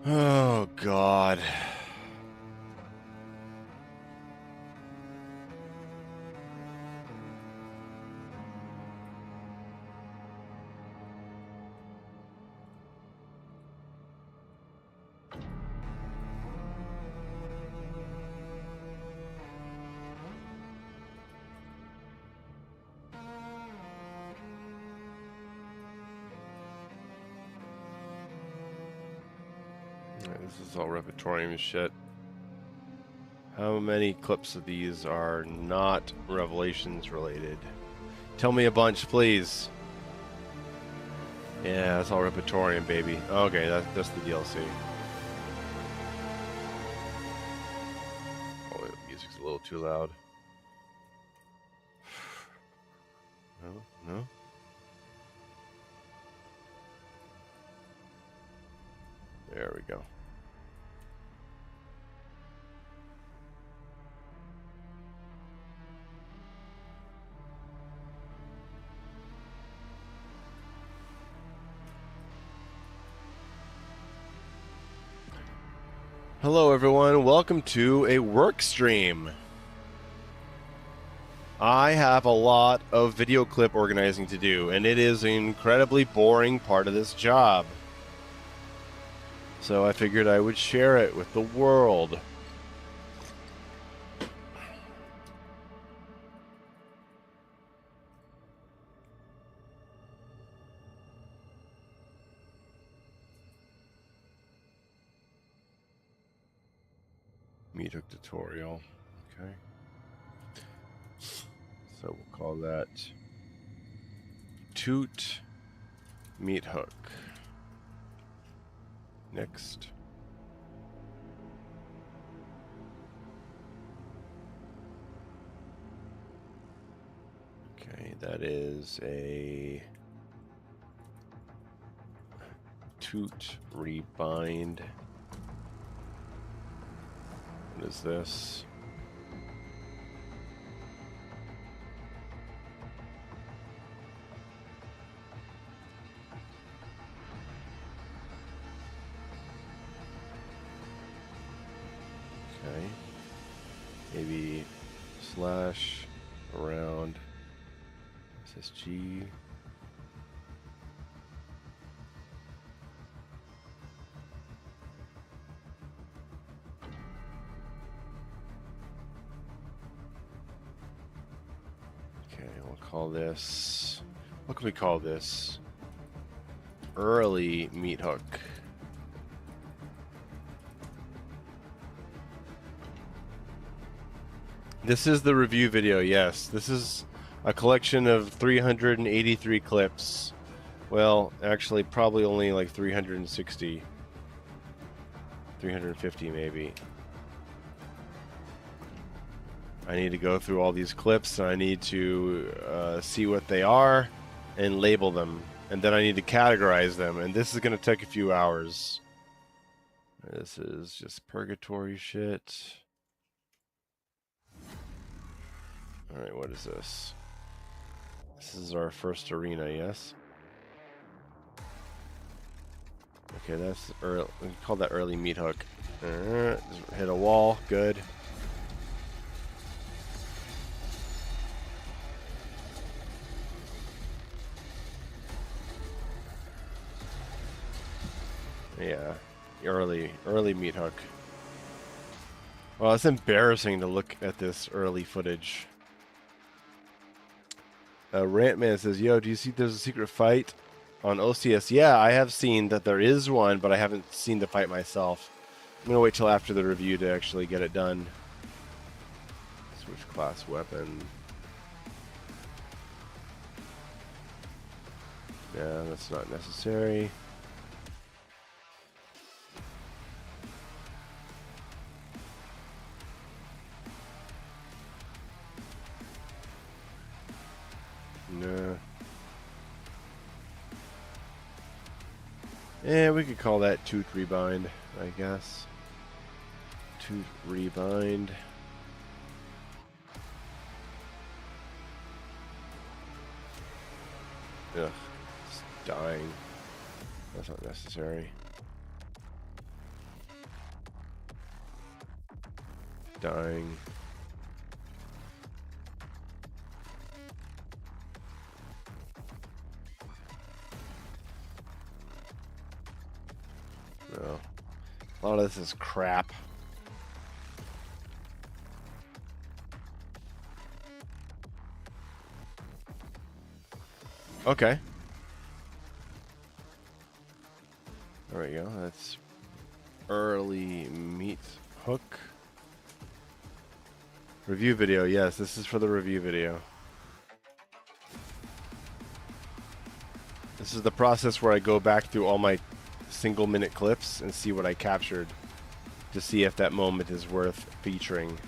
Oh, God. This is all Repertorium shit. How many clips of these are not Revelations related? Tell me a bunch, please. Yeah, that's all Repertorium, baby. Okay, that's the DLC. Oh, the music's a little too loud. No? There we go. Hello, everyone. Welcome to a work stream. I have a lot of video clip organizing to do, and it is an incredibly boring part of this job. So I figured I would share it with the world. Meat hook tutorial. Okay. So we'll call that toot meat hook. Next. Okay, that is a toot rebind. What is this? Okay. Maybe slash around SSG. Okay, we'll call this, what can we call this? Early meat hook. This is the review video, yes. This is a collection of 383 clips. Well, actually, probably only like 360. 350 maybe. I need to go through all these clips, and I need to see what they are and label them. And then I need to categorize them, and this is going to take a few hours. This is just purgatory shit. Alright, what is this? This is our first arena, yes? Okay, that's early. We call that early meat hook. Hit a wall, good. Yeah, early meat hook. Well, it's embarrassing to look at this early footage. Rantman says, yo, do you see there's a secret fight on OCS? Yeah, I have seen that there is one, but I haven't seen the fight myself. I'm going to wait till after the review to actually get it done. Switch class weapon. Yeah, that's not necessary. Nah. Yeah, we could call that tooth rebind, I guess. Tooth rebind. Ugh, it's dying. That's not necessary. dying. No. A lot of this is crap. Okay. There we go. That's early meat hook. Review video. Yes, this is for the review video. This is the process where I go back through all my single-minute clips and see what I captured to see if that moment is worth featuring.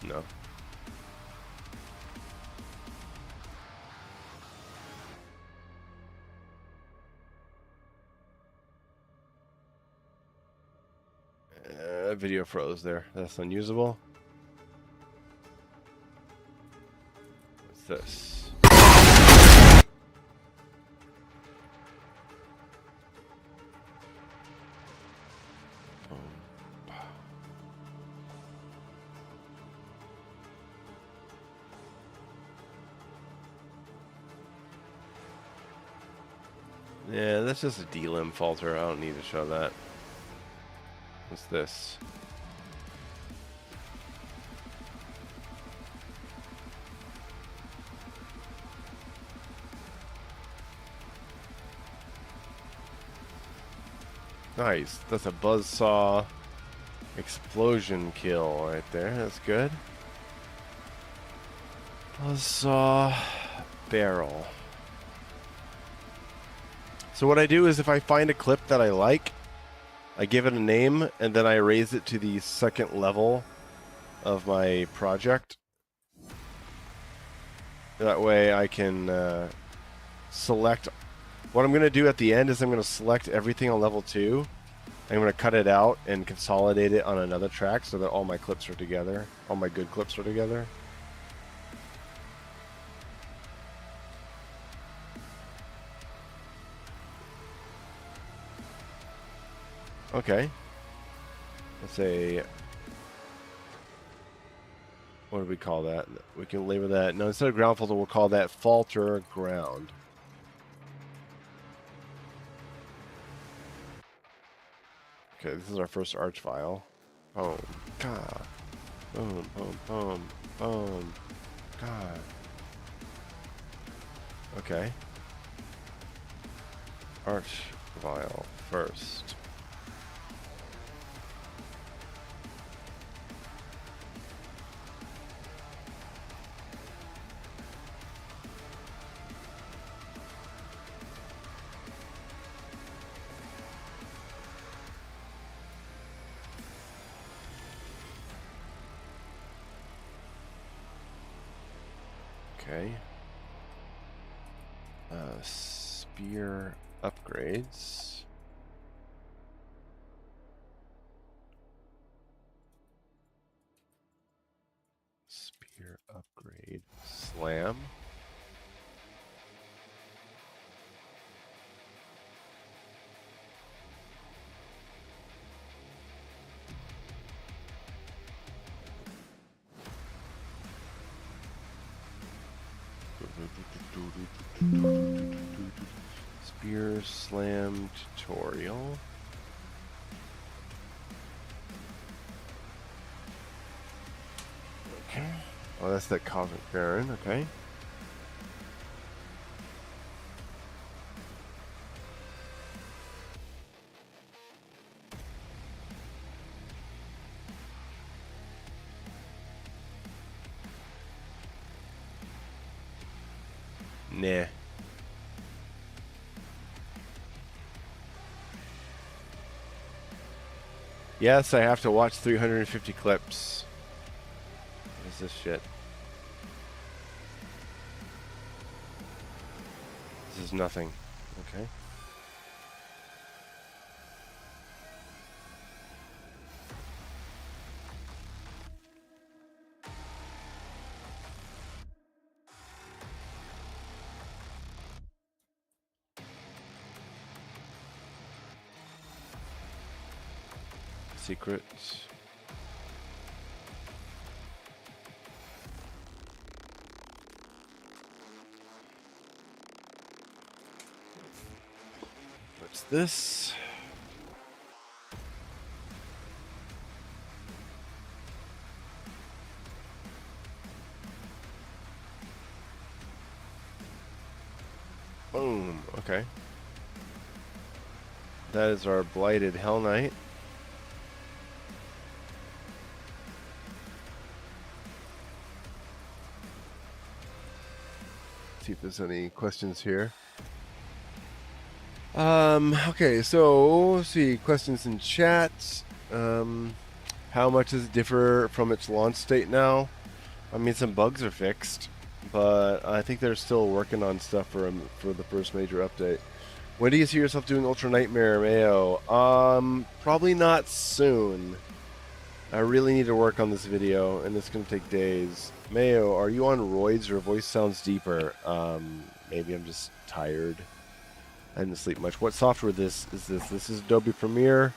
No. Video froze there. That's unusable. What's this? Yeah, that's just a delim falter. I don't need to show that. What's this? Nice. That's a buzzsaw explosion kill right there. That's good. Buzzsaw barrel. So what I do is if I find a clip that I like, I give it a name and then I raise it to the second level of my project. That way I can select. What I'm going to do at the end is I'm going to select everything on level 2. I'm going to cut it out and consolidate it on another track so that all my clips are together. All my good clips are together. Okay. Let's say, what do we call that? We can label that. No, instead of ground falter, we'll call that falter ground. Okay, this is our first arch file. Boom, God. Boom, boom, boom, boom, God. Okay. Arch file first. Okay. Spear upgrades. Spear upgrade. Slam. Spear slam tutorial. Okay. Oh, that's that Cosmic Baron. Okay. Nah. Yes, I have to watch 350 clips. What is this shit? This is nothing. Okay. secret. What's this? Boom. Okay. That is our Blighted Hell Knight. See if there's any questions here. Okay, so let's see, questions in chat. How much does it differ from its launch state now? I mean, some bugs are fixed, but I think they're still working on stuff for the first major update. When do you see yourself doing Ultra Nightmare, Mayo? Probably not soon. I really need to work on this video, and it's going to take days. Mayo, are you on roids? Your voice sounds deeper. Maybe I'm just tired. I didn't sleep much. What software is this? This is Adobe Premiere.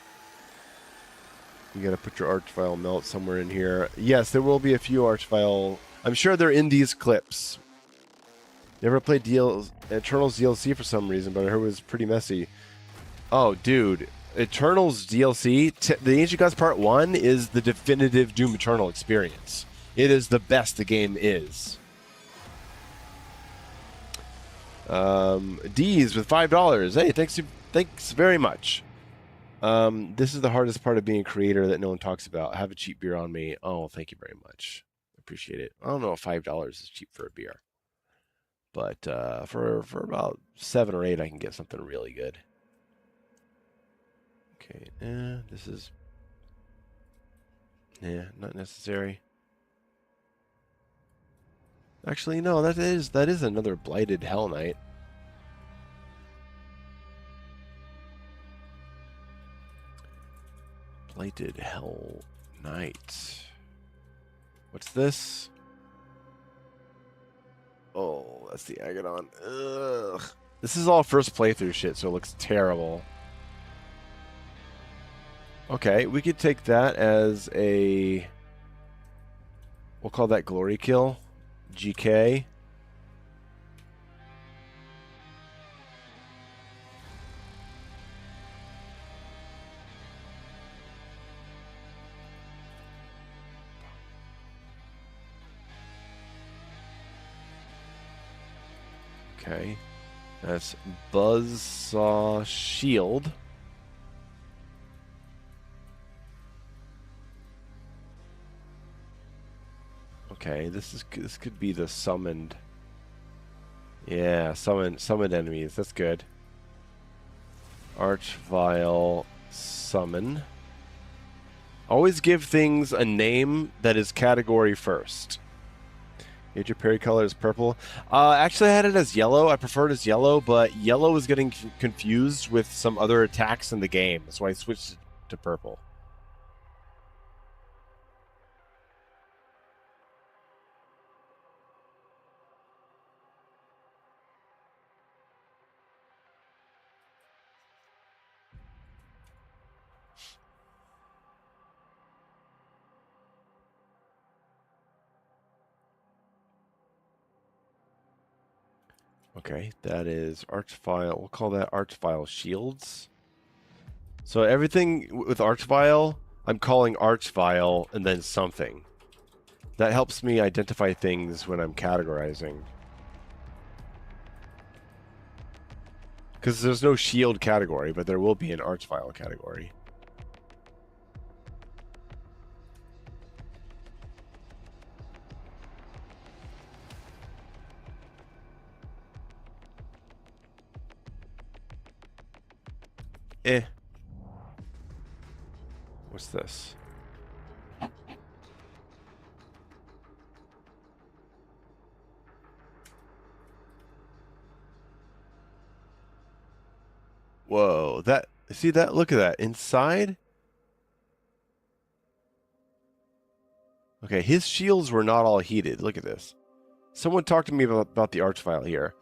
You got to put your Archvile melt somewhere in here. Yes, there will be a few Archvile. I'm sure they're in these clips. Never played Eternals DLC for some reason, but I heard it was pretty messy. Oh, dude. Eternals DLC, the Ancient Gods Part 1 is the definitive Doom Eternal experience. It is the best the game is. D's with $5. Hey, thanks very much. This is the hardest part of being a creator that no one talks about. Have a cheap beer on me. Oh, thank you very much. Appreciate it. I don't know if $5 is cheap for a beer. But for about 7 or 8, I can get something really good. Okay, this is not necessary. Actually, no, that is another Blighted Hell Knight. Blighted Hell Knight. What's this? Oh, that's the Agadon. Ugh. This is all first playthrough shit, so it looks terrible. Okay, we could take that as a... We'll call that Glory Kill. GK. Okay. That's Buzzsaw Shield. Okay, this could be the summoned. Yeah, summoned enemies. That's good. Archvile summon. Always give things a name that is category first. Major parry color is purple. Actually, I had it as yellow. I preferred it as yellow, but yellow is getting confused with some other attacks in the game, so I switched it to purple. Okay, that is Archvile. We'll call that Archvile Shields. So everything with Archvile, I'm calling Archvile and then something. That helps me identify things when I'm categorizing. Because there's no shield category, but there will be an Archvile category. What's this? Whoa, see that? Look at that. Inside? Okay, his shields were not all heated. Look at this. Someone talked to me about the Archvile here.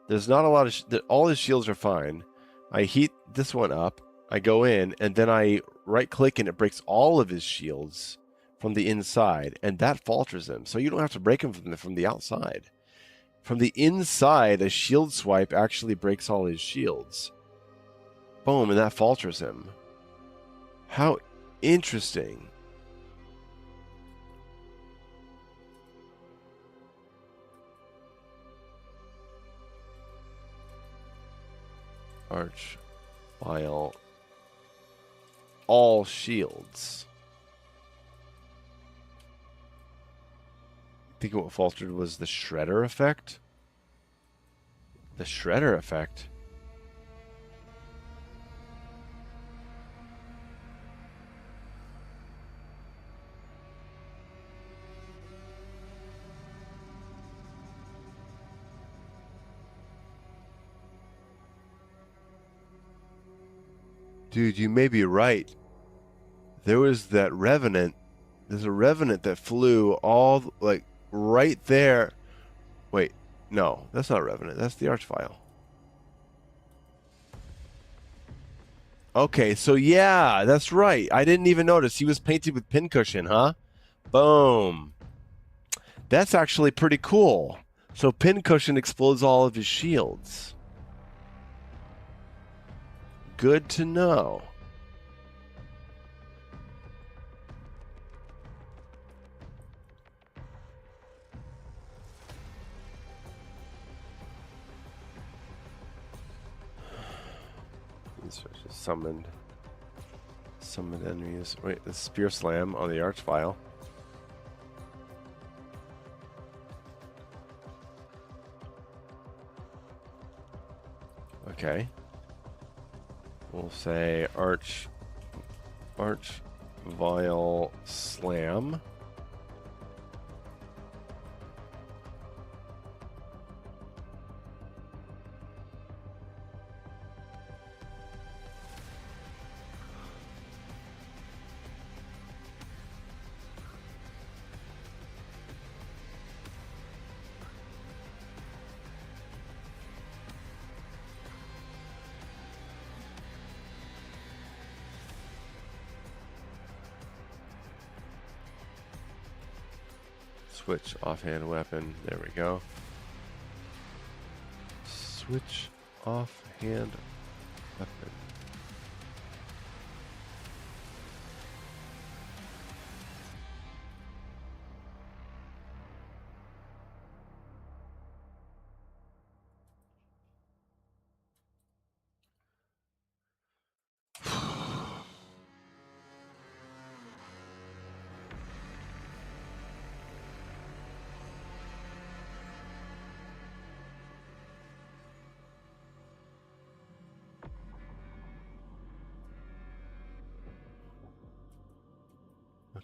There's not a lot of... all his shields are fine. I heat this one up. I go in, and then I right-click, and it breaks all of his shields from the inside, and that falters him. So you don't have to break him from the outside. From the inside, a shield swipe actually breaks all his shields. Boom, and that falters him. How interesting. Arch, file, all shields. I think what faltered was the shredder effect. The shredder effect. Dude, you may be right. There was that revenant. There's a revenant that flew all, like, right there. Wait, no, that's not a revenant. That's the archvile. Okay, so yeah, that's right. I didn't even notice. He was painted with pincushion, huh? Boom. That's actually pretty cool. So pincushion explodes all of his shields. Good to know. Summoned enemies. Wait, the spear slam on the archvile. Okay. We'll say archvile slam. Switch offhand weapon. There we go. Switch offhand weapon.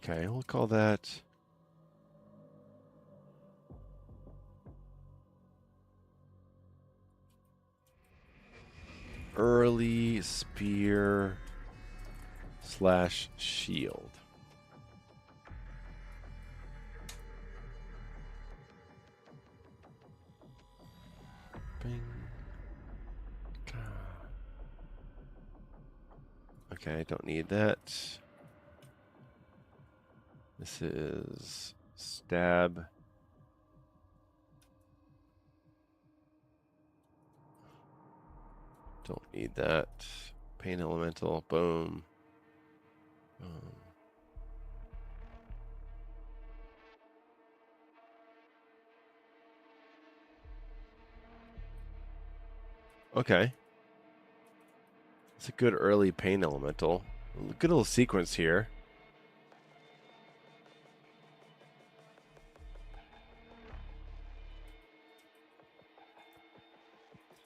Okay, we'll call that early spear / shield. Bing. Okay, I don't need that. This is stab. Don't need that. Pain elemental. Boom. Boom. Okay. It's a good early pain elemental. Good little sequence here.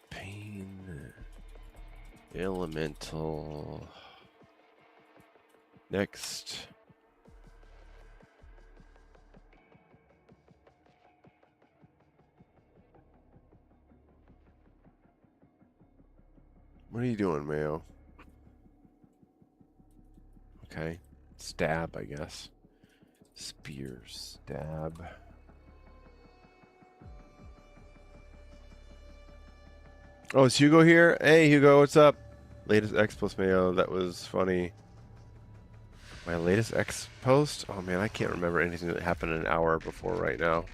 Pain elemental. Next. What are you doing, Mayo? Okay. Stab, I guess. Spear, stab. Oh, is Hugo here? Hey, Hugo, what's up? Latest X post Mayo, that was funny. My latest X post? Oh man, I can't remember anything that happened an hour before right now.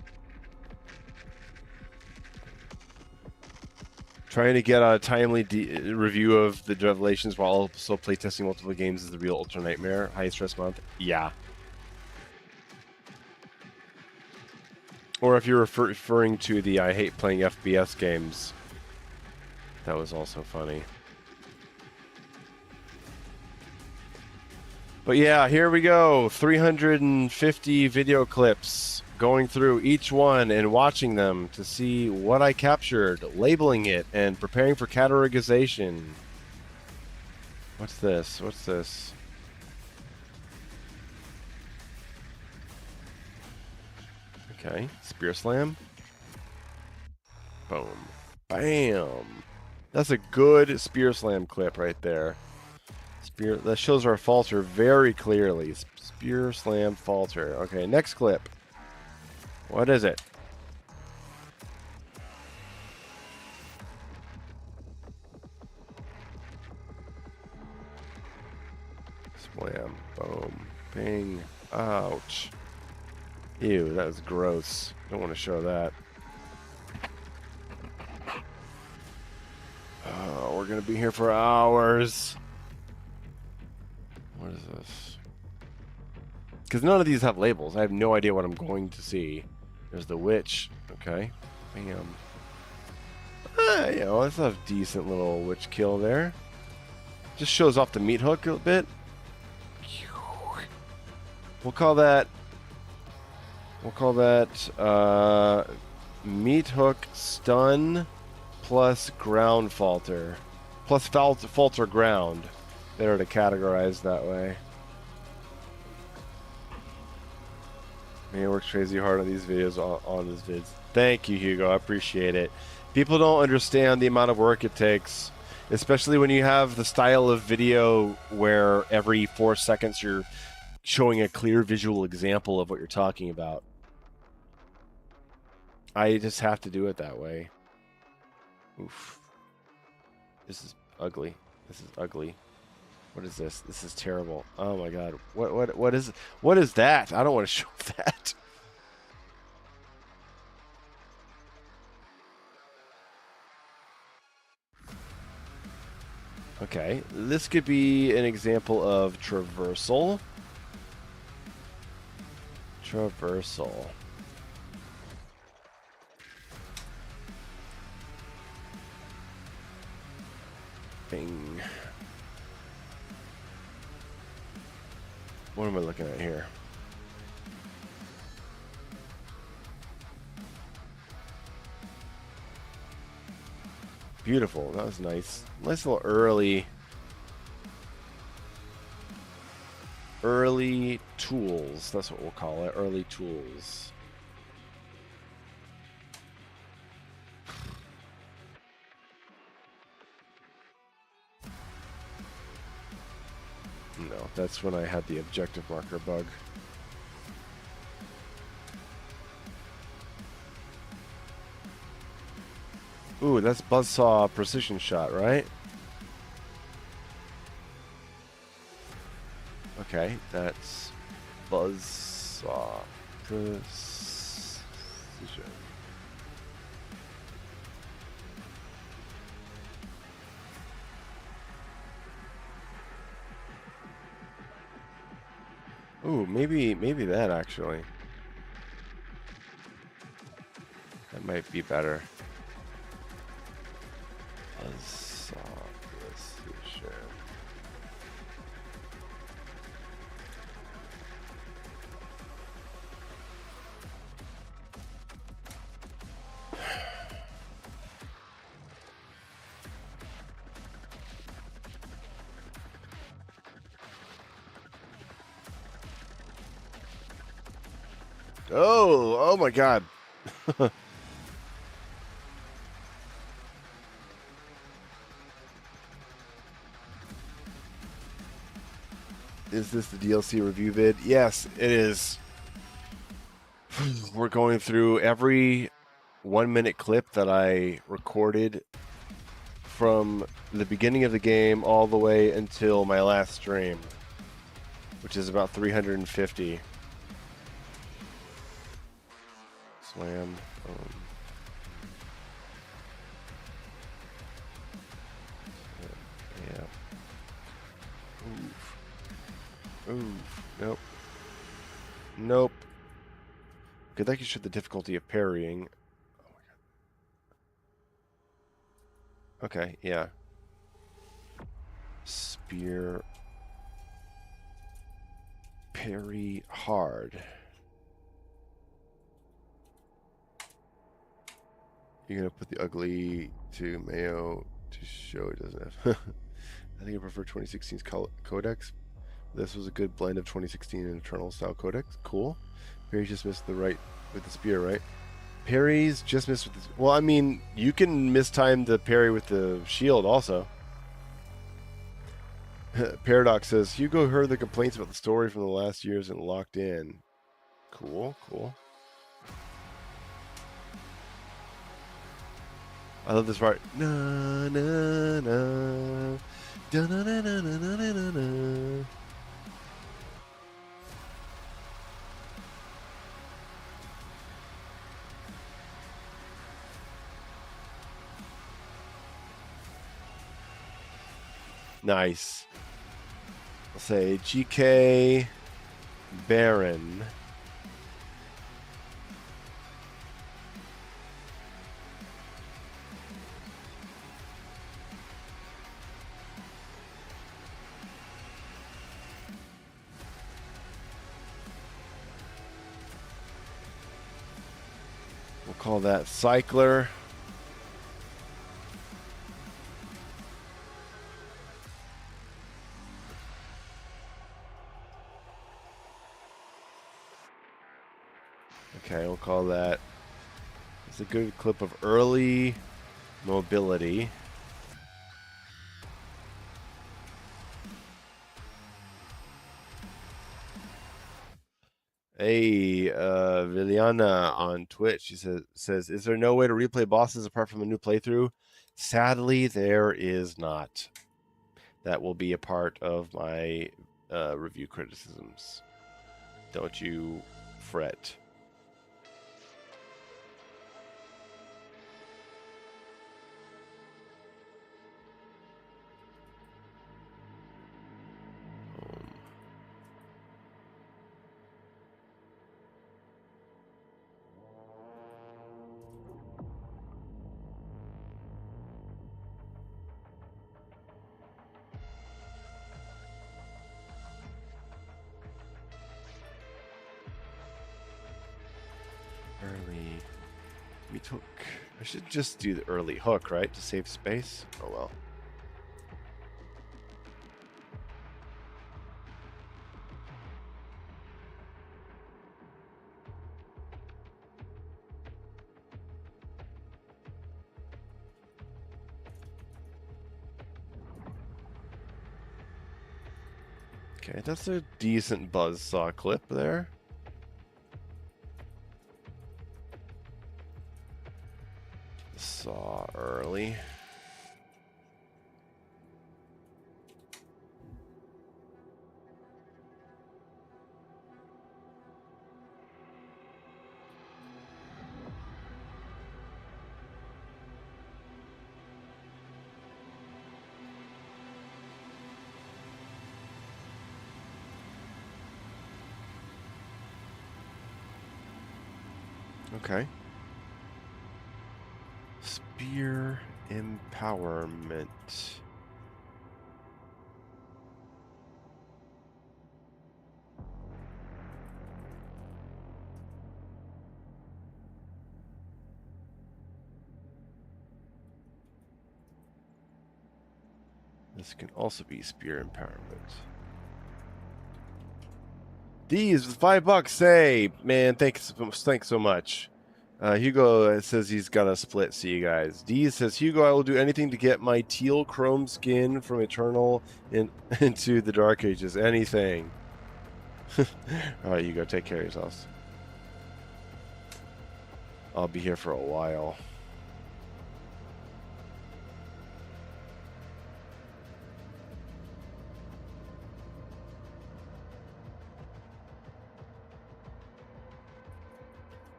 Trying to get a timely review of the Revelations while also playtesting multiple games is the real ultra nightmare. High stress month? Yeah. Or if you're referring to the I hate playing FPS games, that was also funny. But yeah, here we go. 350 video clips, going through each one and watching them to see what I captured, labeling it, and preparing for categorization. What's this? What's this? Okay, Spear Slam. Boom. Bam. That's a good Spear Slam clip right there. That shows our falter very clearly. Spear Slam falter. Okay, next clip. What is it? Slam. Boom. Bing. Ouch. Ew, that was gross. Don't want to show that. Oh, we're going to be here for hours. What is this? Because none of these have labels. I have no idea what I'm going to see. There's the witch. Okay. Bam. You know, that's a decent little witch kill there. Just shows off the meat hook a bit. We'll call that meat hook stun plus ground falter. Plus falter ground. Better to categorize that way. Man, works crazy hard on these videos, on his vids. Thank you, Hugo. I appreciate it. People don't understand the amount of work it takes, especially when you have the style of video where every 4 seconds you're showing a clear visual example of what you're talking about. I just have to do it that way. Oof. This is ugly. This is ugly. What is this? This is terrible. Oh my god. What is that? I don't want to show that. Okay, this could be an example of traversal. Traversal. Bing. What am I looking at here? Beautiful. That was nice. Nice little early tools. That's what we'll call it. Early tools. No, that's when I had the objective marker bug. Ooh, that's Buzzsaw precision shot, right? Okay, that's Buzzsaw precision. Ooh, maybe that actually. That might be better. Buzzsaw precision. Oh my god. Is this the DLC review vid? Yes, it is. We're going through every 1 minute clip that I recorded from the beginning of the game all the way until my last stream, which is about 350. Slam. Yeah. Oof. Nope. Nope. Good, that can show the difficulty of parrying. Oh my god. Okay, yeah. Spear. Parry hard. You're gonna put the ugly to Mayo to show it doesn't have. I think I prefer 2016's codex. This was a good blend of 2016 and Eternal style codex. Cool. Parry's just missed the right with the spear, right? Parry's just missed with the. Well, I mean, you can mistime the parry with the shield also. Paradox says Hugo heard the complaints about the story from the last years and locked in. Cool, cool. I love this part. Na na na, da na na na na na na na. Nice. I'll say GK Baron. We'll call that Cycler. Okay, we'll call that. It's a good clip of early mobility. Hey, Viliana on Twitch, she says, is there no way to replay bosses apart from a new playthrough? Sadly, there is not. That will be a part of my review criticisms. Don't you fret. Early. We took. I should just do the early hook, right? To save space. Oh well. Okay, that's a decent buzzsaw clip there. Saw early. Okay. Spear empowerment. This can also be spear empowerment. These $5. Say, man, thanks so much. Hugo says he's got a split. See you guys. D says, Hugo, I will do anything to get my teal chrome skin from Eternal into the Dark Ages. Anything. All right, Hugo, take care of yourselves. I'll be here for a while.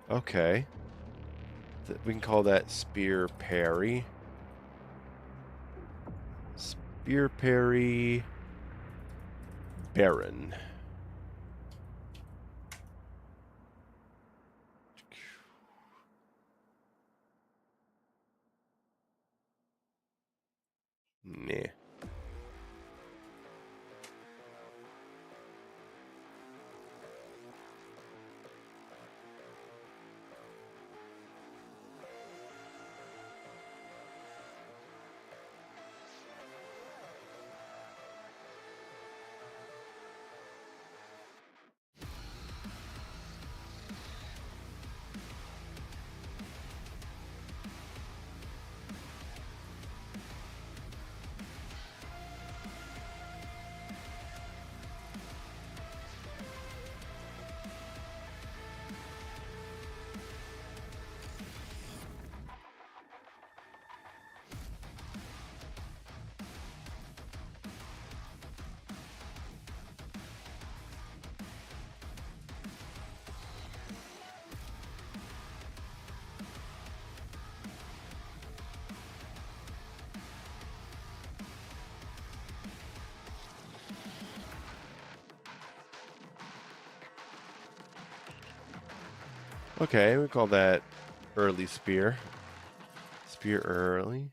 Okay. We can call that spear parry. Spear parry Baron. Nah. Okay, we call that early spear. Spear early.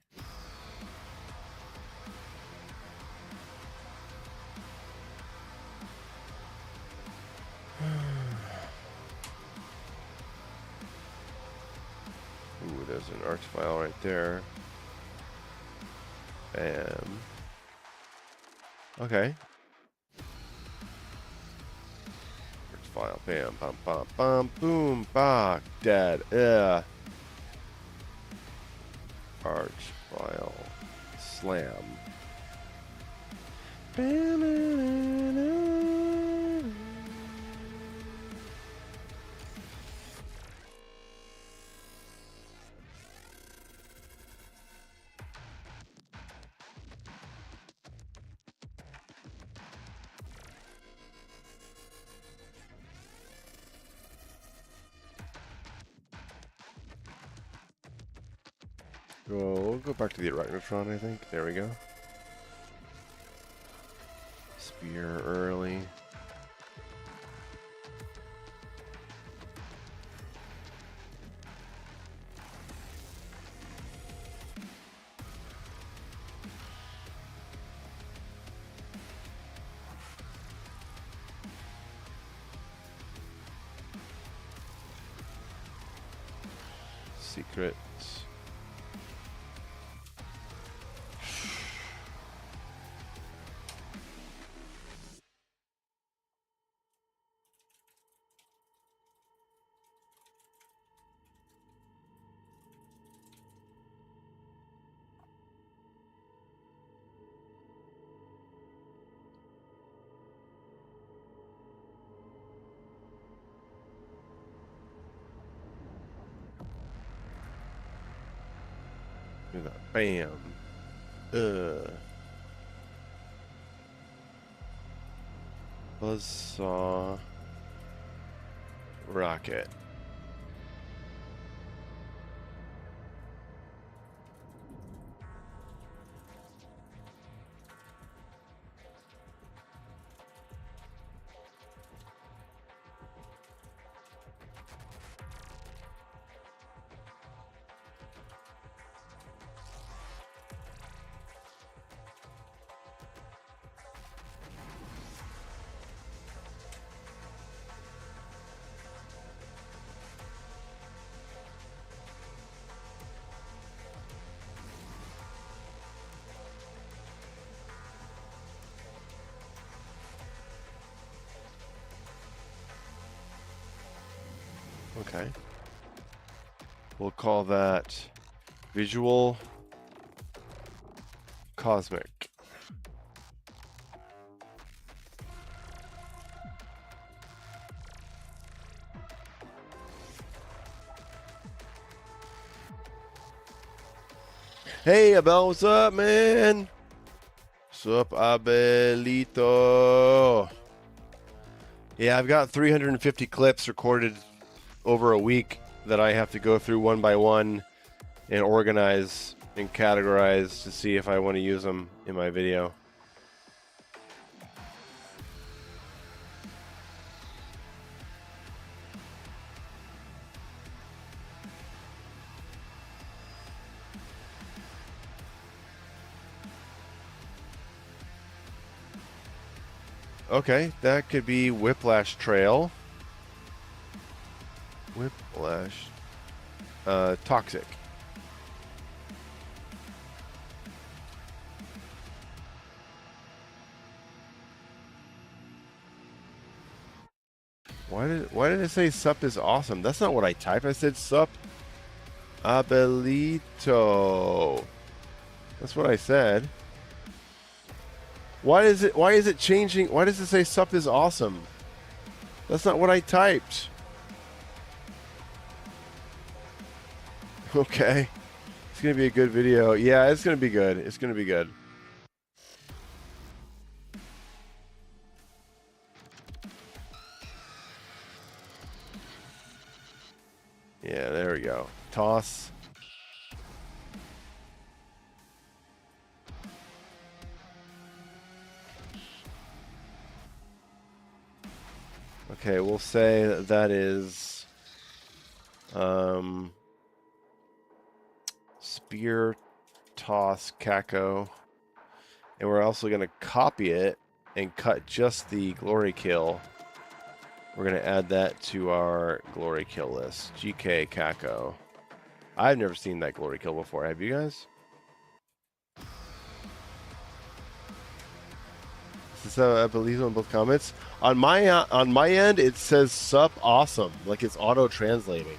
Ooh, there's an arch file right there. Bam. Okay. Arch file. Bam, bum, bum, bum, boom, bach, dead. Arch file. Slam. We'll go back to the Arachnotron, I think. There we go. Spear early. Secrets. Do that. Bam. Buzzsaw. Rocket. Okay. We'll call that visual cosmic. Hey, Abel, what's up, man? What's up, Abelito? Yeah, I've got 350 clips recorded over a week that I have to go through one by one and organize and categorize to see if I want to use them in my video. Okay, that could be Whiplash Trail. Whiplash. Toxic. Why did it say sup is awesome? That's not what I typed. I said sup Abelito. That's what I said. Why is it changing? Why does it say sup is awesome? That's not what I typed. Okay. It's going to be a good video. Yeah, it's going to be good. It's going to be good. Yeah, there we go. Toss. Okay, we'll say that is spear, toss, Kako. And we're also going to copy it and cut just the glory kill. We're going to add that to our glory kill list. GK Kako. I've never seen that glory kill before. Have you guys? Is this I believe on both comments? On my end, it says sup awesome. Like it's auto-translating.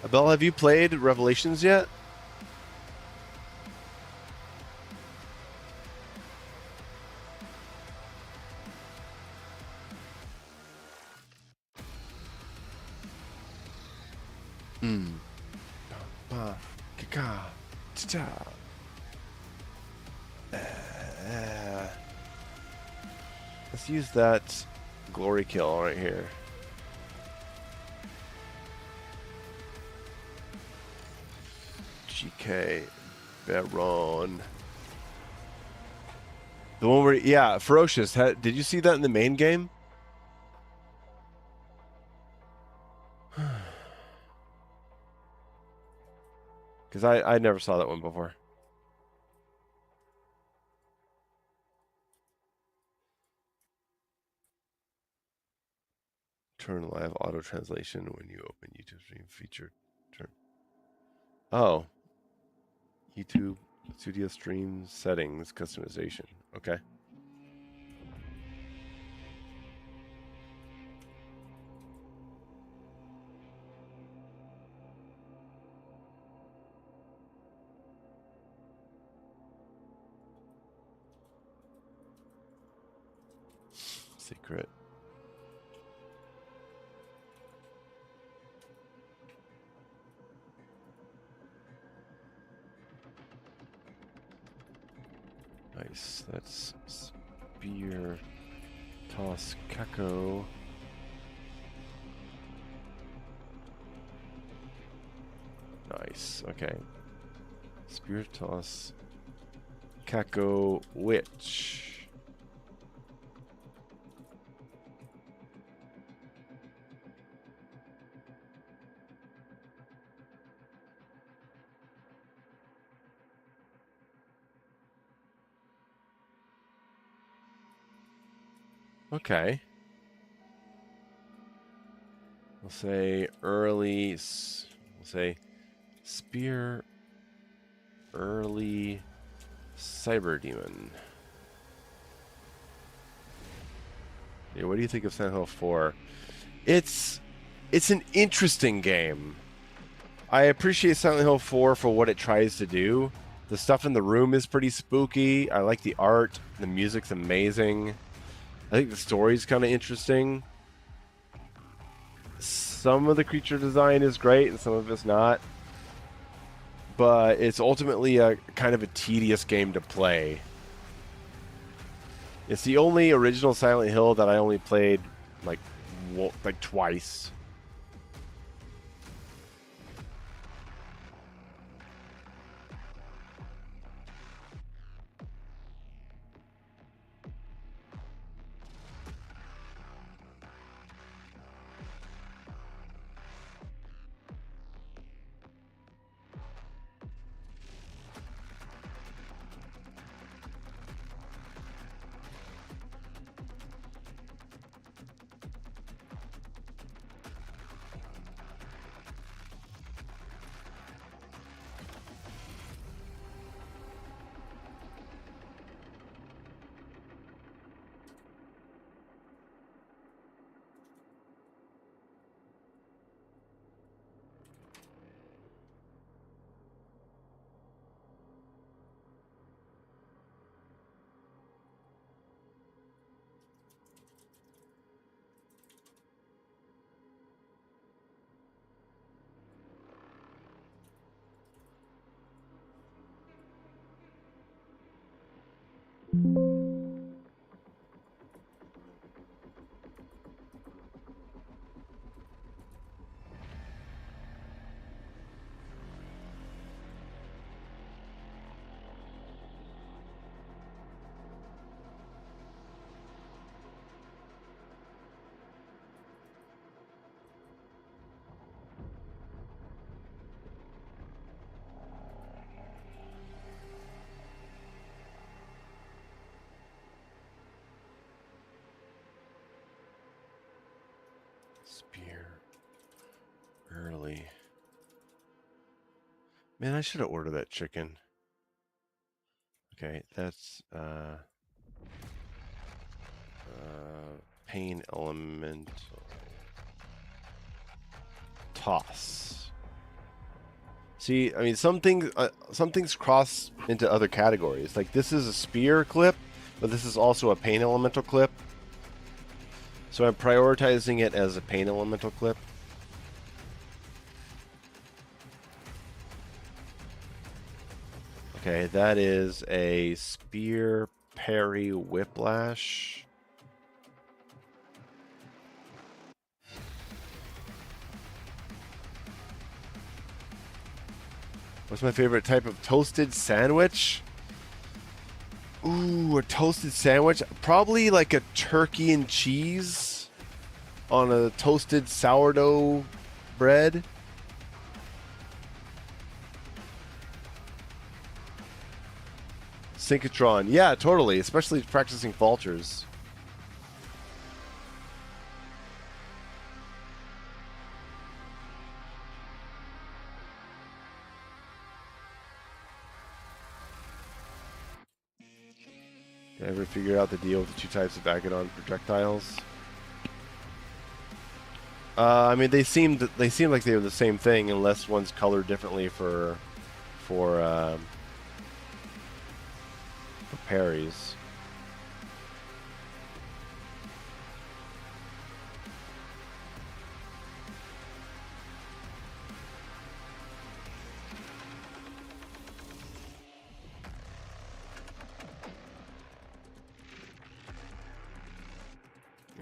Abel, have you played Revelations yet? Let's use that glory kill right here. GK Baron. The one where, yeah, Ferocious. Did you see that in the main game? Because I never saw that one before. Turn live auto translation when you open YouTube stream feature. Turn. Oh. YouTube Studio Stream settings customization. Okay. Secret. Nice. That's spear, toss, Kako. Nice. Okay. Spear, toss, Kako, witch. Okay. We'll say early. We'll say spear, early cyber demon. Yeah, what do you think of Silent Hill 4? It's an interesting game. I appreciate Silent Hill 4 for what it tries to do. The stuff in the room is pretty spooky. I like the art. The music's amazing. I think the story's kind of interesting. some of the creature design is great and some of it's not. But it's ultimately a kind of a tedious game to play. It's the only original Silent Hill that I only played like twice. Spear. Early. Man, I should have ordered that chicken. Okay, that's pain elemental. Toss. See, I mean, some things cross into other categories. Like this is a spear clip, but this is also a pain elemental clip. So I'm prioritizing it as a pain elemental clip. Okay, that is a spear parry whiplash. What's my favorite type of toasted sandwich? Ooh, a toasted sandwich? Probably like a turkey and cheese on a toasted sourdough bread. Synchrotron. Yeah, totally. Especially practicing falters. Did I ever figure out the deal with the two types of Agadon projectiles? I mean, they seemed like they were the same thing, unless one's colored differently for parries.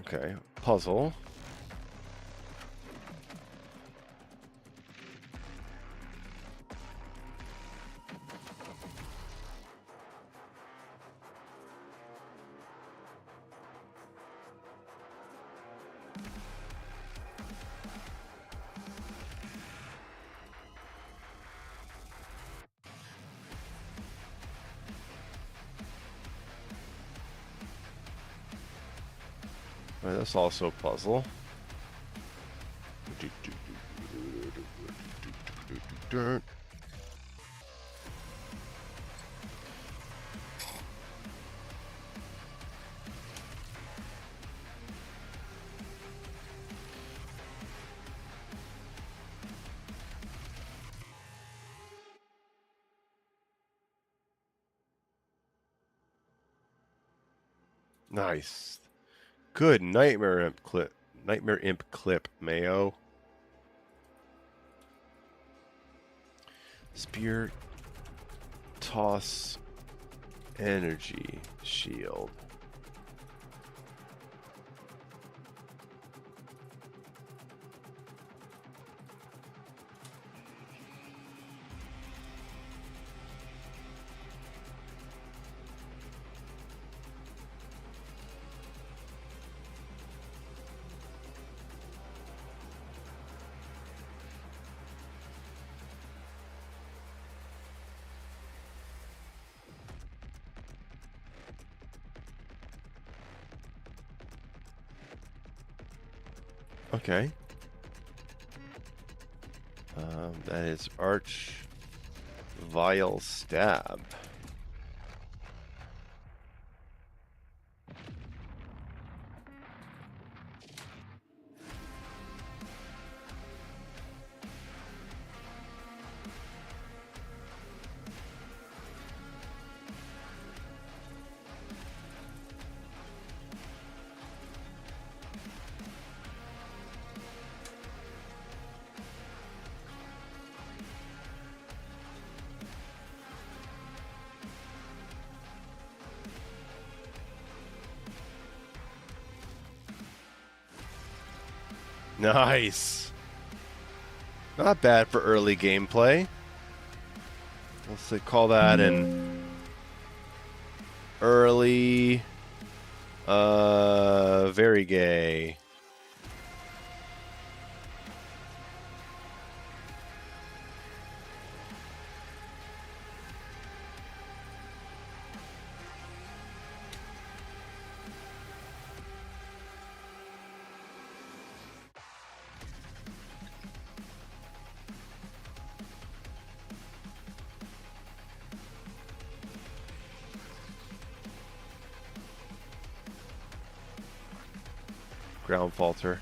Okay, puzzle. Right, that's also a puzzle. Nice. Good Nightmare Imp clip. Nightmare Imp clip, Mayo. Spear toss energy shield. Okay. That is Arch Vile Stab. Nice. Not bad for early gameplay. Let's call that an early, very gay. Ground falter.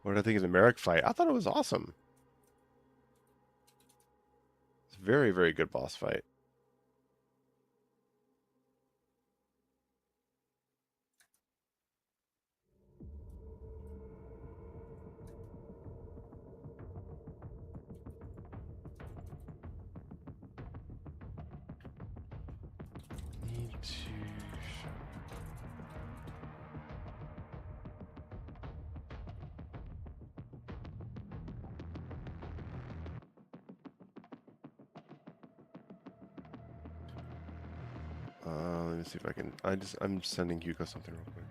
What did I think of the Merrick fight? I thought it was awesome. It's a very, very good boss fight. Need to let me see if I can. I'm sending Hugo something real quick.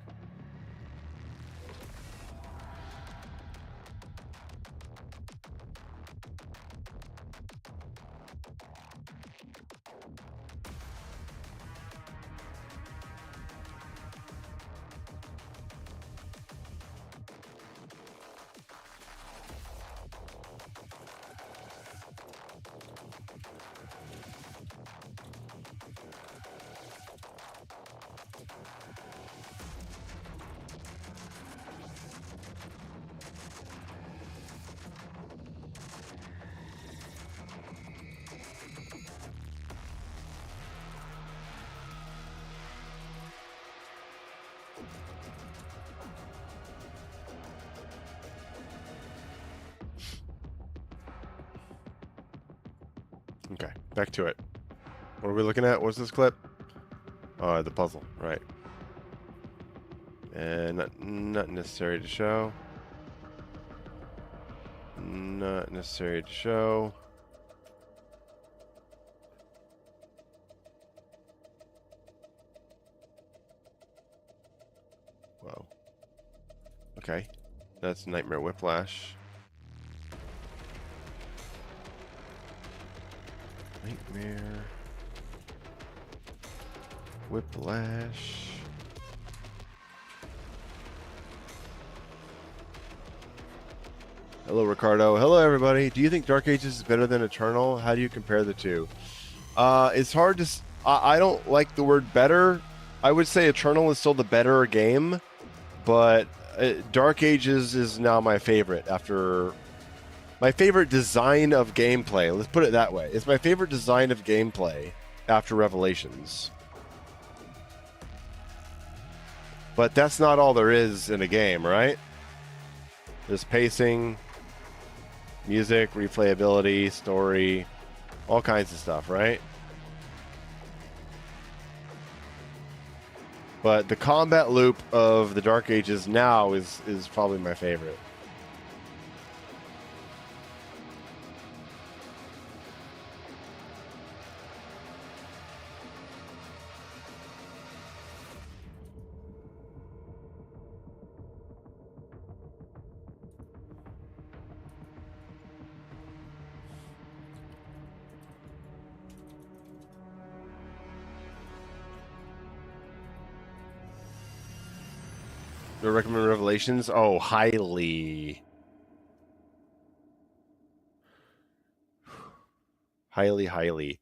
Okay, back to it. What are we looking at? What's this clip? The puzzle, right. And not necessary to show. Not necessary to show. Okay, that's Nightmare Whiplash. Nightmare Whiplash. Hello, Ricardo. Hello, everybody. Do you think Dark Ages is better than Eternal? How do you compare the two? It's hard to... I don't like the word better. I would say Eternal is still the better game, but Dark Ages is now my favorite after... My favorite design of gameplay. Let's put it that way. It's my favorite design of gameplay after Revelations. But that's not all there is in a game, right? There's pacing, music, replayability, story, all kinds of stuff, right? But the combat loop of the Dark Ages now is probably my favorite. Do I recommend Revelations? Oh, highly. Highly.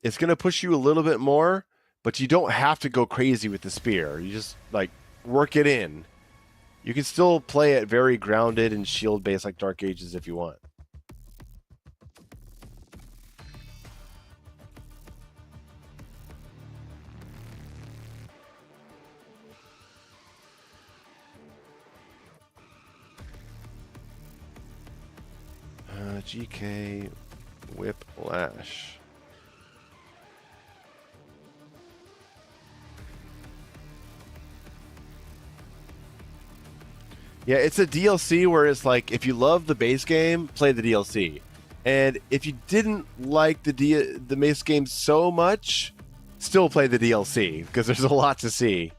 It's going to push you a little bit more, but you don't have to go crazy with the spear. You just, like, work it in. You can still play it very grounded and shield-based like Dark Ages if you want. GK Whiplash. Yeah, it's a DLC where it's like, if you love the base game, play the DLC. And if you didn't like the base game so much, still play the DLC, because there's a lot to see.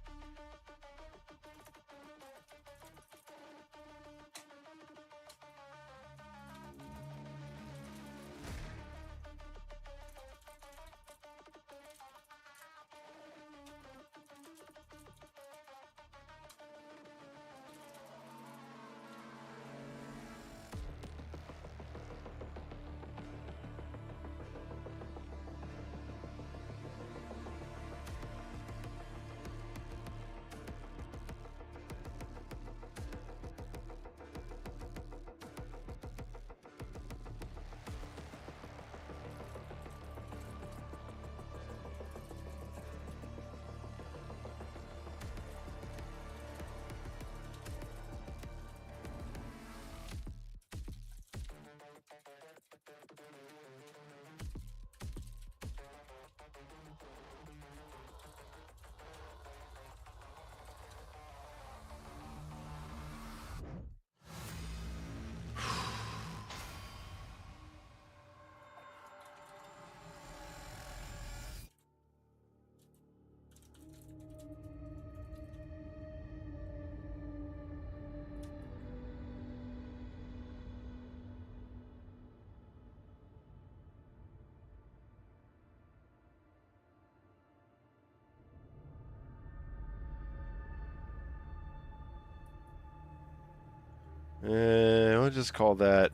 We'll just call that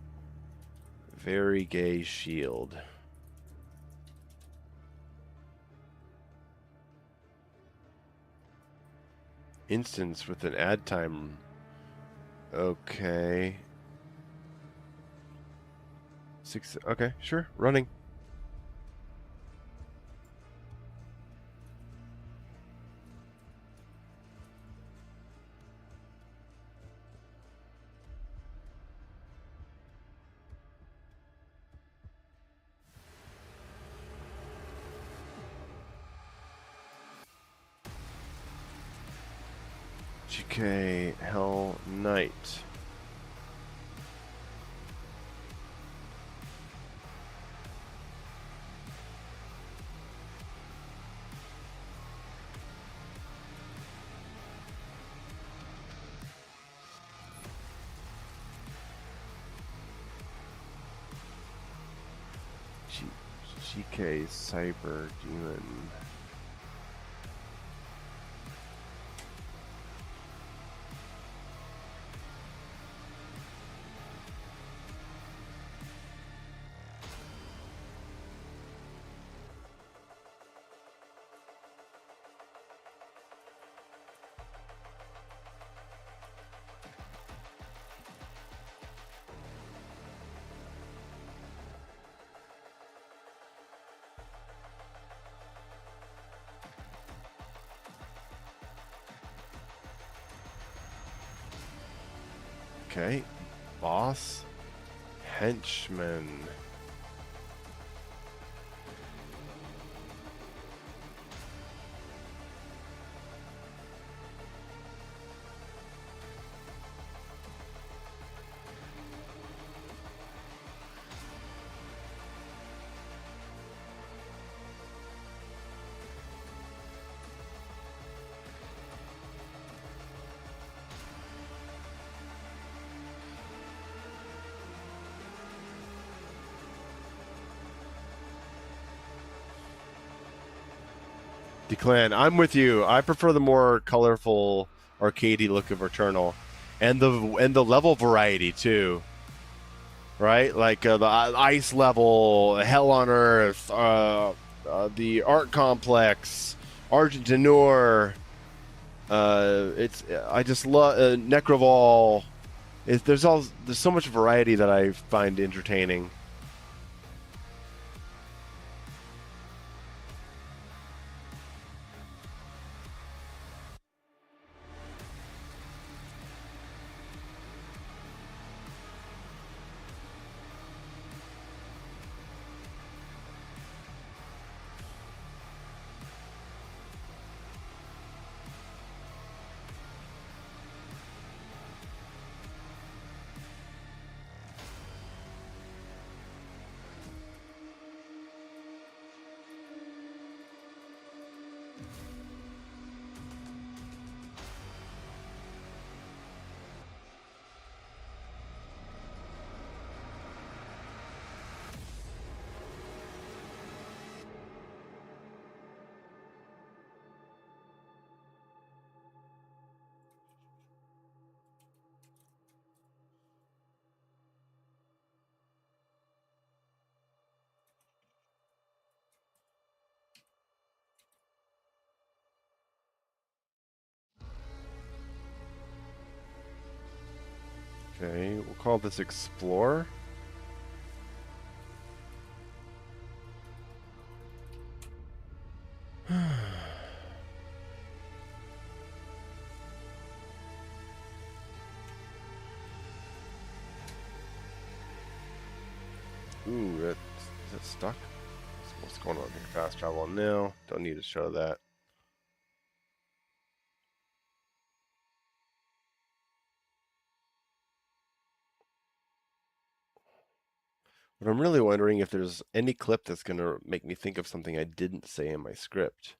Very Gay Shield. Instance with an add time. Okay. Okay, sure. Running. GK Hell Knight. GK Cyber Demon. Okay, boss, henchman. Declan, I'm with you. I prefer the more colorful, arcadey look of Returnal, and the level variety too. Right, like the ice level, Hell on Earth, the art complex, Argentinur. It's I just love Necroval. There's so much variety that I find entertaining. Okay, we'll call this Explore. Ooh, is that stuck? What's going on here? Fast travel now. Don't need to show that. But I'm really wondering if there's any clip that's going to make me think of something I didn't say in my script.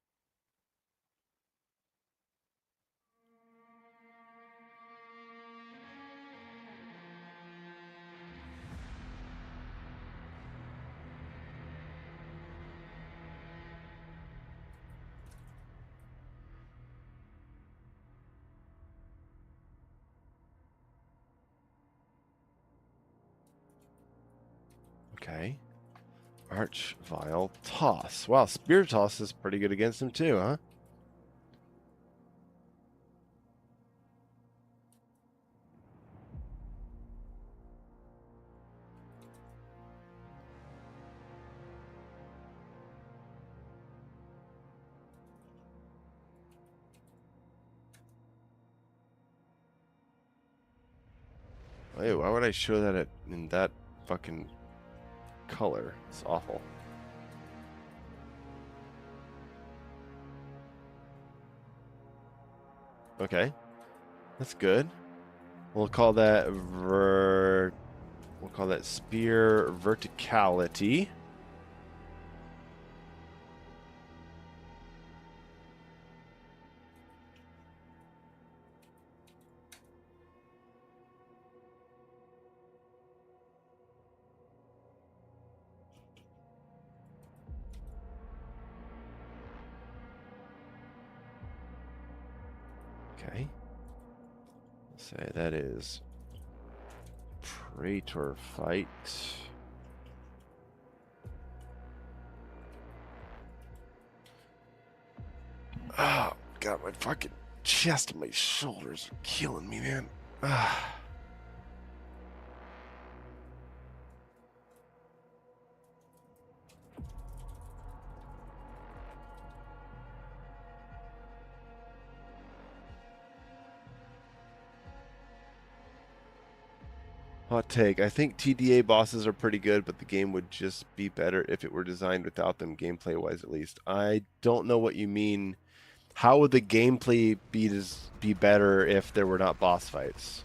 Okay. Arch Vile Toss. Wow, Spear Toss is pretty good against him too, huh? Hey, why would I show that in that fucking color? It's awful. Okay, that's good. We'll call that spear verticality. Okay. Let's say that is Praetor fight. Oh, God, my fucking chest and my shoulders are killing me, man. Ah. Hot take. I think TDA bosses are pretty good, but the game would just be better if it were designed without them, gameplay-wise at least. I don't know what you mean. How would the gameplay be better if there were not boss fights?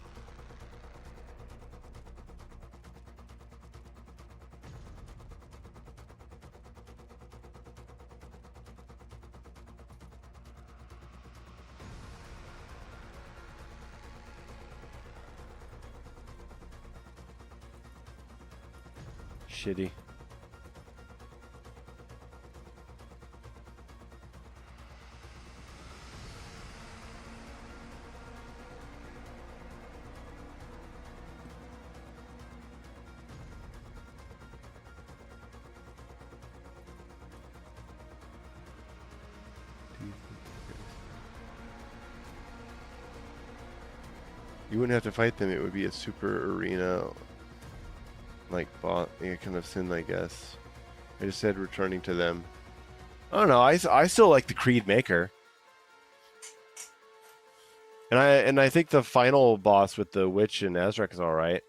Shitty. You wouldn't have to fight them. It would be a super arena, like bot, kind of sin, I guess. I just said returning to them. I don't know. I still like the Creed Maker, and I think the final boss with the witch and Azrak is all right.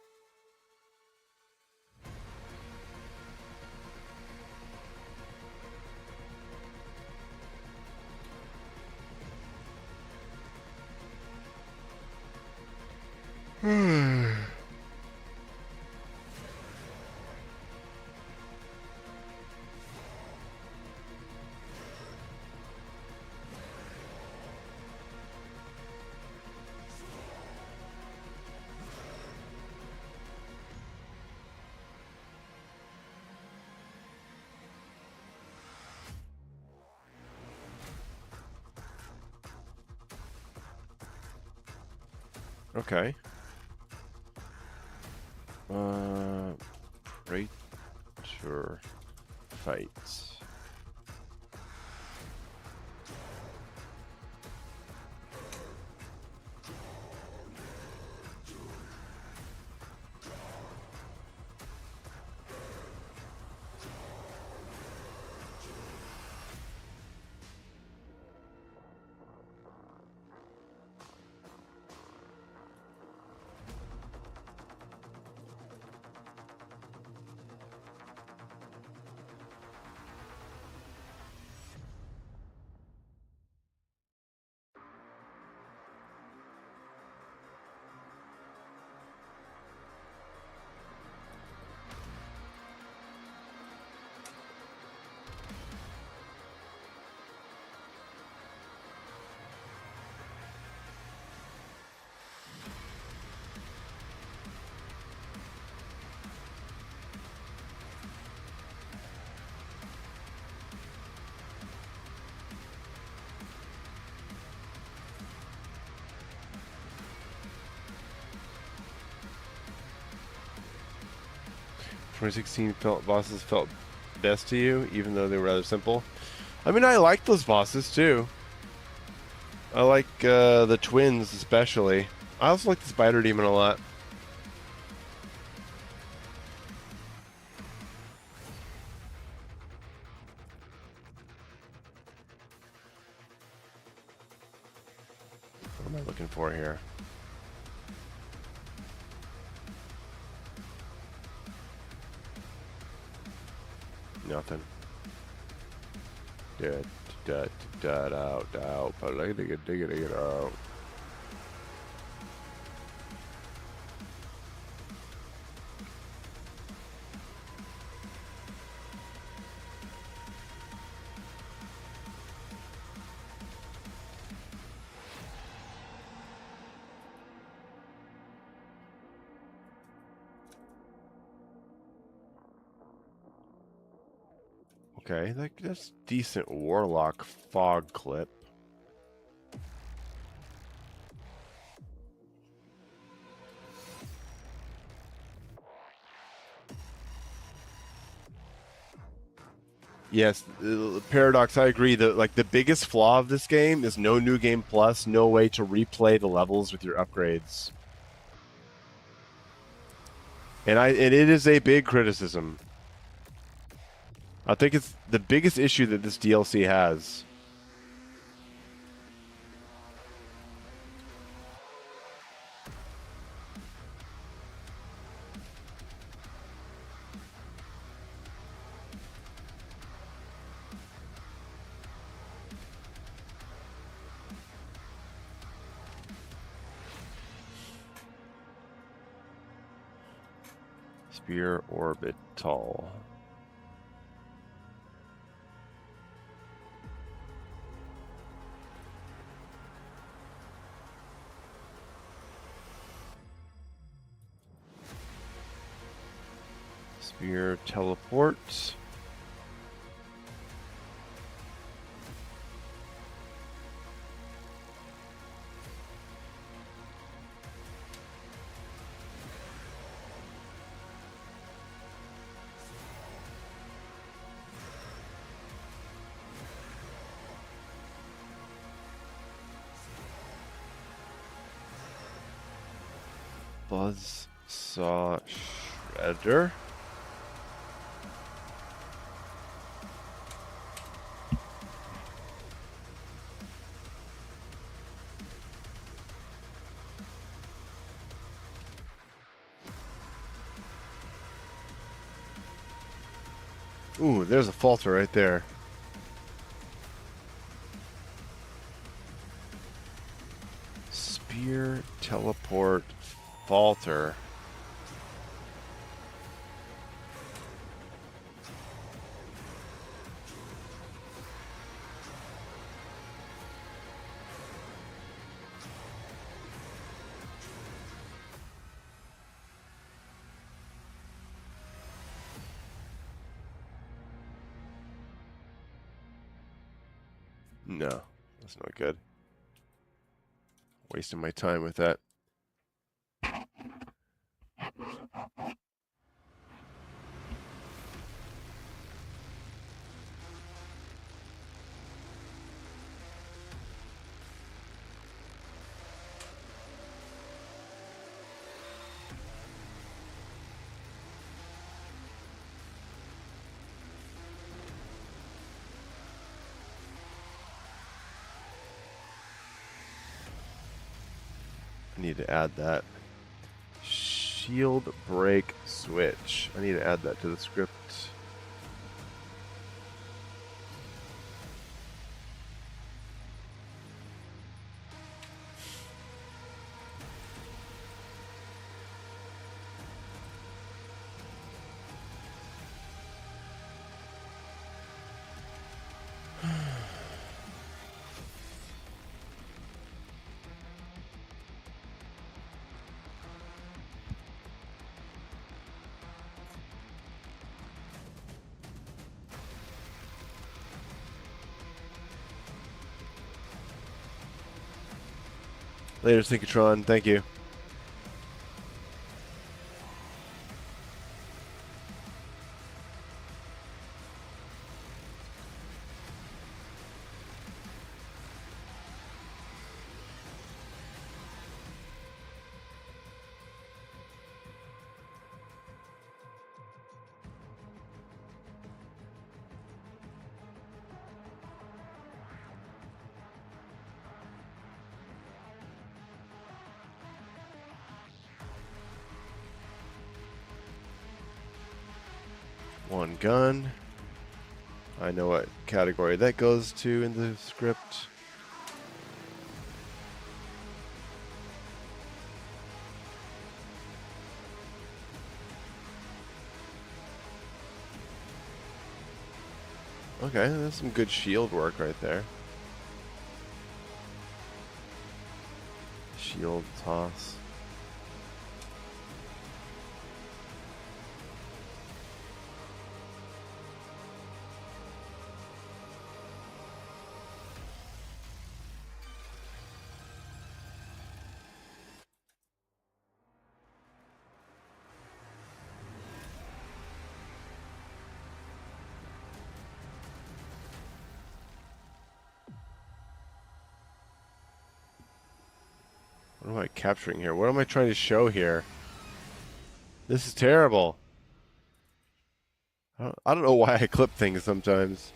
Okay. Praetor fights. Bosses felt best to you, even though they were rather simple. I mean, I like those bosses too. I like the twins especially. I also like the spider demon a lot. What am I looking for here? Nothing. Out. Dig it out. Okay, that's decent warlock fog clip. Yes, Paradox, I agree. The biggest flaw of this game is no new game plus, no way to replay the levels with your upgrades. And it is a big criticism. I think it's the biggest issue that this DLC has. Spear orbital. Spear teleport. Buzz saw shredder. Ooh, there's a falter right there. Spear, teleport, falter. No, that's not good. Wasting my time with that. I need to add that. Shield break switch. I need to add that to the script. Later, Synchrotron. Thank you. One gun. I know what category that goes to in the script. Okay, that's some good shield work right there. Shield toss. capturing here? What am I trying to show here? This is terrible. I don't know why I clip things sometimes.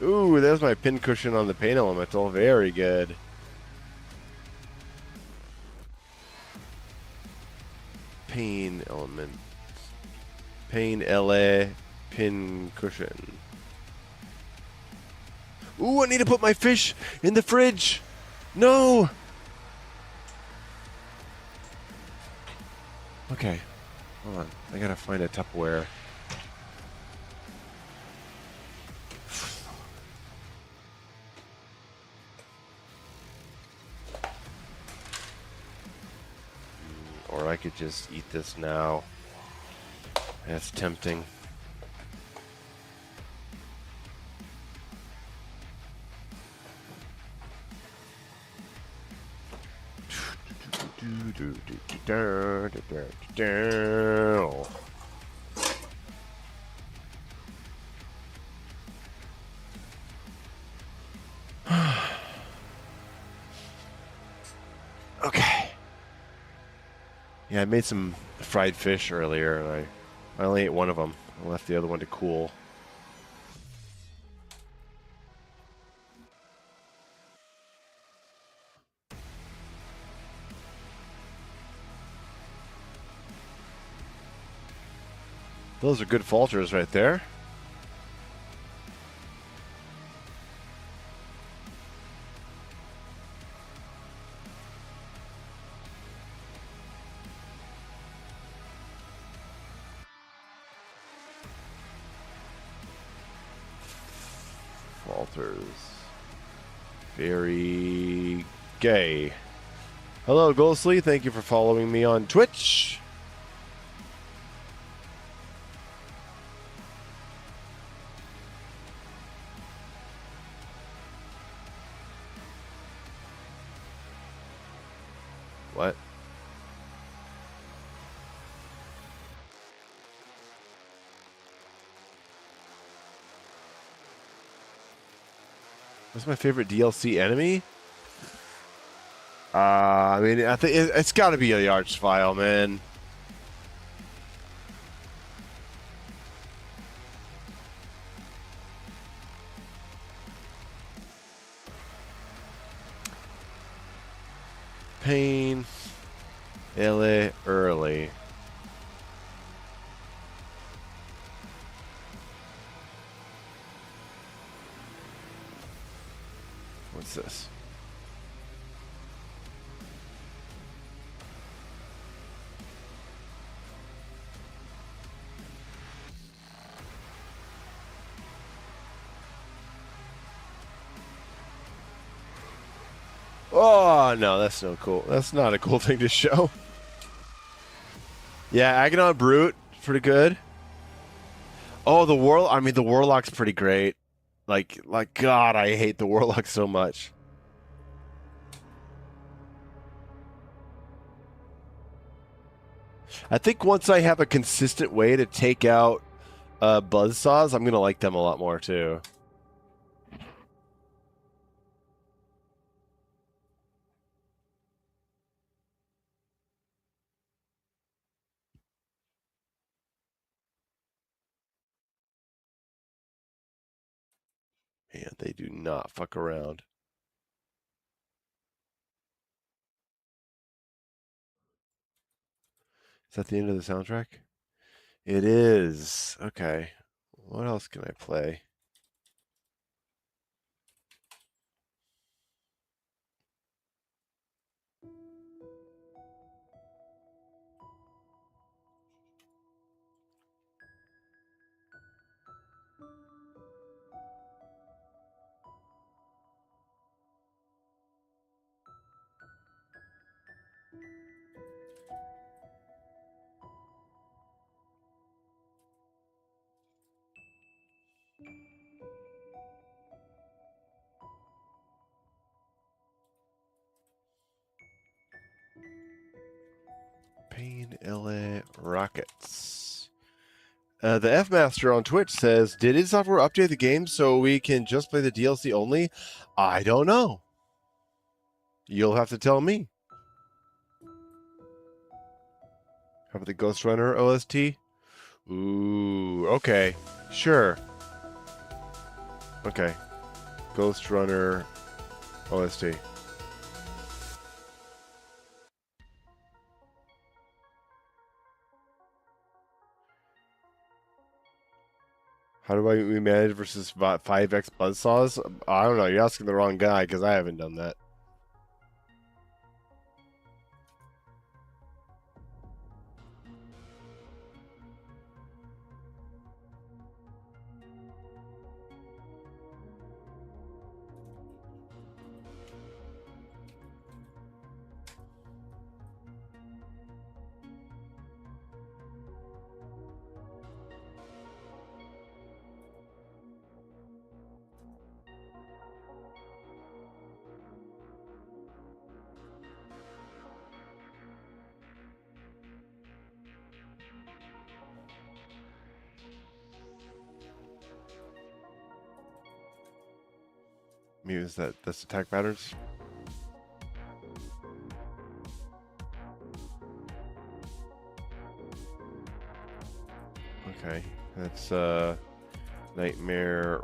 Ooh, there's my pincushion on the paint elemental. Very good. Pain element. Pain LA pincushion. Ooh, I need to put my fish in the fridge. No. Okay. Hold on. I gotta find a Tupperware. Or I could just eat this now. That's tempting. Okay. Yeah, I made some fried fish earlier, and I only ate one of them. I left the other one to cool. Those are good falters right there. Falters. Very gay. Hello, Ghostly. Thank you for following me on Twitch. What? What's my favorite DLC enemy? I mean, I think it's got to be a Archvile, man. Pain. Early. What's this? Oh, no, that's no cool. That's not a cool thing to show. Yeah, Agonon Brute, pretty good. Oh, the Warlock's pretty great. Like, God, I hate the Warlock so much. I think once I have a consistent way to take out buzzsaws, I'm gonna like them a lot more too. Man, they do not fuck around. Is that the end of the soundtrack? It is. Okay. What else can I play? Campaign LA Rockets. The F Master on Twitch says, "Did id Software update the game so we can just play the DLC only?" I don't know. You'll have to tell me. How about the Ghost Runner OST? Ooh, okay, sure. Okay, Ghost Runner OST. How do we manage versus 5x buzzsaws? I don't know. You're asking the wrong guy because I haven't done that. Is that's attack patterns? Okay, that's Nightmare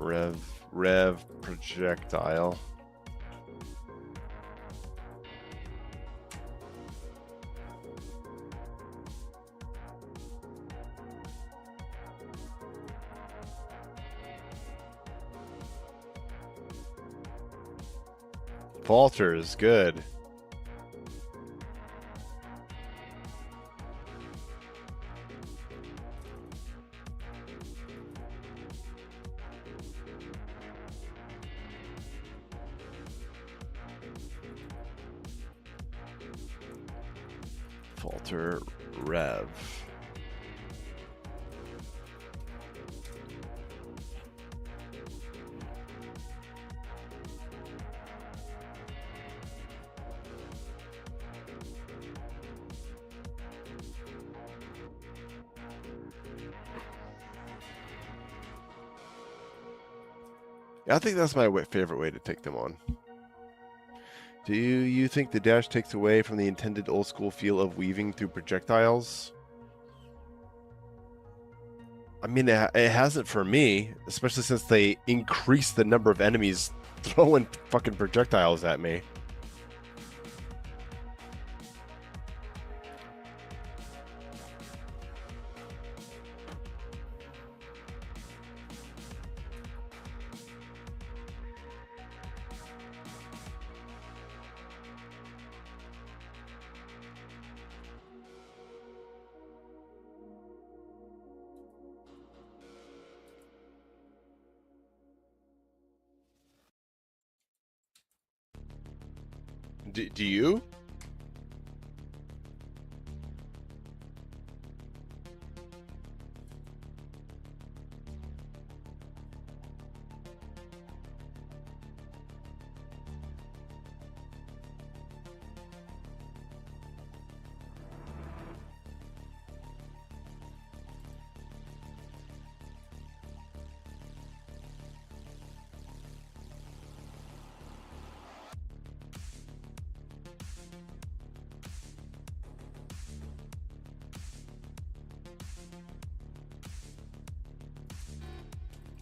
Rev projectile. Falter is good. Falter Rev. I think that's my favorite way to take them on. Do you think the dash takes away from the intended old school feel of weaving through projectiles? I mean, it hasn't for me, especially since they increased the number of enemies throwing fucking projectiles at me. Do you?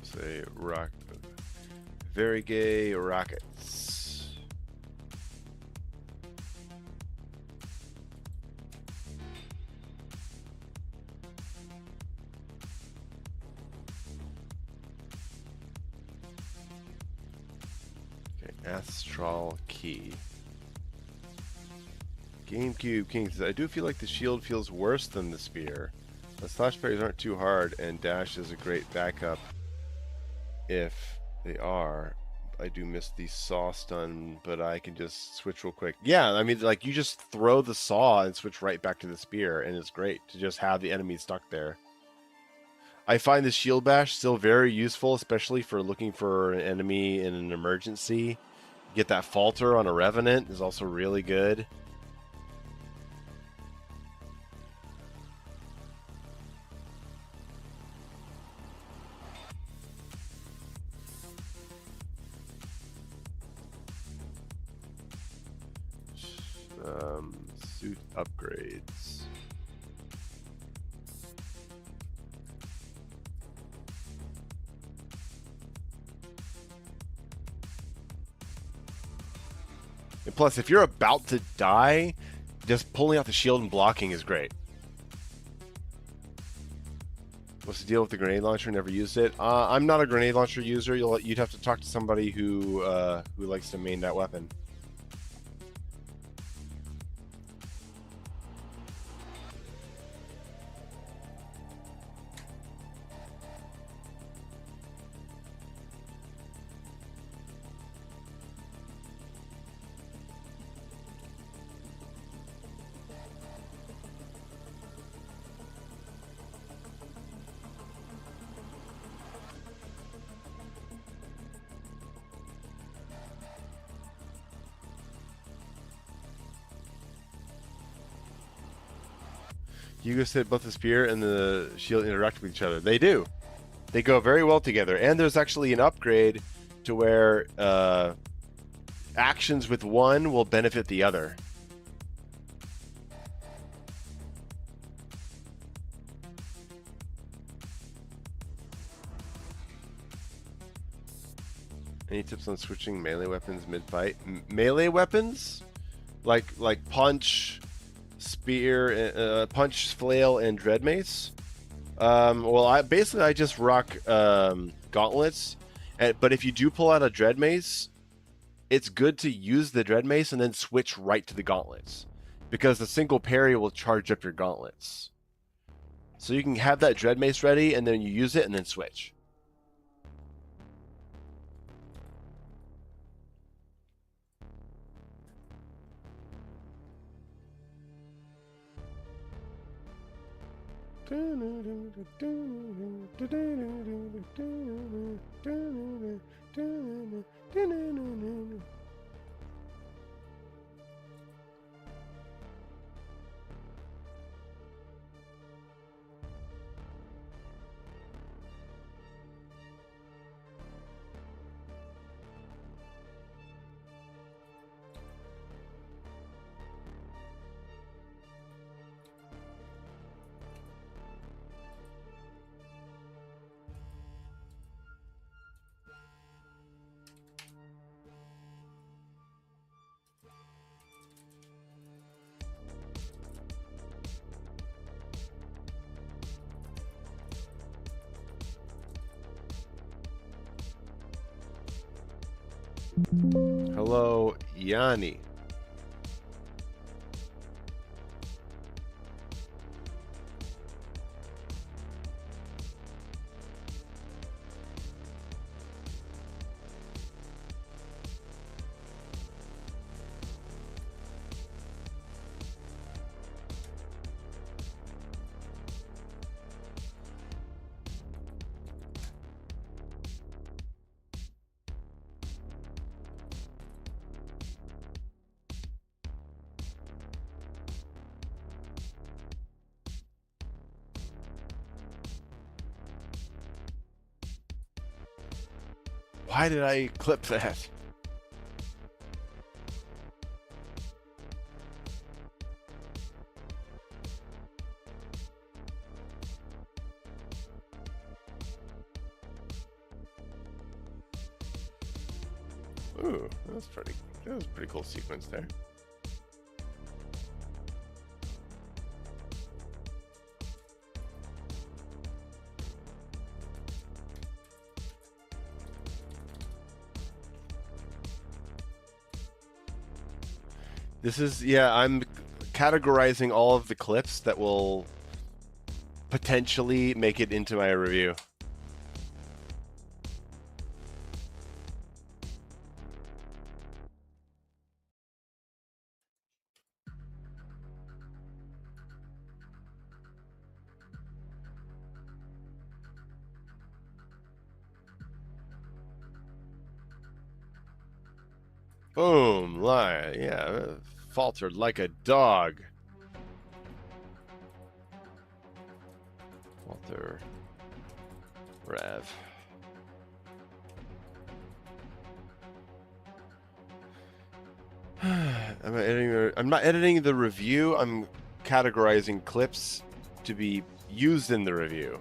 Say rock, very gay rockets. Okay, Astral Key. GameCube King says, I do feel like the shield feels worse than the spear. The slash parries aren't too hard, and dash is a great backup. If they are, I do miss the saw stun, but I can just switch real quick. Yeah, I mean, like, you just throw the saw and switch right back to the spear, and it's great to just have the enemy stuck there. I find the shield bash still very useful, especially for looking for an enemy in an emergency. Get that falter on a revenant is also really good. Suit upgrades. And plus, if you're about to die, just pulling out the shield and blocking is great. What's the deal with the grenade launcher? Never used it. I'm not a grenade launcher user. You'd have to talk to somebody who likes to main that weapon. Hugo said both the spear and the shield interact with each other. They do. They go very well together. And there's actually an upgrade to where actions with one will benefit the other. Any tips on switching melee weapons mid-fight? Melee weapons? Like punch, spear, punch, flail, and dread mace? Well, I just rock gauntlets, but if you do pull out a dread mace, it's good to use the dread mace and then switch right to the gauntlets, because the single parry will charge up your gauntlets. So you can have that dread mace ready, and then you use it and then switch. Hello, Yanni. Why did I clip that? Ooh, that was a pretty cool sequence there. This is, yeah, I'm categorizing all of the clips that will potentially make it into my review. Boom, lie, yeah, faltered like a dog. Falter, Rev. I'm I'm not editing the review. I'm categorizing clips to be used in the review.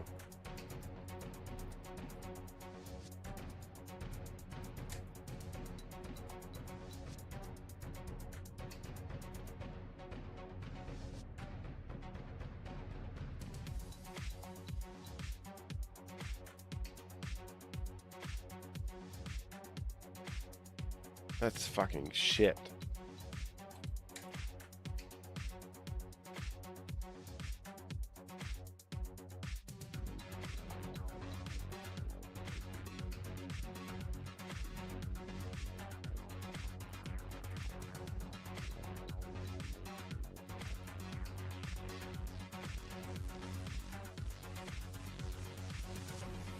That's fucking shit.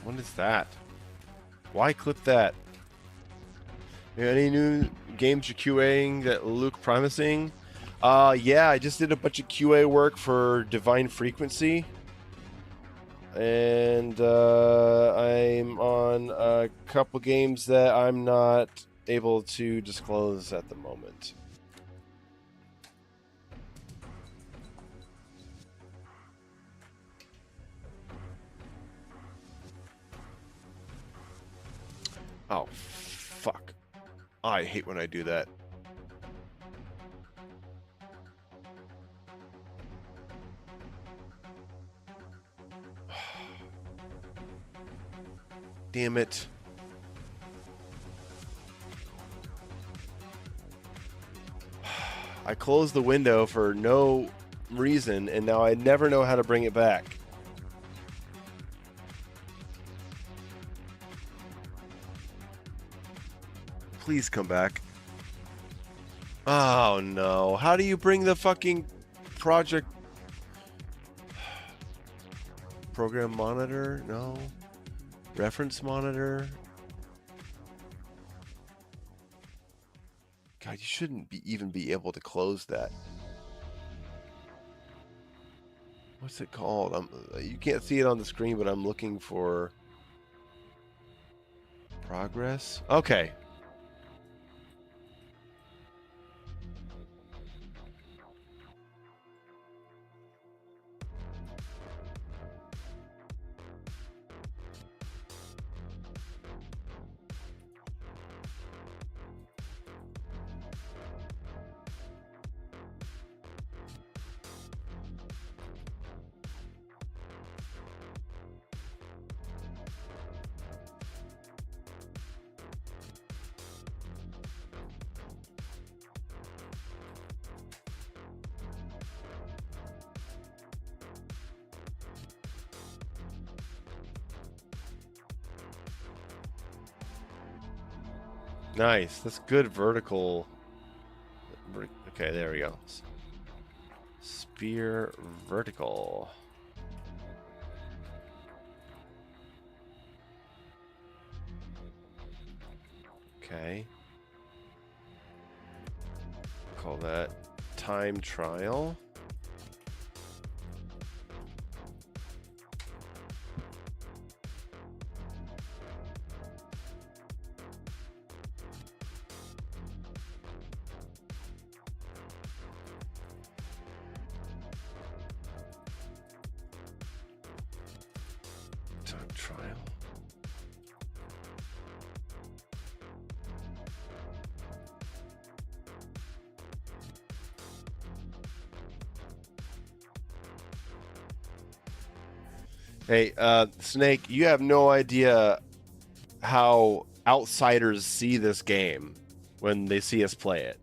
What is that? Why clip that? Any new games you're QAing that look promising? Yeah, I just did a bunch of QA work for Divine Frequency. And I'm on a couple games that I'm not able to disclose at the moment. Oh, fuck. I hate when I do that. Damn it. I closed the window for no reason, and now I never know how to bring it back. Please come back. Oh no. How do you bring the fucking project program monitor? No. Reference monitor? God, you shouldn't even be able to close that. What's it called? You can't see it on the screen, but I'm looking for progress. Okay. Nice. That's good vertical. Okay, there we go. Spear vertical. Okay. Call that time trial. Time trial. Hey, Snake, you have no idea how outsiders see this game when they see us play it.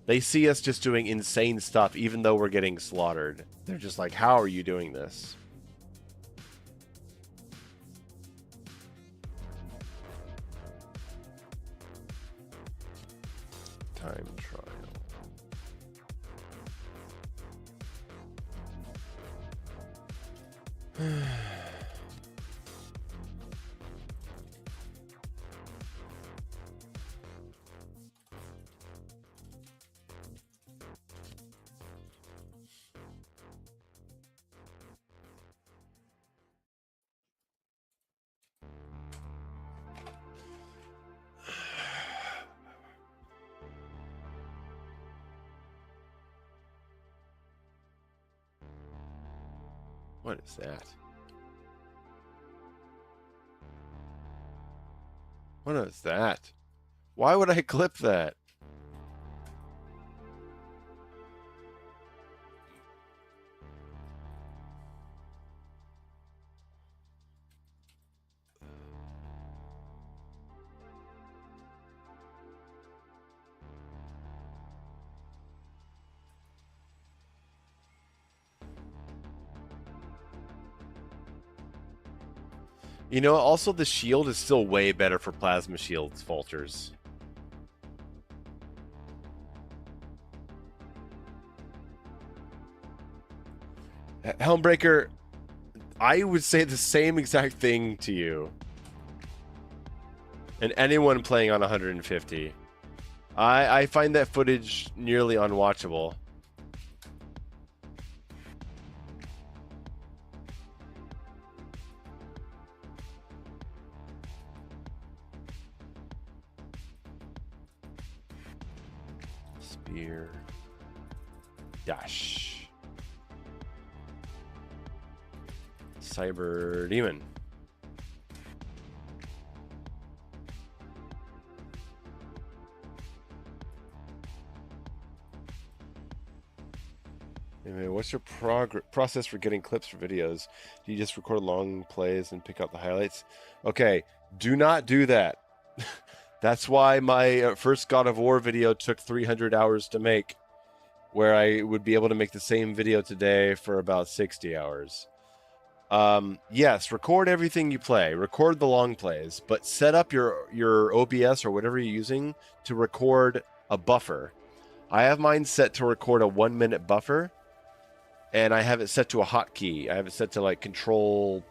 They see us just doing insane stuff, even though we're getting slaughtered. They're just like, how are you doing this? Time trial. What is that? What is that? Why would I clip that? You know, also the shield is still way better for plasma shields, Vultures. Helmbreaker, I would say the same exact thing to you. And anyone playing on 150. I find that footage nearly unwatchable. Spear. Dash. Cyber Demon. Anyway, what's your process for getting clips for videos? Do you just record long plays and pick out the highlights? Okay, do not do that. That's why my first God of War video took 300 hours to make, where I would be able to make the same video today for about 60 hours. Yes, record everything you play. Record the long plays, but set up your OBS or whatever you're using to record a buffer. I have mine set to record a 1-minute buffer, and I have it set to a hotkey. I have it set to like control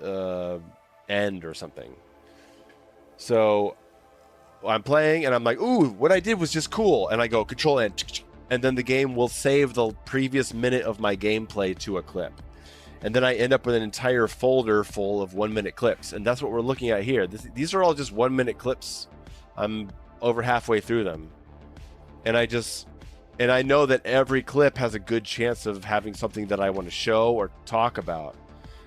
end or something. So I'm playing, and I'm like, ooh, what I did was just cool. And I go control end, and then the game will save the previous minute of my gameplay to a clip. And then I end up with an entire folder full of 1-minute clips. And that's what we're looking at here. These are all just 1-minute clips. I'm over halfway through them. And I know that every clip has a good chance of having something that I want to show or talk about.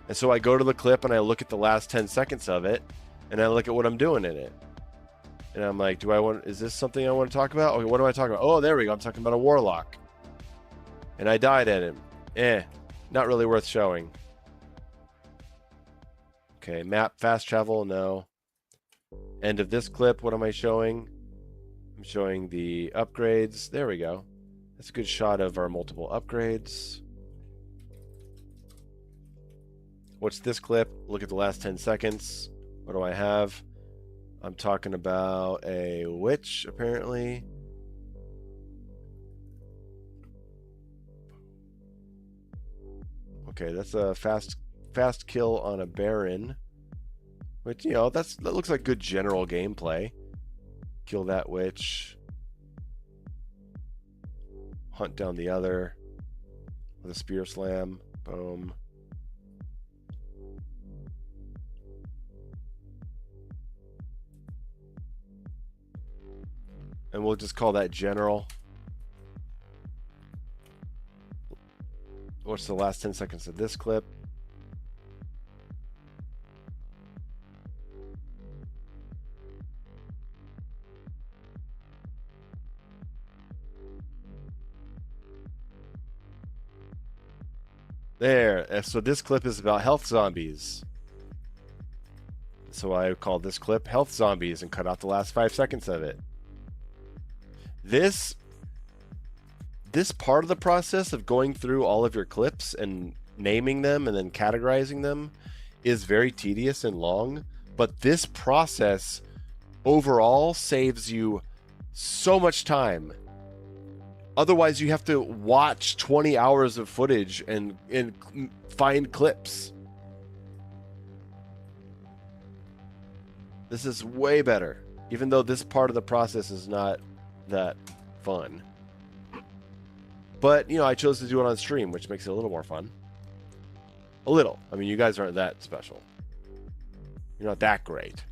And so I go to the clip and I look at the last 10 seconds of it, and I look at what I'm doing in it. And I'm like, is this something I want to talk about? Okay, what am I talking about? Oh, there we go. I'm talking about a warlock. And I died at him. Not really worth showing. Okay, map, fast travel, no. End of this clip, what am I showing? I'm showing the upgrades. There we go. That's a good shot of our multiple upgrades. What's this clip? Look at the last 10 seconds. What do I have? I'm talking about a witch, apparently. Okay, that's a fast kill on a Baron. Which, you know, that looks like good general gameplay. Kill that witch. Hunt down the other with a spear slam. Boom. And we'll just call that general. What's the last 10 seconds of this clip? There. So this clip is about health zombies. So I called this clip health zombies and cut out the last 5 seconds of it. This part of the process of going through all of your clips and naming them and then categorizing them is very tedious and long, but this process overall saves you so much time. Otherwise, you have to watch 20 hours of footage and find clips. This is way better, even though this part of the process is not that fun. But, you know, I chose to do it on stream, which makes it a little more fun. A little. I mean, you guys aren't that special. You're not that great.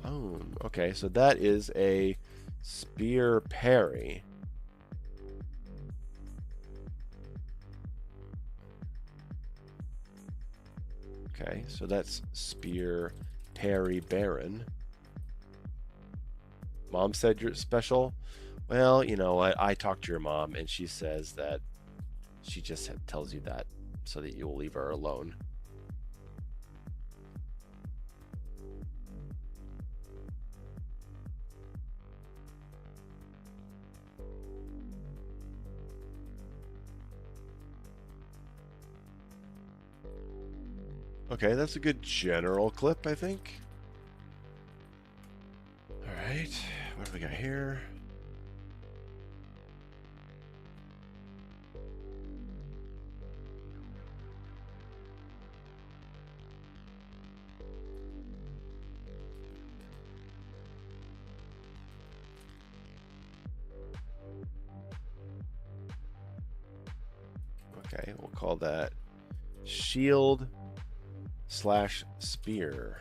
Boom. Okay, so that is a spear parry. Okay, so that's spear, parry, baron. Mom said you're special. Well, you know what? I talked to your mom, and she says that she just tells you that so that you'll leave her alone. Okay, that's a good general clip, I think. All right, what do we got here? Okay, we'll call that shield slash spear.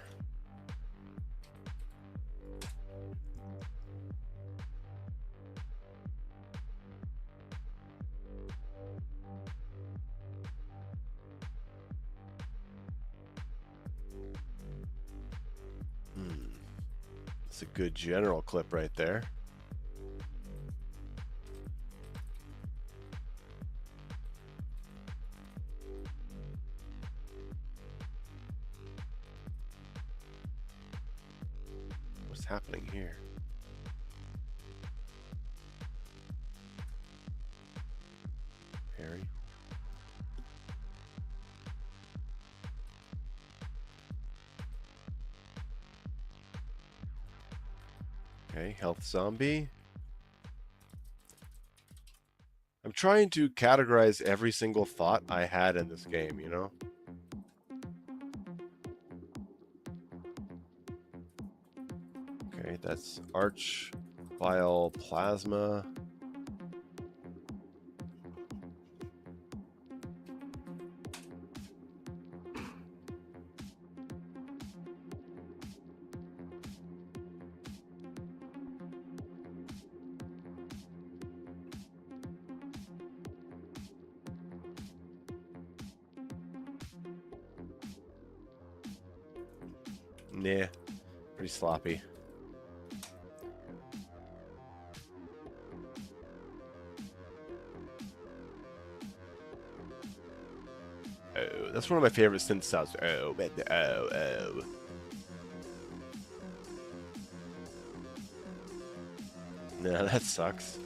It's a good general clip right there. What's happening here? Harry. Okay, health zombie. I'm trying to categorize every single thought I had in this game, you know? Okay, that's Arch, Bile, Plasma. Nah, pretty sloppy. Oh, that's one of my favorite synth sounds. Oh, man. Oh. Nah, that sucks.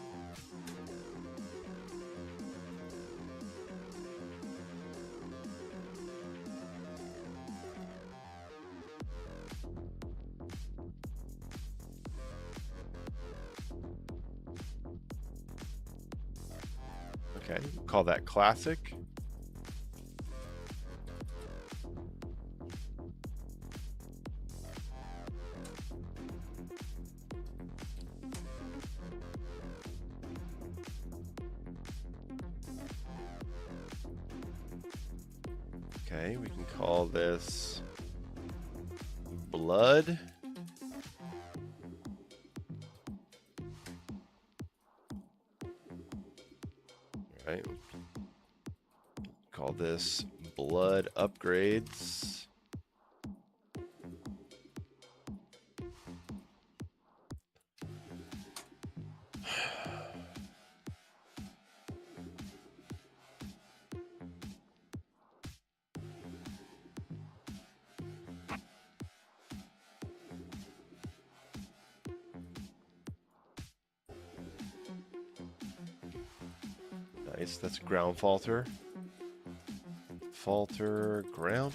Okay, call that classic. Okay, we can call this blood. All right, call this blood upgrades. Nice, that's ground falter. Falter ground.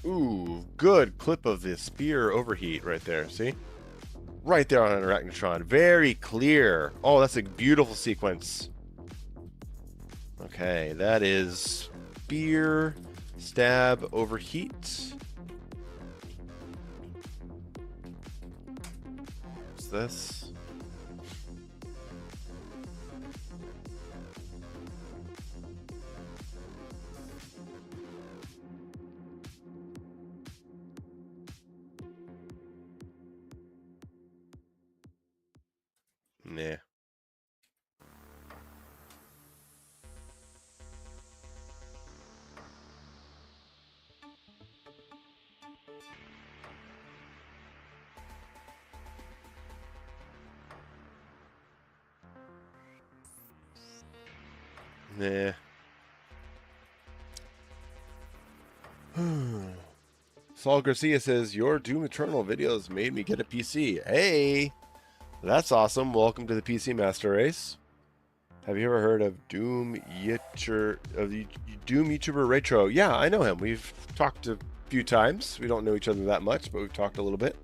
Ooh, good clip of the spear overheat right there. See? Right there on an Arachnotron. Very clear. Oh, that's a beautiful sequence. Okay, that is spear, stab, overheat. this? Nah. Nah. Saul Garcia says, your Doom Eternal videos made me get a PC. Hey, that's awesome. Welcome to the PC Master Race. Have you ever heard of Doom YouTuber Retro? Yeah, I know him. We've talked a few times. We don't know each other that much, but we've talked a little bit.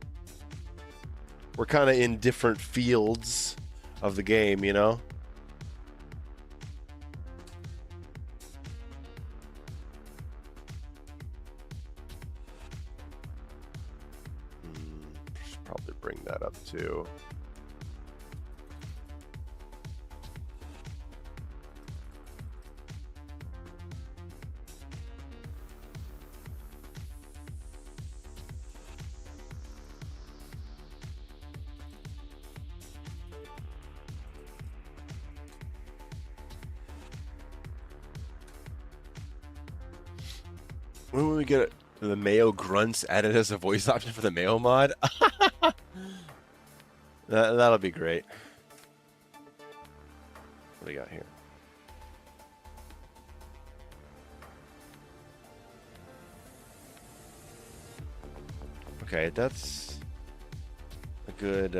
We're kind of in different fields of the game, you know? Should probably bring that up too. When we get the Mayo grunts added as a voice option for the Mayo mod, that'll be great. What do we got here? Okay, that's a good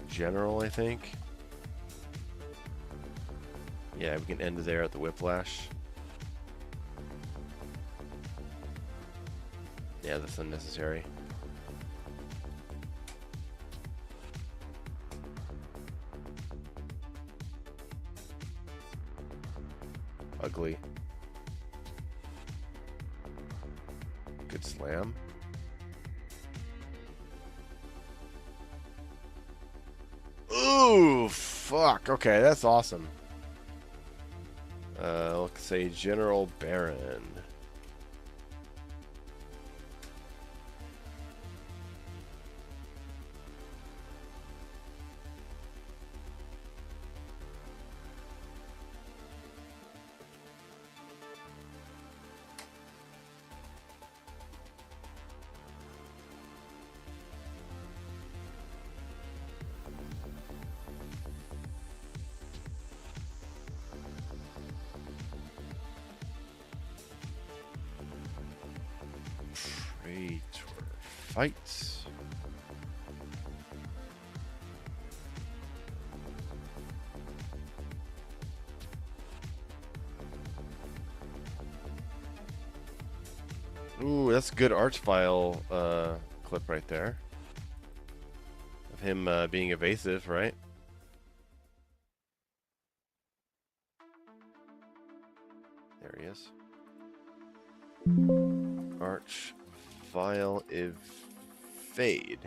general, I think. Yeah, we can end there at the Whiplash. Yeah, that's unnecessary. Ugly. Good slam. Ooh, fuck. Okay, that's awesome. Let's say General Baron. Fights. Ooh, that's a good arch file clip right there. Of him being evasive, right? There he is. Arch file evade.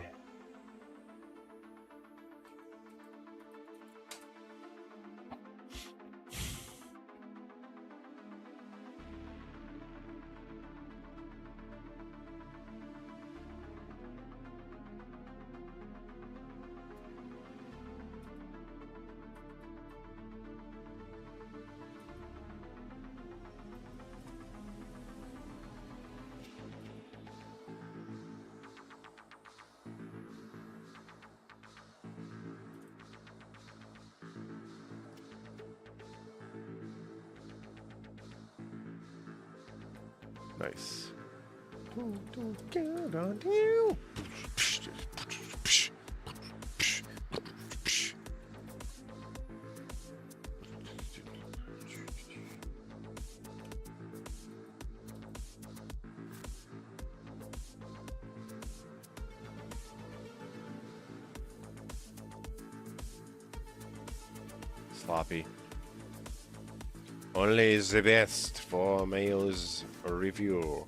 Nice. Don't get on you. Sloppy. Only the best for Mayo's review.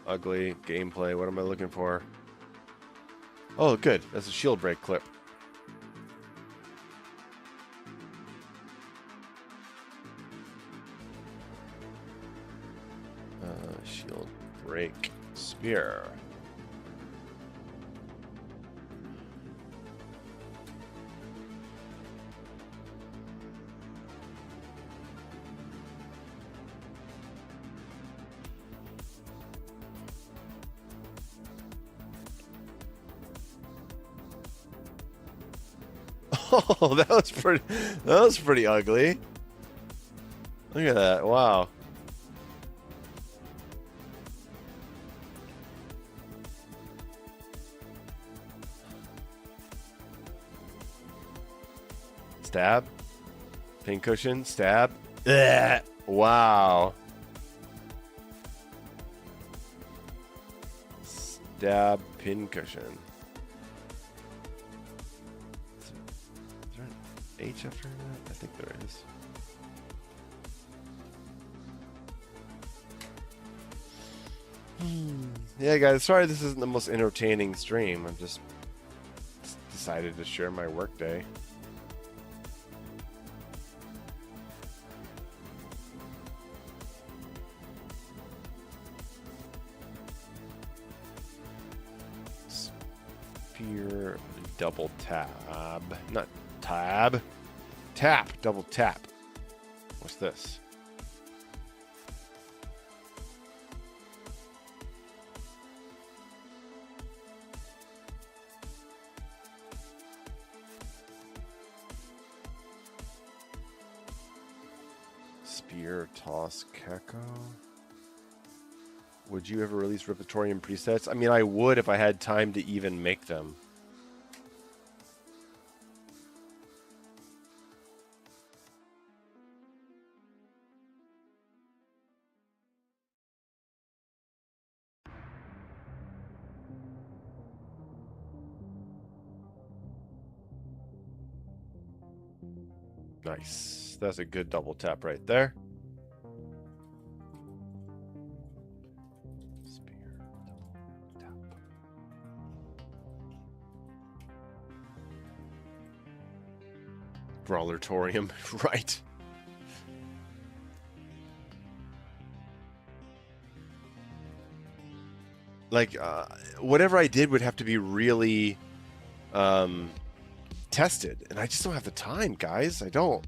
ugly gameplay. What am I looking for? Oh, good. That's a shield break clip. Shield break spear. Oh, that was pretty ugly. Look at that. Wow. Stab. Pincushion. Stab. Ugh. Wow. Stab. Pincushion. Is there an H after that? I think there is. Yeah, guys. Sorry this isn't the most entertaining stream. I'm just decided to share my workday. Spear double tab. Not tab. Tap. Double tap. What's this? Spear, toss, Keko. Would you ever release Repertorium presets? I mean, I would if I had time to even make them. Nice. That's a good double tap right there. Spear, double tap. Brawlertorium, right. Like, whatever I did would have to be really tested, and I just don't have the time, guys. I don't.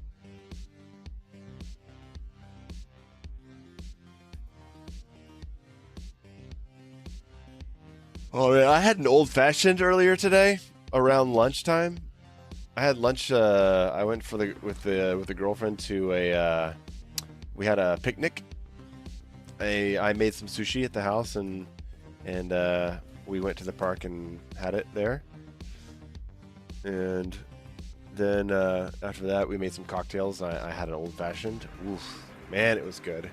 Oh man, I had an old-fashioned earlier today around lunchtime. I had lunch. I went for with the girlfriend to a. We had a picnic. I made some sushi at the house, and we went to the park and had it there. And then after that, we made some cocktails. I had an old-fashioned. Oof, man, it was good.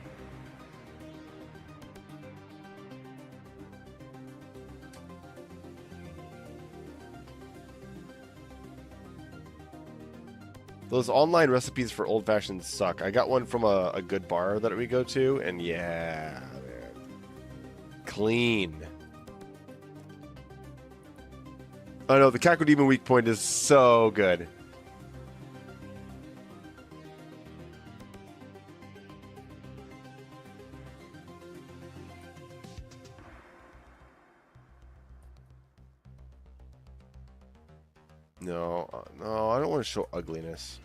Those online recipes for old-fashioned suck. I got one from a good bar that we go to, and yeah, man. Clean. Oh no, the Cacodemon weak point is so good. No, no, I don't want to show ugliness.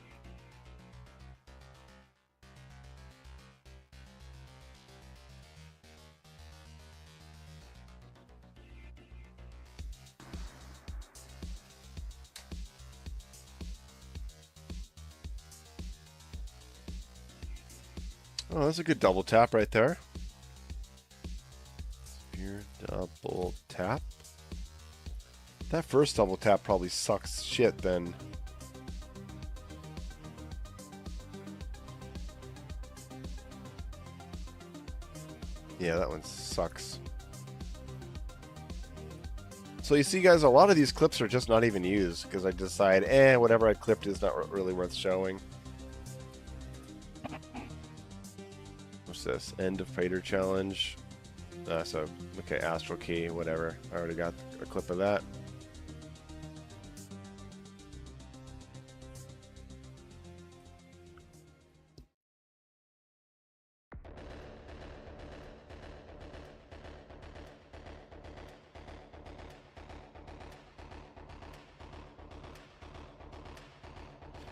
Oh, that's a good double tap right there. Spear double tap. That first double tap probably sucks shit then. Yeah, that one sucks. So you see, guys, a lot of these clips are just not even used because I decide, whatever I clipped is not really worth showing. What's this? End of Fighter Challenge. So, okay, Astral Key, whatever. I already got a clip of that.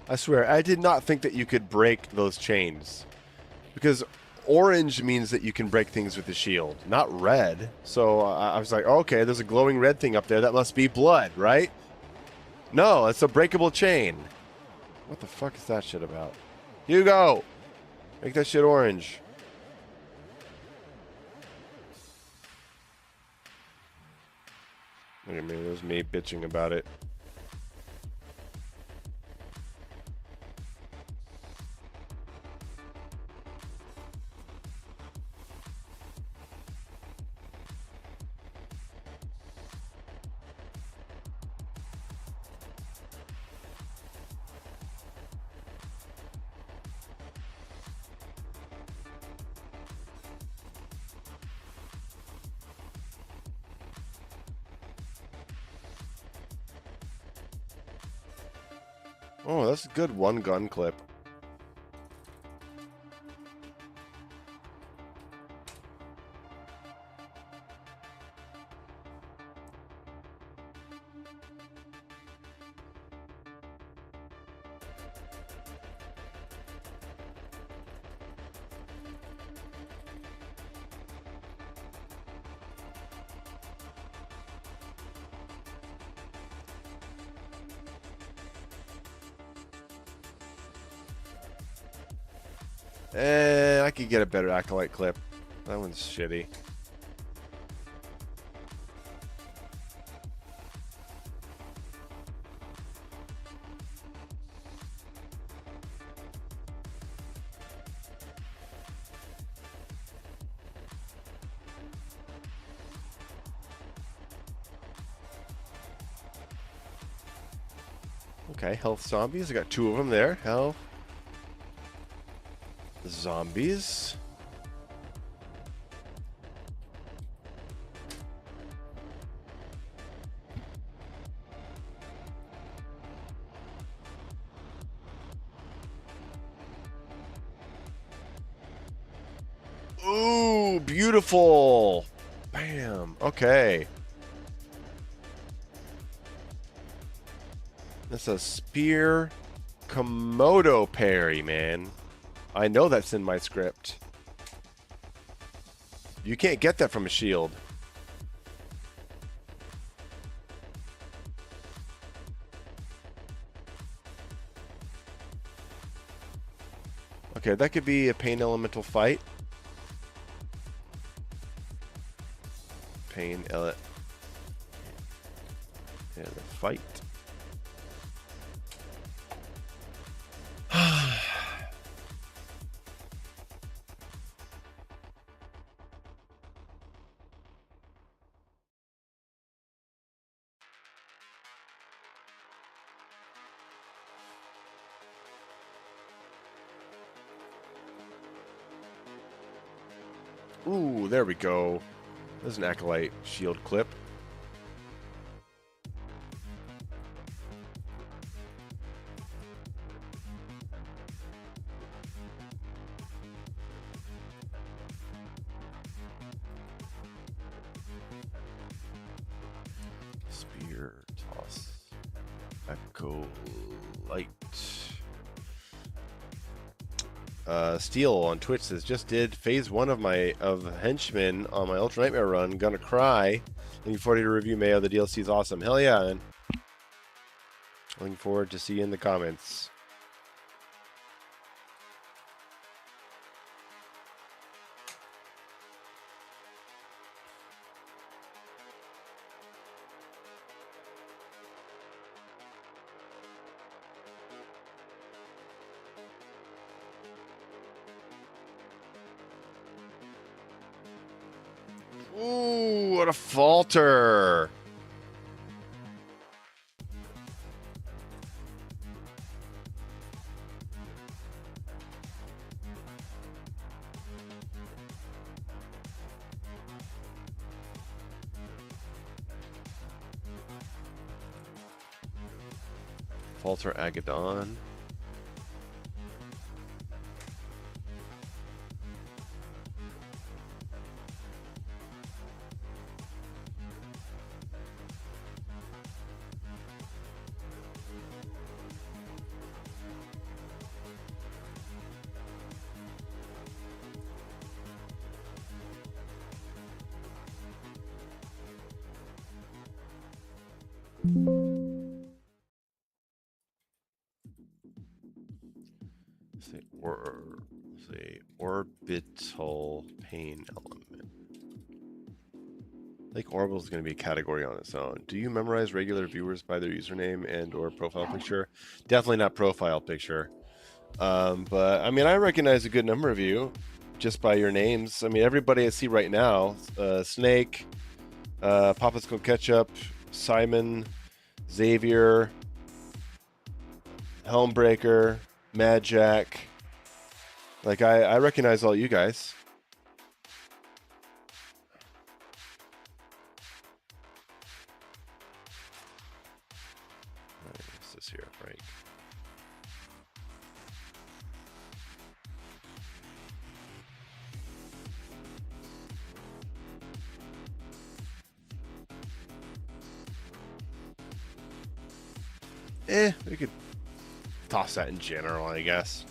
I swear, I did not think that you could break those chains. Because orange means that you can break things with the shield, not red. So I was like, okay, there's a glowing red thing up there. That must be blood, right? No, it's a breakable chain. What the fuck is that shit about? Hugo! Make that shit orange. Look at me, there's me bitching about it. Oh, that's a good one gun clip. I could get a better Acolyte clip. That one's shitty. Okay, health zombies. I got 2 of them there. Health. Zombies. Ooh, beautiful. Bam. Okay. That's a spear Komodo parry, man. I know that's in my script. You can't get that from a shield. Okay, that could be a pain elemental fight. Pain ele... Yeah, the fight. Ooh, there we go. There's an Acolyte shield clip. Spear toss. Acolyte. Steel on Twitch says, just did phase 1 of Henchman on my Ultra Nightmare run. Gonna cry. Looking forward to review Mayo. The DLC is awesome. Hell yeah, man. Looking forward to see you in the comments. Ooh, what a falter. Falter Agadon. Say orbital pain element. I think orbital is going to be a category on its own. Do you memorize regular viewers by their username and/or profile picture? Definitely not profile picture. But I mean, I recognize a good number of you just by your names. I mean, everybody I see right now: Snake, Papa's Go Ketchup, Simon, Xavier, Helmbreaker, Mad Jack. Like, I recognize all you guys. What's this here, Frank? We could toss that in general, I guess.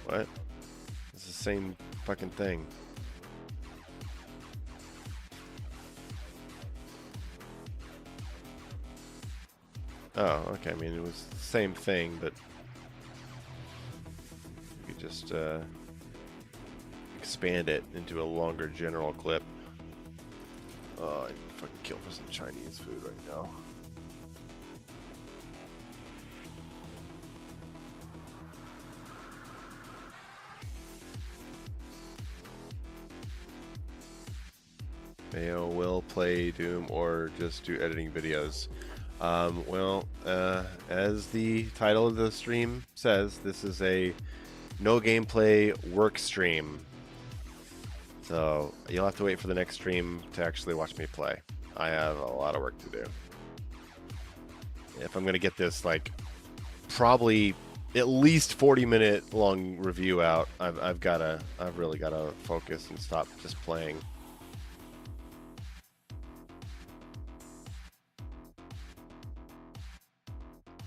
What? It's the same fucking thing. Oh, okay. I mean, it was the same thing, but you could just expand it into a longer general clip. Oh, I fucking kill for some Chinese food right now. Mayo will play Doom or just do editing videos. Well, as the title of the stream says, this is a no gameplay work stream. So you'll have to wait for the next stream to actually watch me play. I have a lot of work to do. If I'm going to get this, like, probably at least 40-minute long review out, I've really got to focus and stop just playing.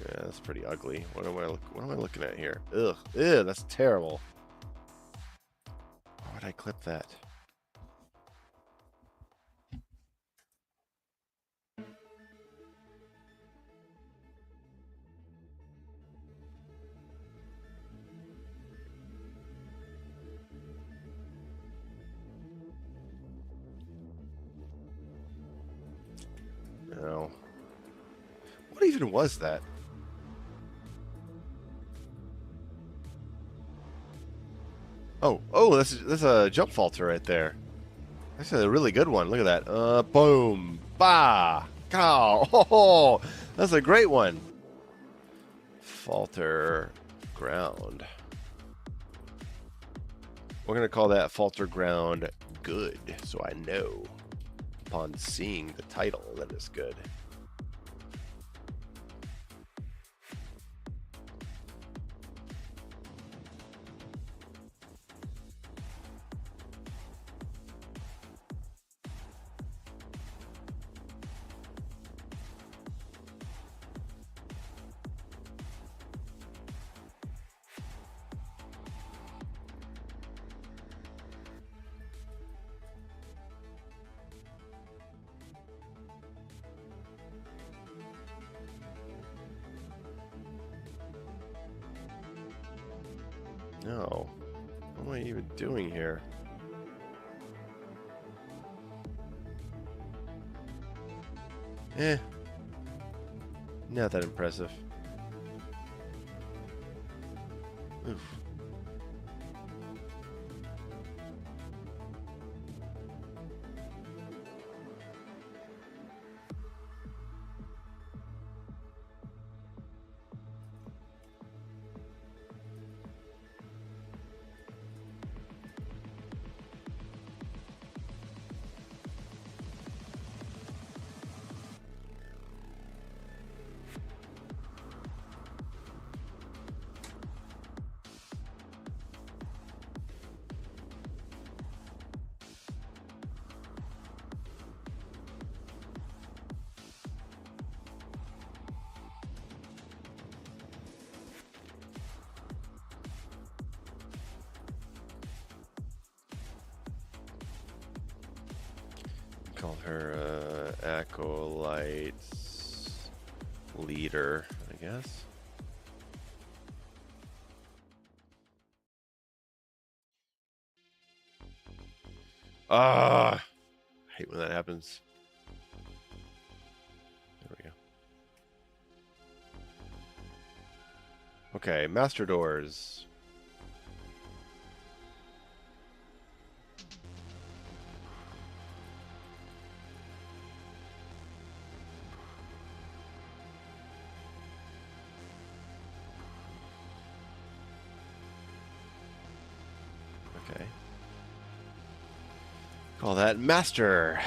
Yeah, that's pretty ugly. What am I looking at here? Ugh, that's terrible. Why would I clip that? No. What even was that? Oh, that's a jump falter right there. That's a really good one. Look at that. Boom. Bah. Cow. Oh, that's a great one. Falter ground. We're going to call that falter ground good, so I know upon seeing the title that it's good. No. What am I even doing here? Not that impressive. Oof. Call her Acolyte's leader, I guess. Ah, I hate when that happens. There we go. Okay, master doors. Okay. Call that master.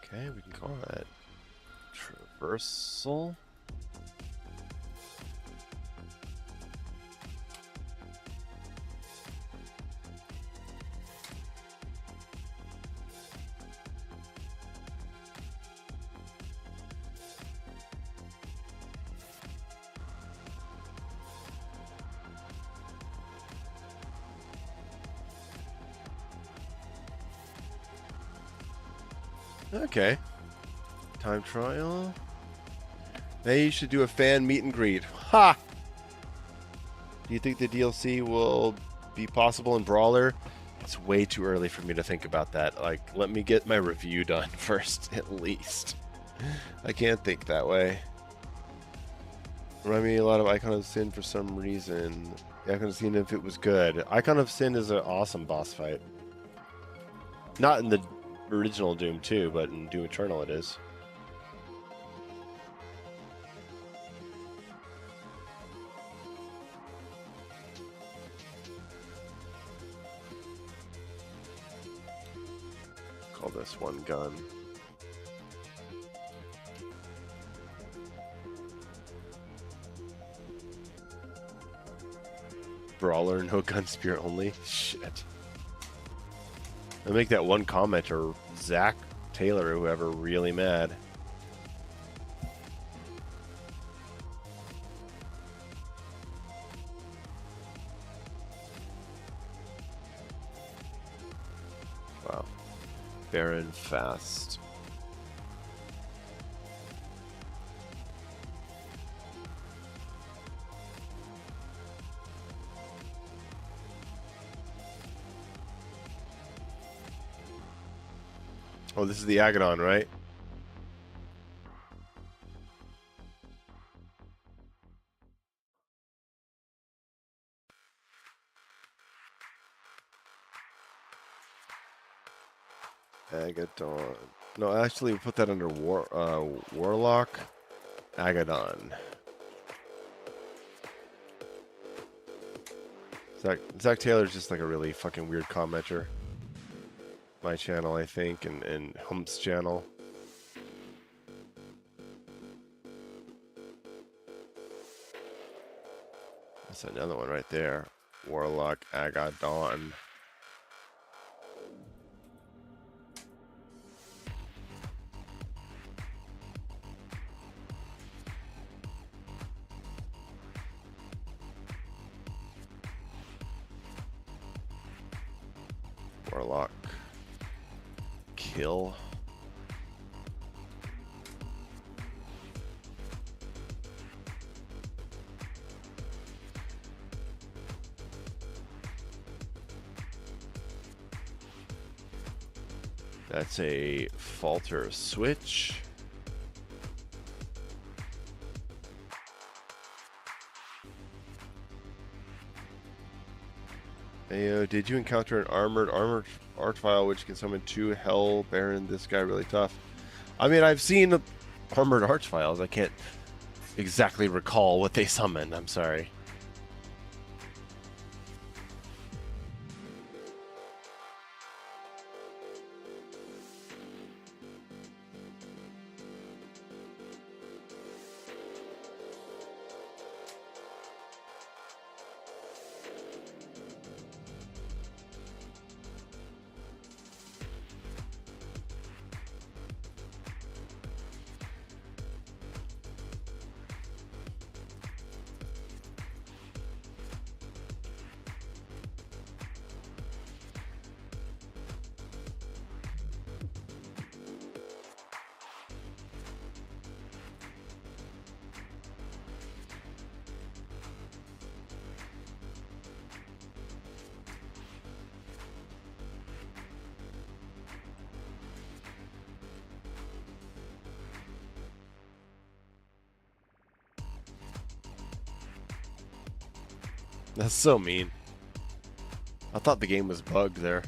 Okay, we can call that traversal. Okay. Time trial. Maybe you should do a fan meet and greet. Ha! Do you think the DLC will be possible in Brawler? It's way too early for me to think about that. Like, let me get my review done first, at least. I can't think that way. Remind me a lot of Icon of Sin for some reason. Icon of Sin if it was good. Icon of Sin is an awesome boss fight. Not in the original Doom 2, but in Doom Eternal it is. Call this one gun. Brawler, no gun spear only? Shit. I make that one commenter, Zach Taylor, or whoever, really mad. Wow. Baron fast. Oh, this is the Agadon, right? Agadon. No, actually, we put that under Warlock. Agadon. Zach Taylor's just like a really fucking weird commenter. My channel, I think, and Hump's channel. That's another one right there. Warlock Agadon. Warlock. Kill. That's a falter switch. Mayo, did you encounter an armored archvile which can summon 2 Hell Baron? This guy really tough. I mean, I've seen armored archviles. I can't exactly recall what they summon. I'm sorry. That's so mean. I thought the game was bugged there.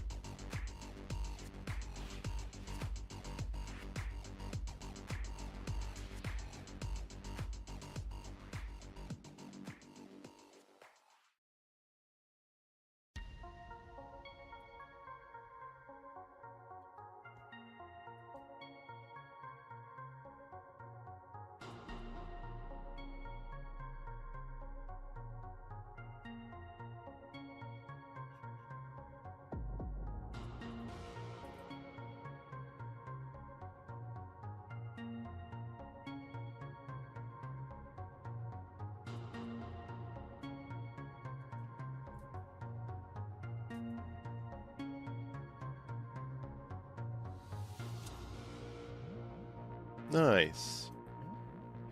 Nice.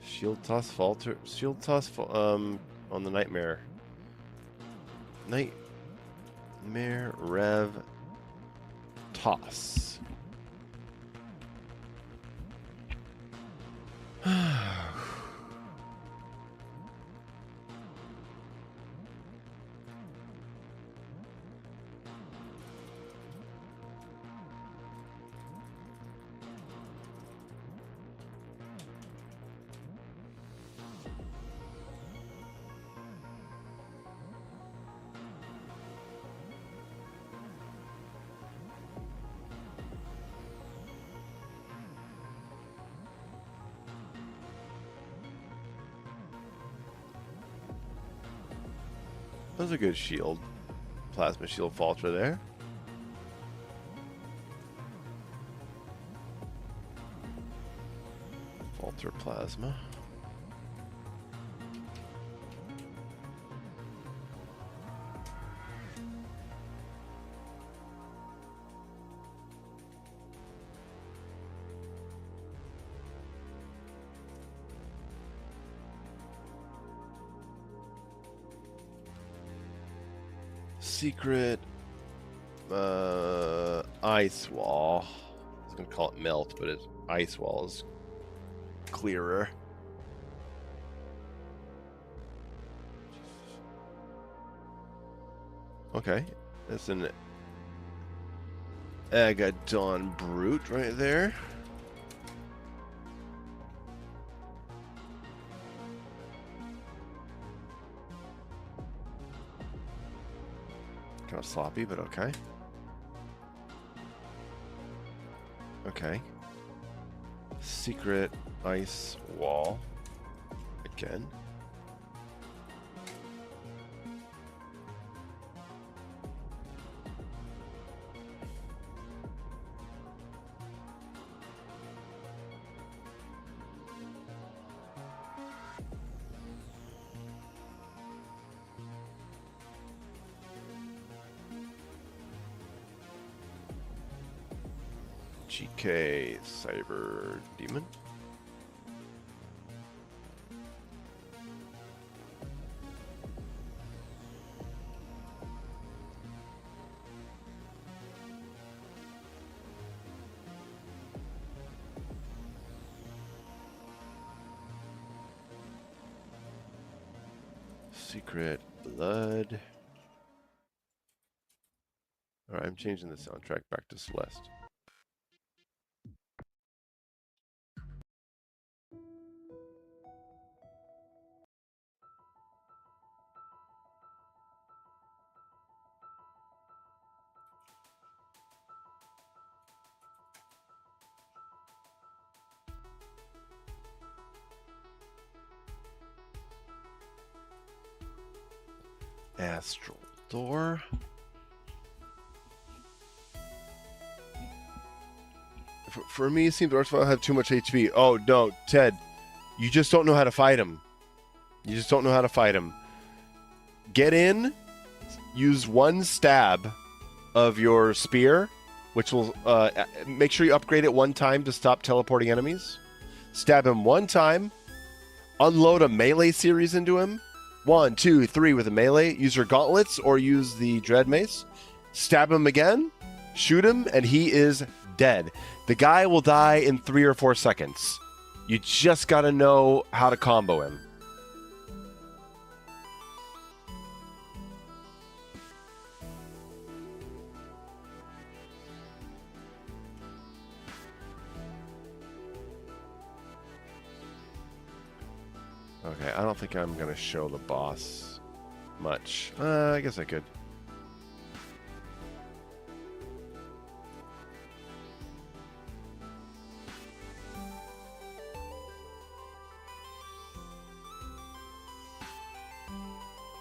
Shield toss falter. Shield toss on the nightmare. Nightmare rev toss. That was a good shield. Plasma shield falter there. Falter plasma. Secret ice wall. I was gonna call it melt, but it's ice wall is clearer. Okay, that's an Agadon Brute right there. Kind of sloppy, but okay. Okay. Secret ice wall. Again. GK Cyber Demon. Secret Blood. Alright, I'm changing the soundtrack back to Celeste. Astral Door. For me, it seems Archvile have too much HP. Oh, no, Ted. You just don't know how to fight him. You just don't know how to fight him. Get in, use one stab of your spear, which will make sure you upgrade it one time to stop teleporting enemies. Stab him one time, unload a melee series into him. 1, 2, 3 with a melee. Use your gauntlets or use the dread mace. Stab him again, shoot him, and he is dead. The guy will die in 3 or 4 seconds. You just got to know how to combo him. Okay, I don't think I'm going to show the boss much. I guess I could.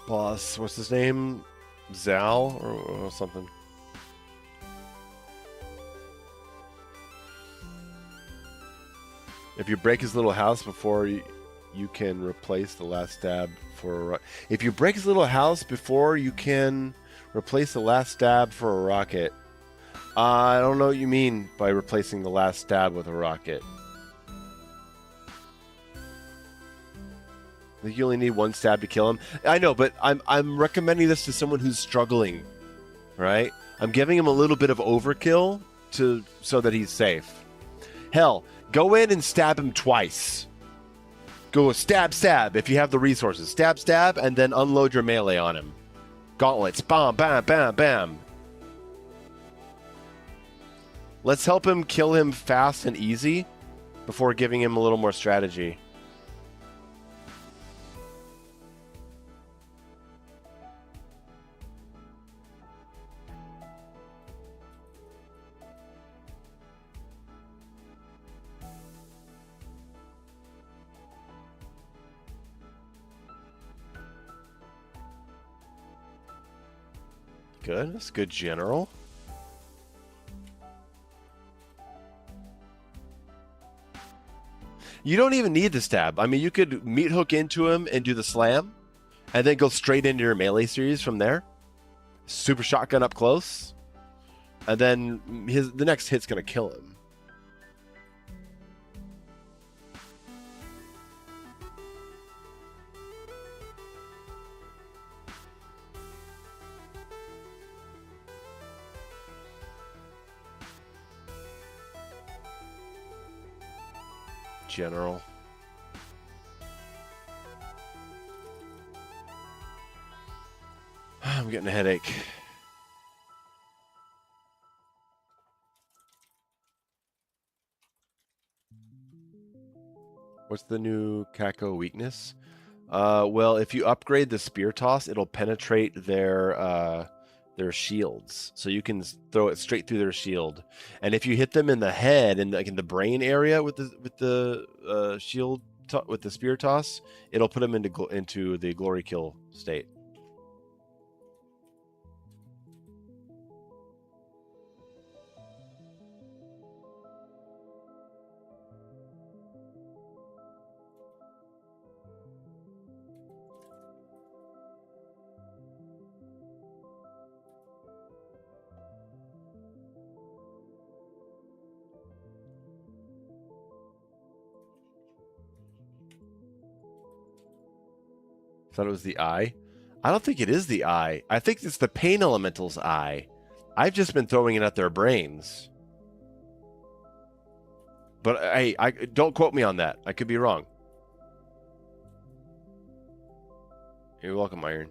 Boss, what's his name? Zal or something? If you break his little house before you can replace the last stab for a if you break his little house before you can replace the last stab for a rocket. I don't know what you mean by replacing the last stab with a rocket. I think you only need one stab to kill him. I know, but I'm recommending this to someone who's struggling, right? I'm giving him a little bit of overkill so that he's safe. Hell, go in and stab him twice. Go stab, stab if you have the resources. Stab, stab, and then unload your melee on him. Gauntlets, bam, bam, bam, bam. Let's help him kill him fast and easy before giving him a little more strategy. Good. That's good, General. You don't even need the stab. I mean, you could meat hook into him and do the slam, and then go straight into your melee series from there. Super shotgun up close, and then the next hit's gonna kill him. General. I'm getting a headache. What's the new Kako weakness? Well, if you upgrade the spear toss, it'll penetrate their shields, so you can throw it straight through their shield. And if you hit them in the head and like in the brain area with the shield with the spear toss, it'll put them into the glory kill state. Thought it was the eye. I don't think it is the eye. I think it's the pain elemental's eye. I've just been throwing it at their brains. But hey, I don't quote me on that. I could be wrong. You're welcome, Iron.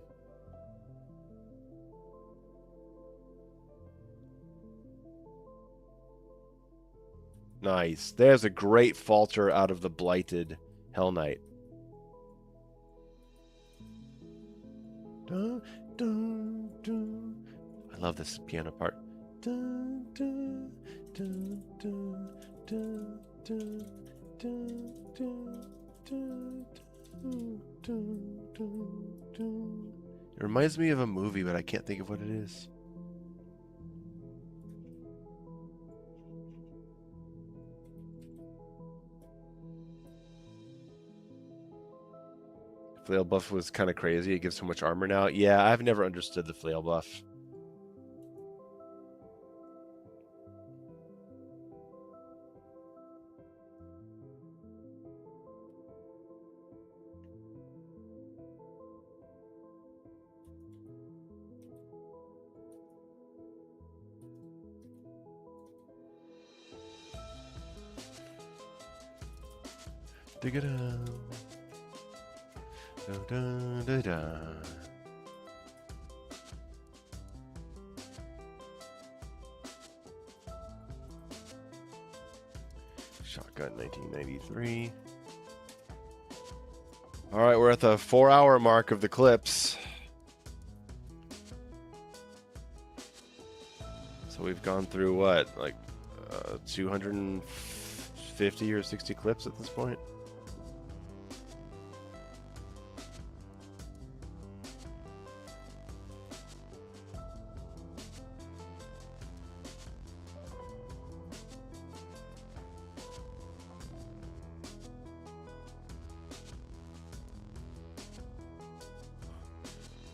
Nice. There's a great falter out of the blighted Hell Knight. Dun, dun, dun. I love this piano part. Dun, dun, dun, dun, dun, dun, dun, dun, dun, dun, dun, dun. It reminds me of a movie, but I can't think of what it is. Flail buff was kind of crazy. It gives so much armor now. Yeah, I've never understood the flail buff. Dig it out. Da, da, da, da. Shotgun 1993. All right, we're at the 4-hour mark of the clips. So we've gone through what, like 250 or 60 clips at this point?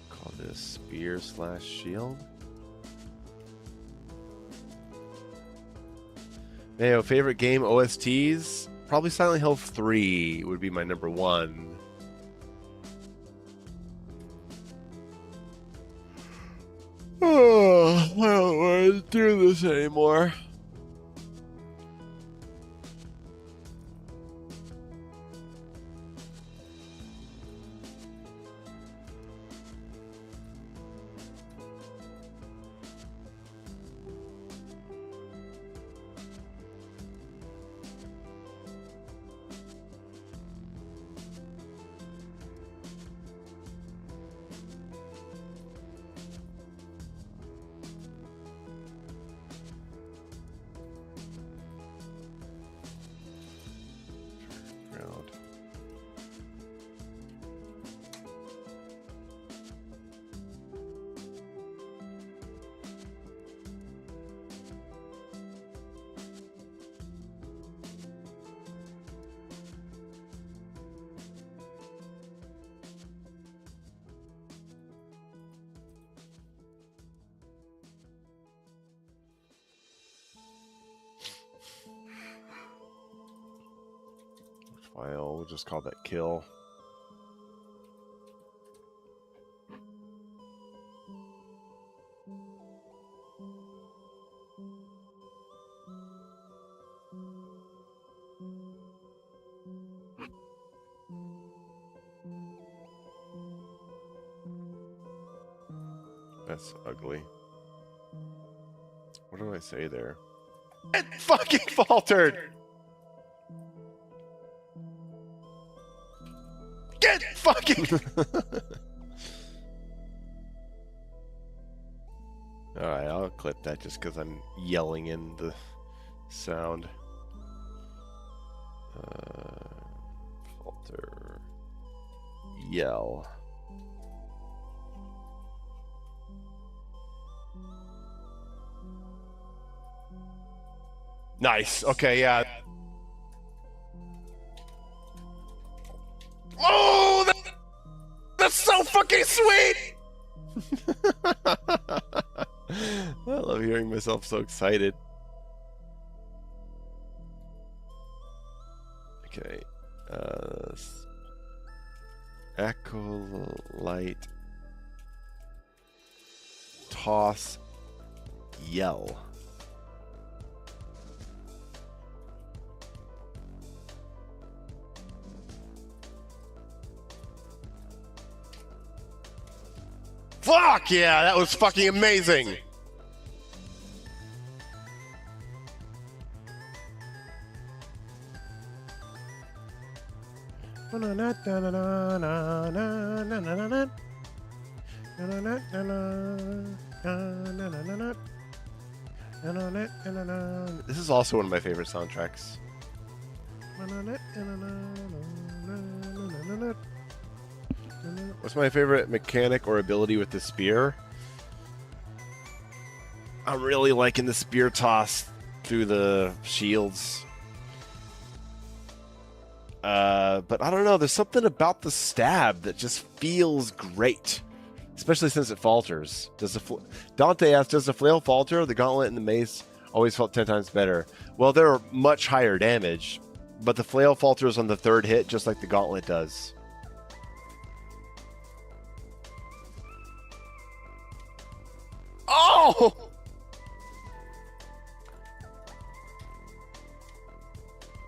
Call this spear/shield. Mayo, favorite game OSTs? Probably Silent Hill 3 would be my number one. Oh, I don't want to do this anymore. File, we'll just call that kill. That's ugly. What did I say there? It fucking faltered! Get fucking... Alright, I'll clip that just because I'm yelling in the sound. Falter. Yell. Nice. Okay, yeah. Oh, that's so fucking sweet! I love hearing myself so excited. Okay. Acolyte. Toss. Yell. Fuck yeah, that was fucking amazing. This is also one of my favorite soundtracks. What's my favorite mechanic or ability with the spear? I'm really liking the spear toss through the shields. But I don't know, there's something about the stab that just feels great. Especially since it falters. Dante asks, does the flail falter? The gauntlet and the mace always felt 10 times better. Well, they're much higher damage, but the flail falters on the third hit just like the gauntlet does. Oh!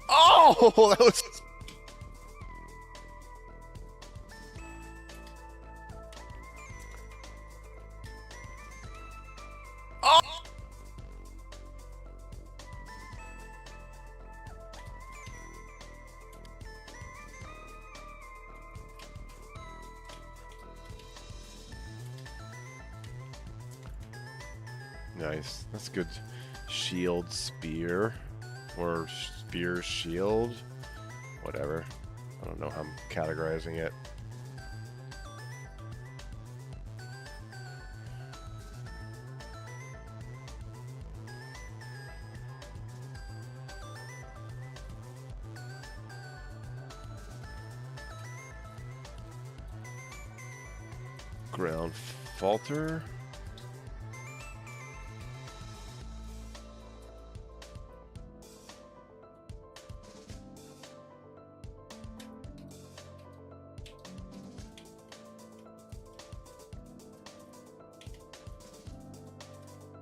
Oh, that was... Oh! Nice. That's good. Shield, spear. Or spear, shield. Whatever. I don't know how I'm categorizing it. Ground falter.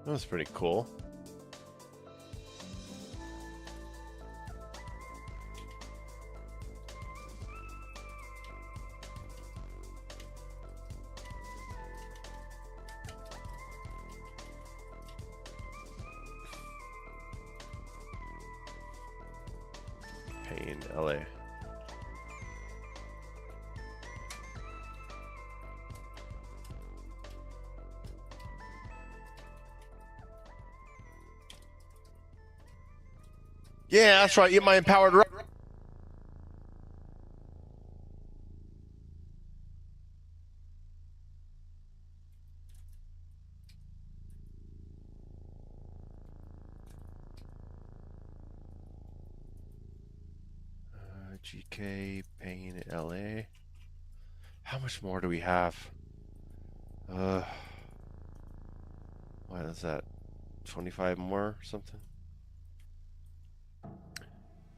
That was pretty cool. Pain, LA. Yeah, that's right. Get my empowered. GK, Pain, LA. How much more do we have? What is that? 25 more or something?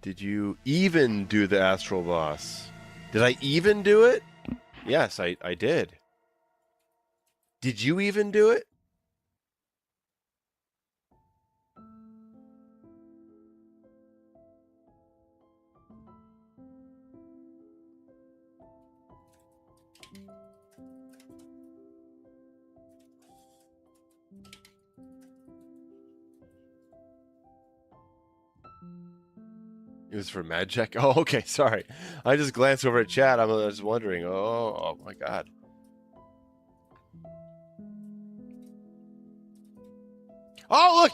Did you even do the Astral Boss? Did I even do it? Yes, I did. Did you even do it? It was for Magic. Oh, okay. Sorry. I just glanced over at chat. I was wondering. Oh my God. Oh, look.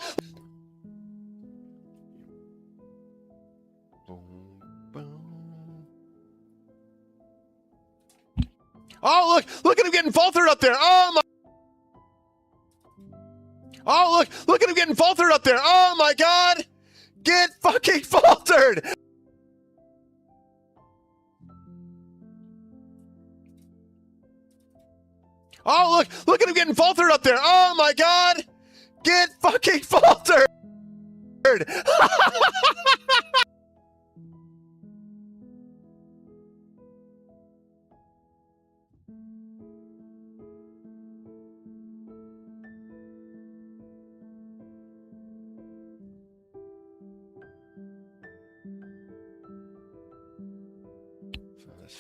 Oh, look at him getting faltered up there. Oh my. Oh, look at him getting faltered up there. Oh my God. Get fucking faltered. Oh, look at him getting faltered up there. Oh my God. Get fucking faltered.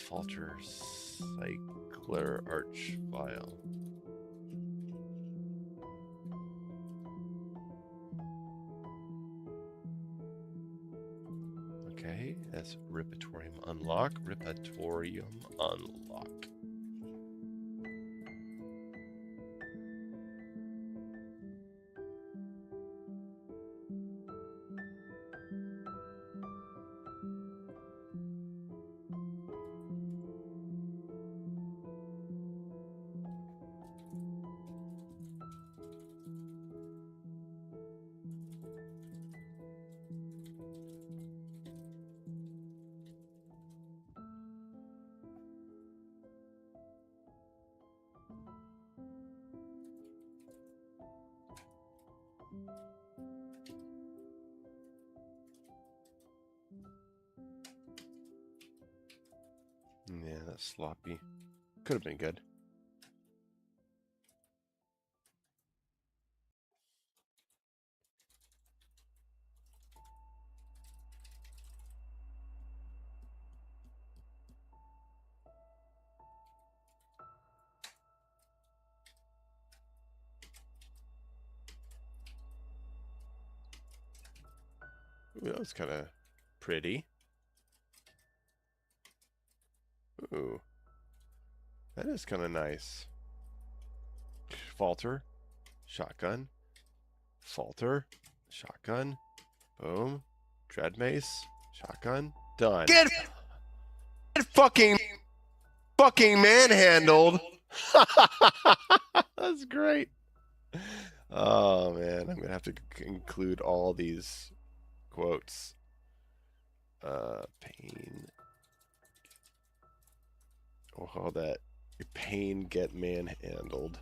Falter cycler arch file. Okay, that's Repertorium unlock. Repertorium unlock. Yeah, that's sloppy. Could have been good. Ooh, that was kind of pretty. Ooh, that is kind of nice. Falter, shotgun, Falter. Shotgun. Boom. Dread mace. Shotgun. Done. Get fucking manhandled. That's great. Oh man, I'm gonna have to include all these quotes. Pain. We'll call that your pain get manhandled.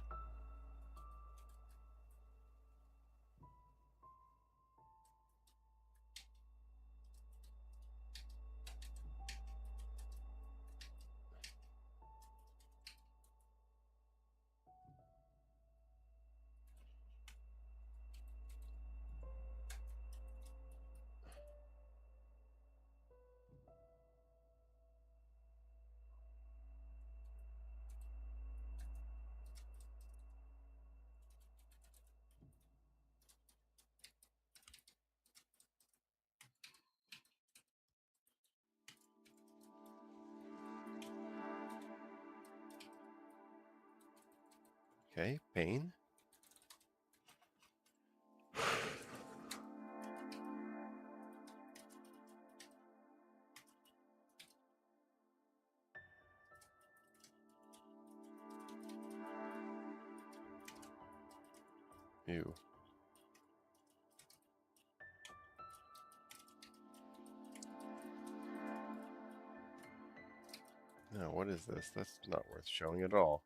Okay, pain. Ew. No, what is this? That's not worth showing at all.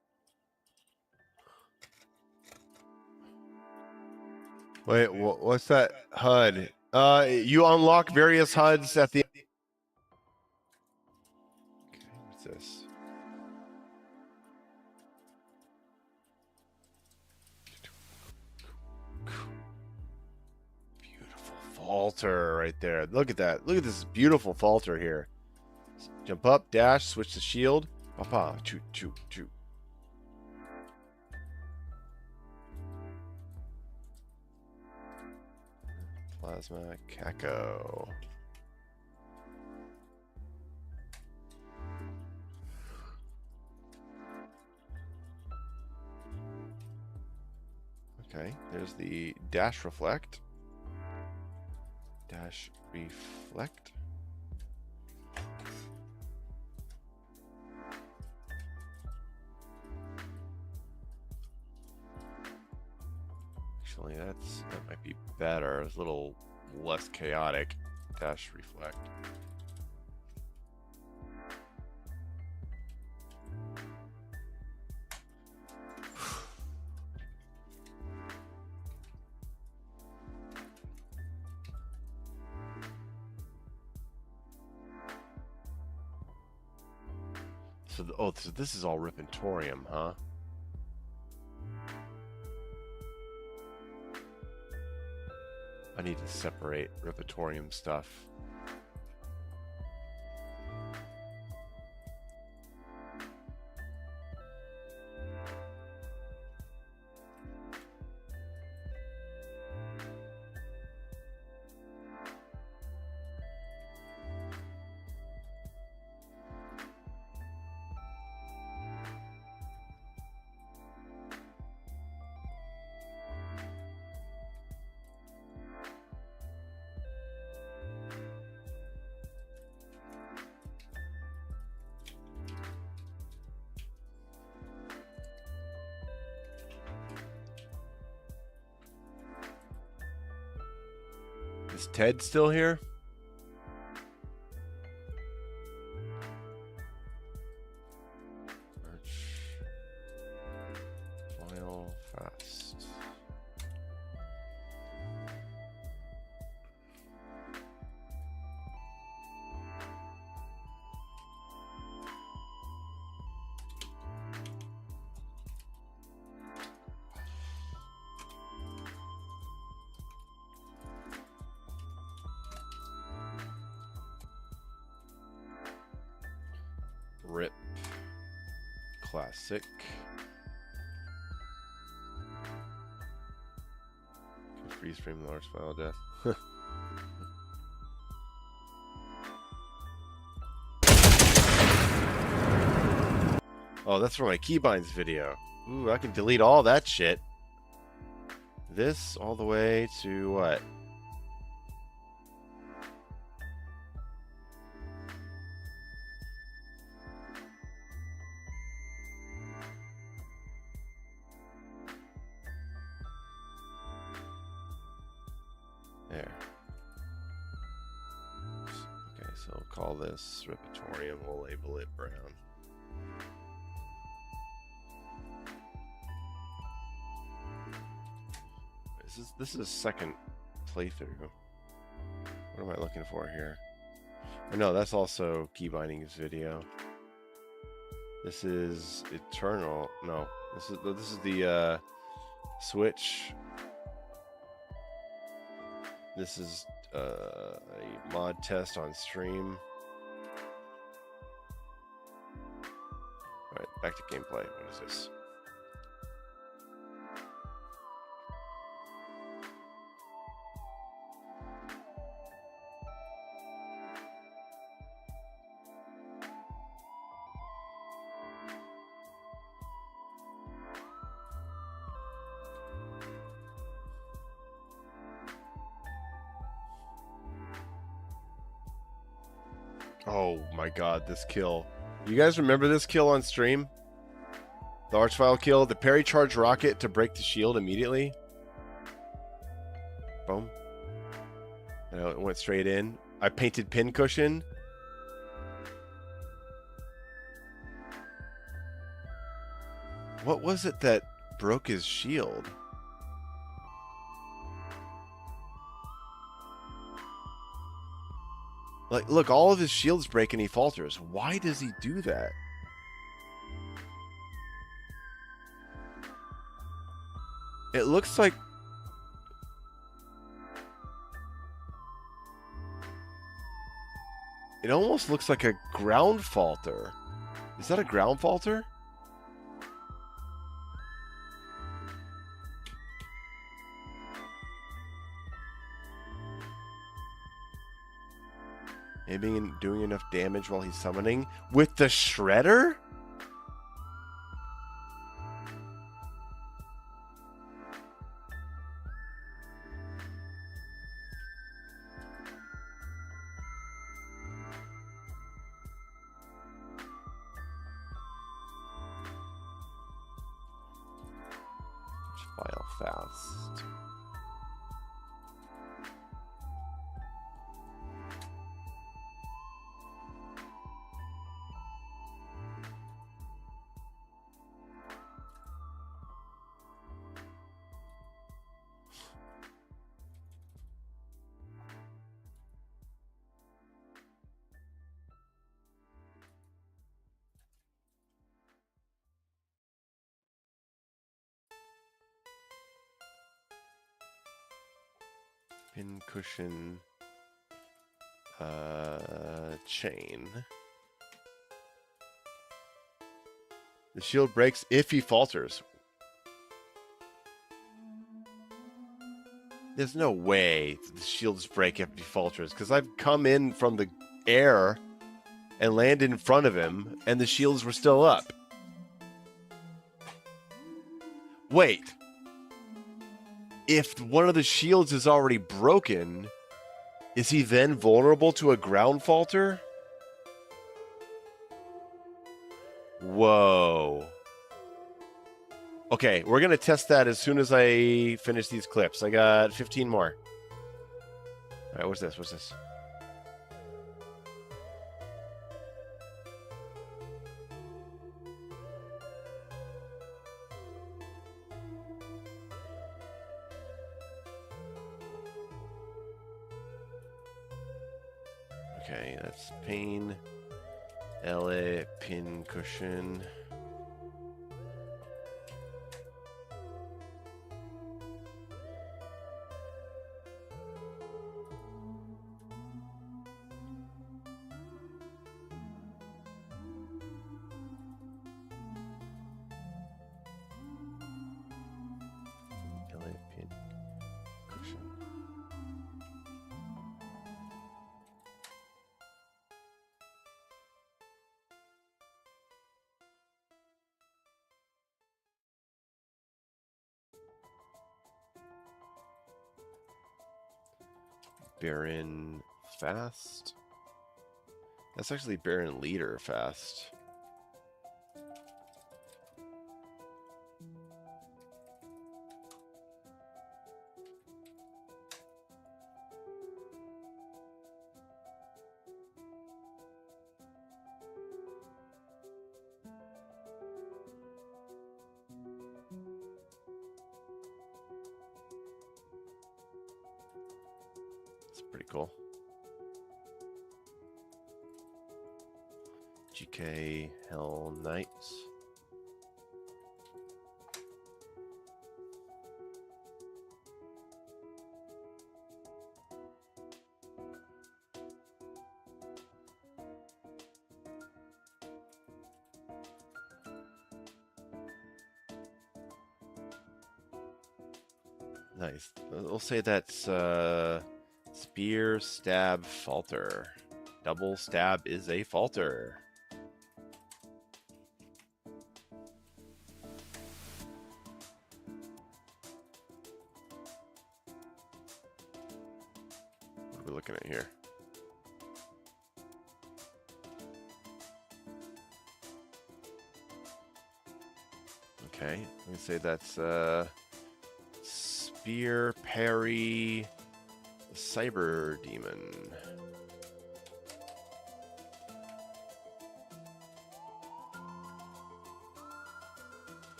Wait, what's that HUD? You unlock various HUDs at the... Okay, what's this? Beautiful falter right there. Look at that. Look at this beautiful falter here. Jump up, dash, switch to shield. Papa, choo, choo, choo. Plasma Caco. Okay, there's the dash reflect. Dash reflect. Actually, that might be better. It's a little less chaotic. Dash reflect. So this is all Ripentorium, huh? I need to separate Ripentorium stuff. Is Ted still here? File fast. Rip. Classic. Freeze frame large file death. Oh, that's from my keybinds video. Ooh, I can delete all that shit. this all the way to what? There. Okay, so we'll call this Repertorium. We'll label it brown. This is second playthrough. What am I looking for here? Oh, no, that's also key bindings video. This is Eternal. No, this is the Switch. This is a mod test on stream. All right, back to gameplay. What is this? Oh my god, this kill. You guys remember this kill on stream? The Archvile kill, the parry charge rocket to break the shield immediately. Boom. And it went straight in. I painted pincushion. What was it that broke his shield? Like, look, all of his shields break and he falters. Why does he do that? It looks like... It almost looks like a ground falter. Is that a ground falter? Maybe doing enough damage while he's summoning with the shredder? File fast. Pincushion chain. The shield breaks if he falters. There's no way the shields break if he falters, because I've come in from the air and landed in front of him, and the shields were still up. Wait. If one of the shields is already broken, is he then vulnerable to a ground falter? Whoa. Okay, we're going to test that as soon as I finish these clips. I got 15 more. All right, what's this? What's this? Okay, that's pain. LA pincushion. LA pincushion. Baron fast. That's actually Baron leader fast. It's pretty cool. GK Hell Knights. Nice. We'll say that's spear, stab, falter. Double stab is a falter. What are we looking at here? Okay, let me say that's spear, parry, cyber demon.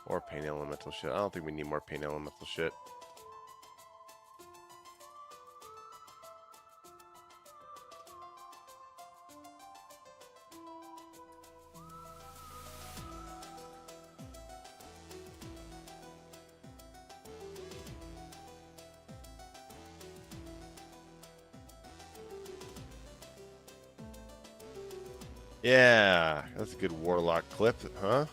Or pain elemental shit. I don't think we need more pain elemental shit. Yeah, that's a good warlock clip, huh?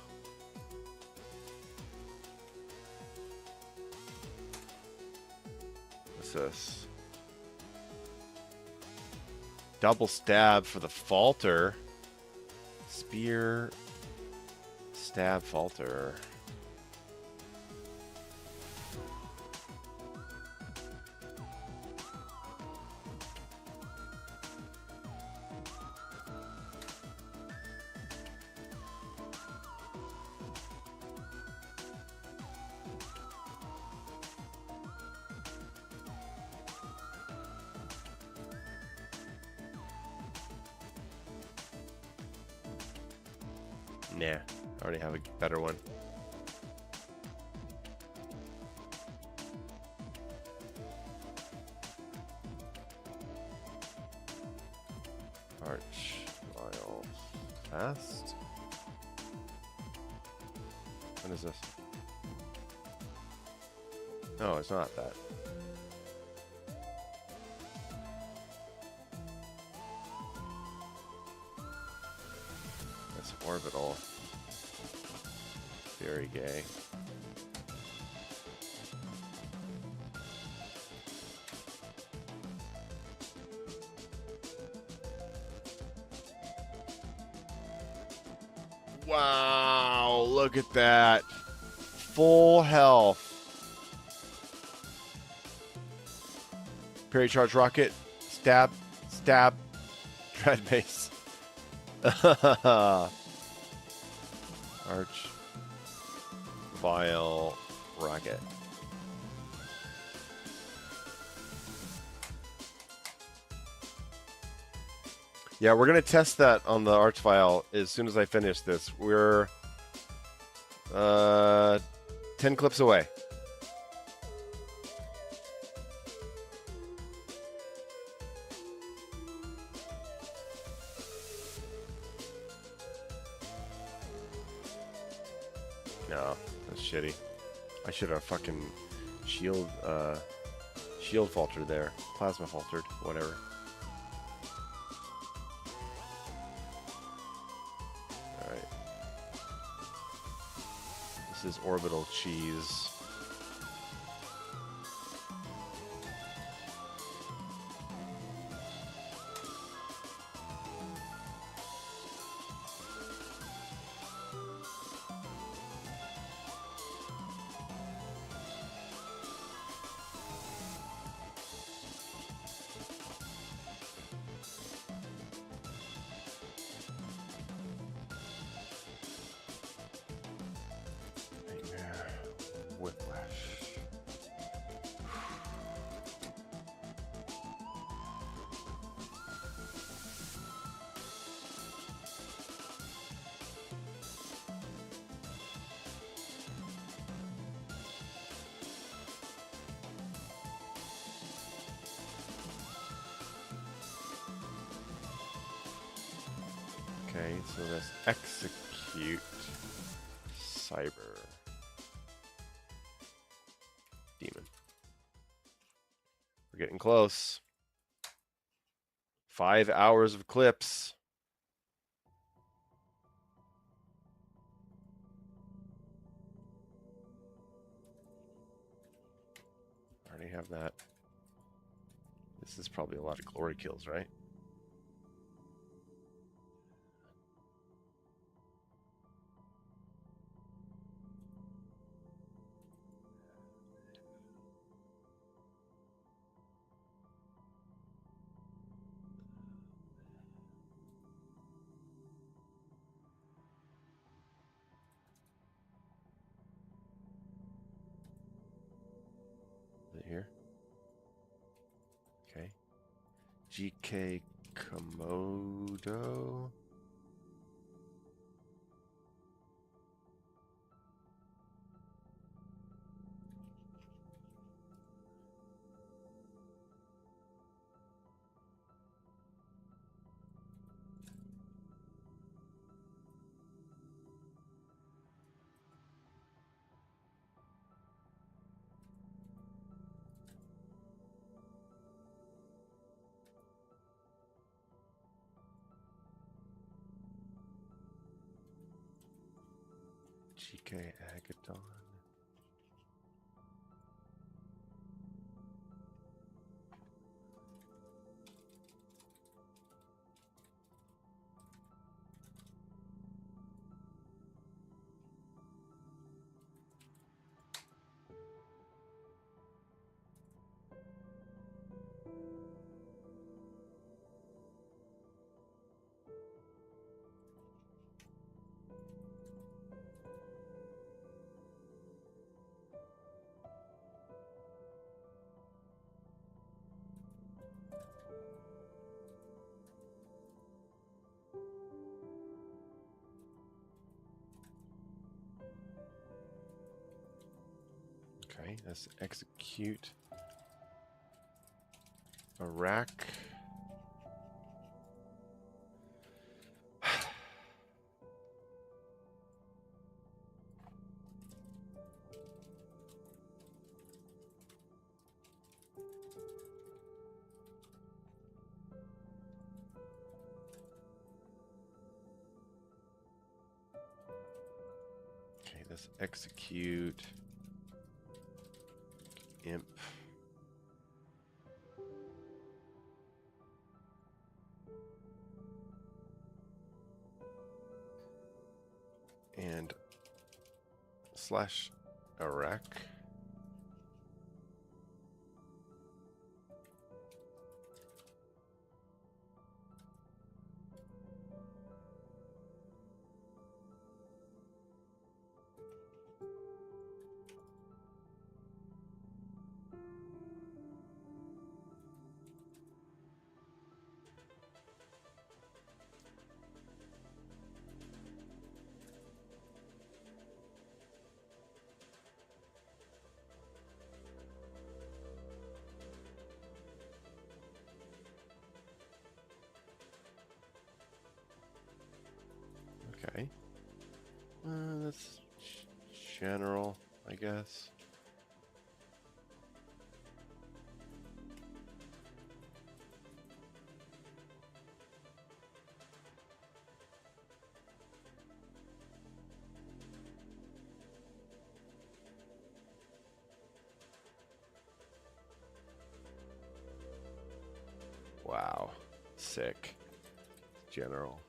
What's this? Double stab for the falter. Spear, stab, falter. Nah, I already have a better one. Arch, vial, fast. What is this? No, it's not that. That's orbital. Very gay. Wow, look at that. Full health. Parry charge rocket. Stab. Stab. Dread base. Arch. Vial. Rocket. Yeah, we're going to test that on the Arch Vial as soon as I finish this. We're 10 clips away. No, that's shitty. I should have fucking shield faltered there. Plasma faltered, whatever. Alright. This is orbital cheese. Okay, so let's execute cyber demon. We're getting close. 5 hours of clips. I already have that. This is probably a lot of glory kills, right? Is it here? Okay. GK Komodo. GK Agathon. Okay, let's execute Iraq. Okay, let's execute imp. And slash Iraq. Okay. That's general, I guess. Wow. Sick. General.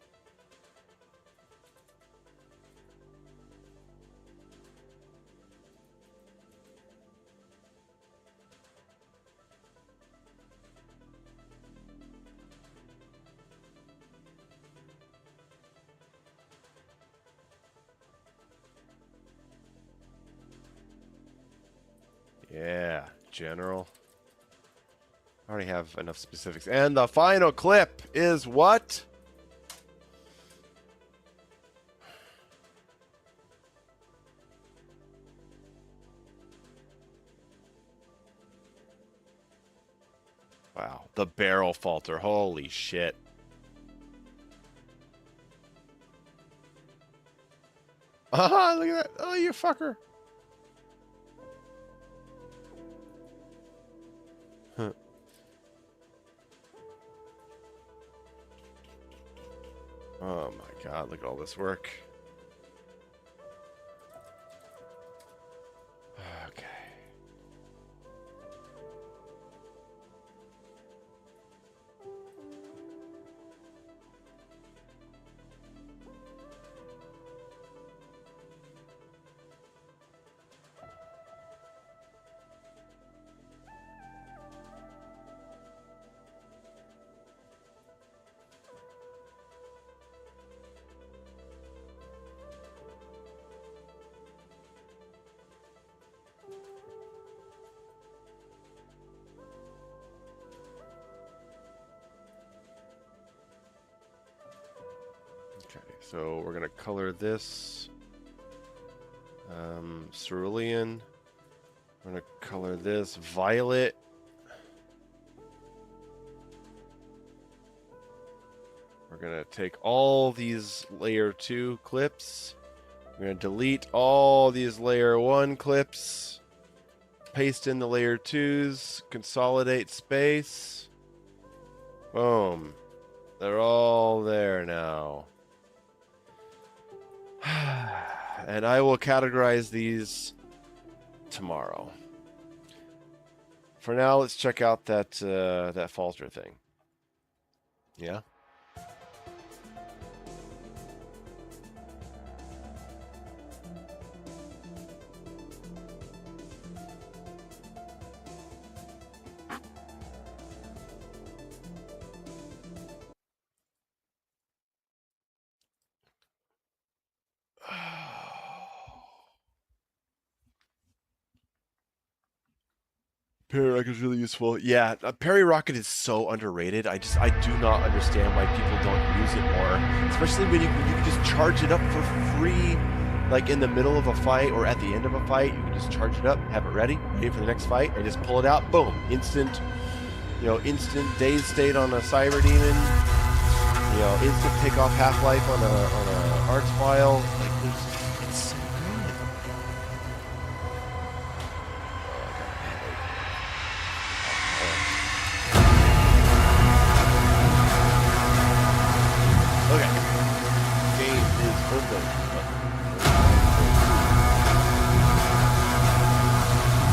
Yeah, general. I already have enough specifics. And the final clip is what? Wow, the barrel falter. Holy shit. Ah, look at that. Oh, you fucker. Huh. Oh my god, look at all this work. Okay. Okay, so we're gonna color this cerulean. I'm gonna color this violet. We're gonna take all these layer 2 clips. We're gonna delete all these layer 1 clips. Paste in the layer 2s. Consolidate space. Boom. They're all there now. And I will categorize these tomorrow. For now, let's check out that that falter thing. Yeah. Parry Rocket is really useful. Yeah, Parry Rocket is so underrated. I do not understand why people don't use it more. Especially when you can just charge it up for free, like in the middle of a fight or at the end of a fight. You can just charge it up, have it ready for the next fight, and just pull it out. Boom, instant. Instant daze state on a Cyber Demon. Instant pick off Half Life on a Arts File. Like it's so good. Okay. Game is open.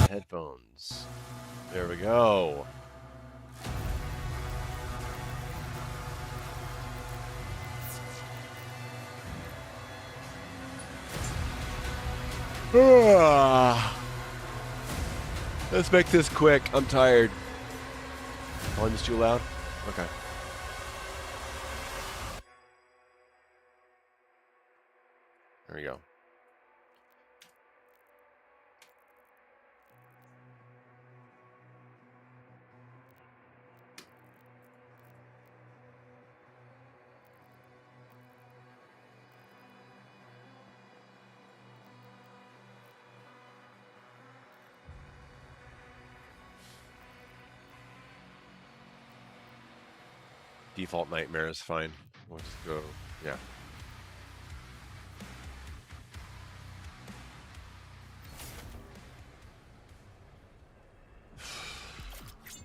Headphones. There we go. Let's make this quick. I'm tired. Volume is too loud? Okay. There we go. Default Nightmare is fine. Let's go. Yeah.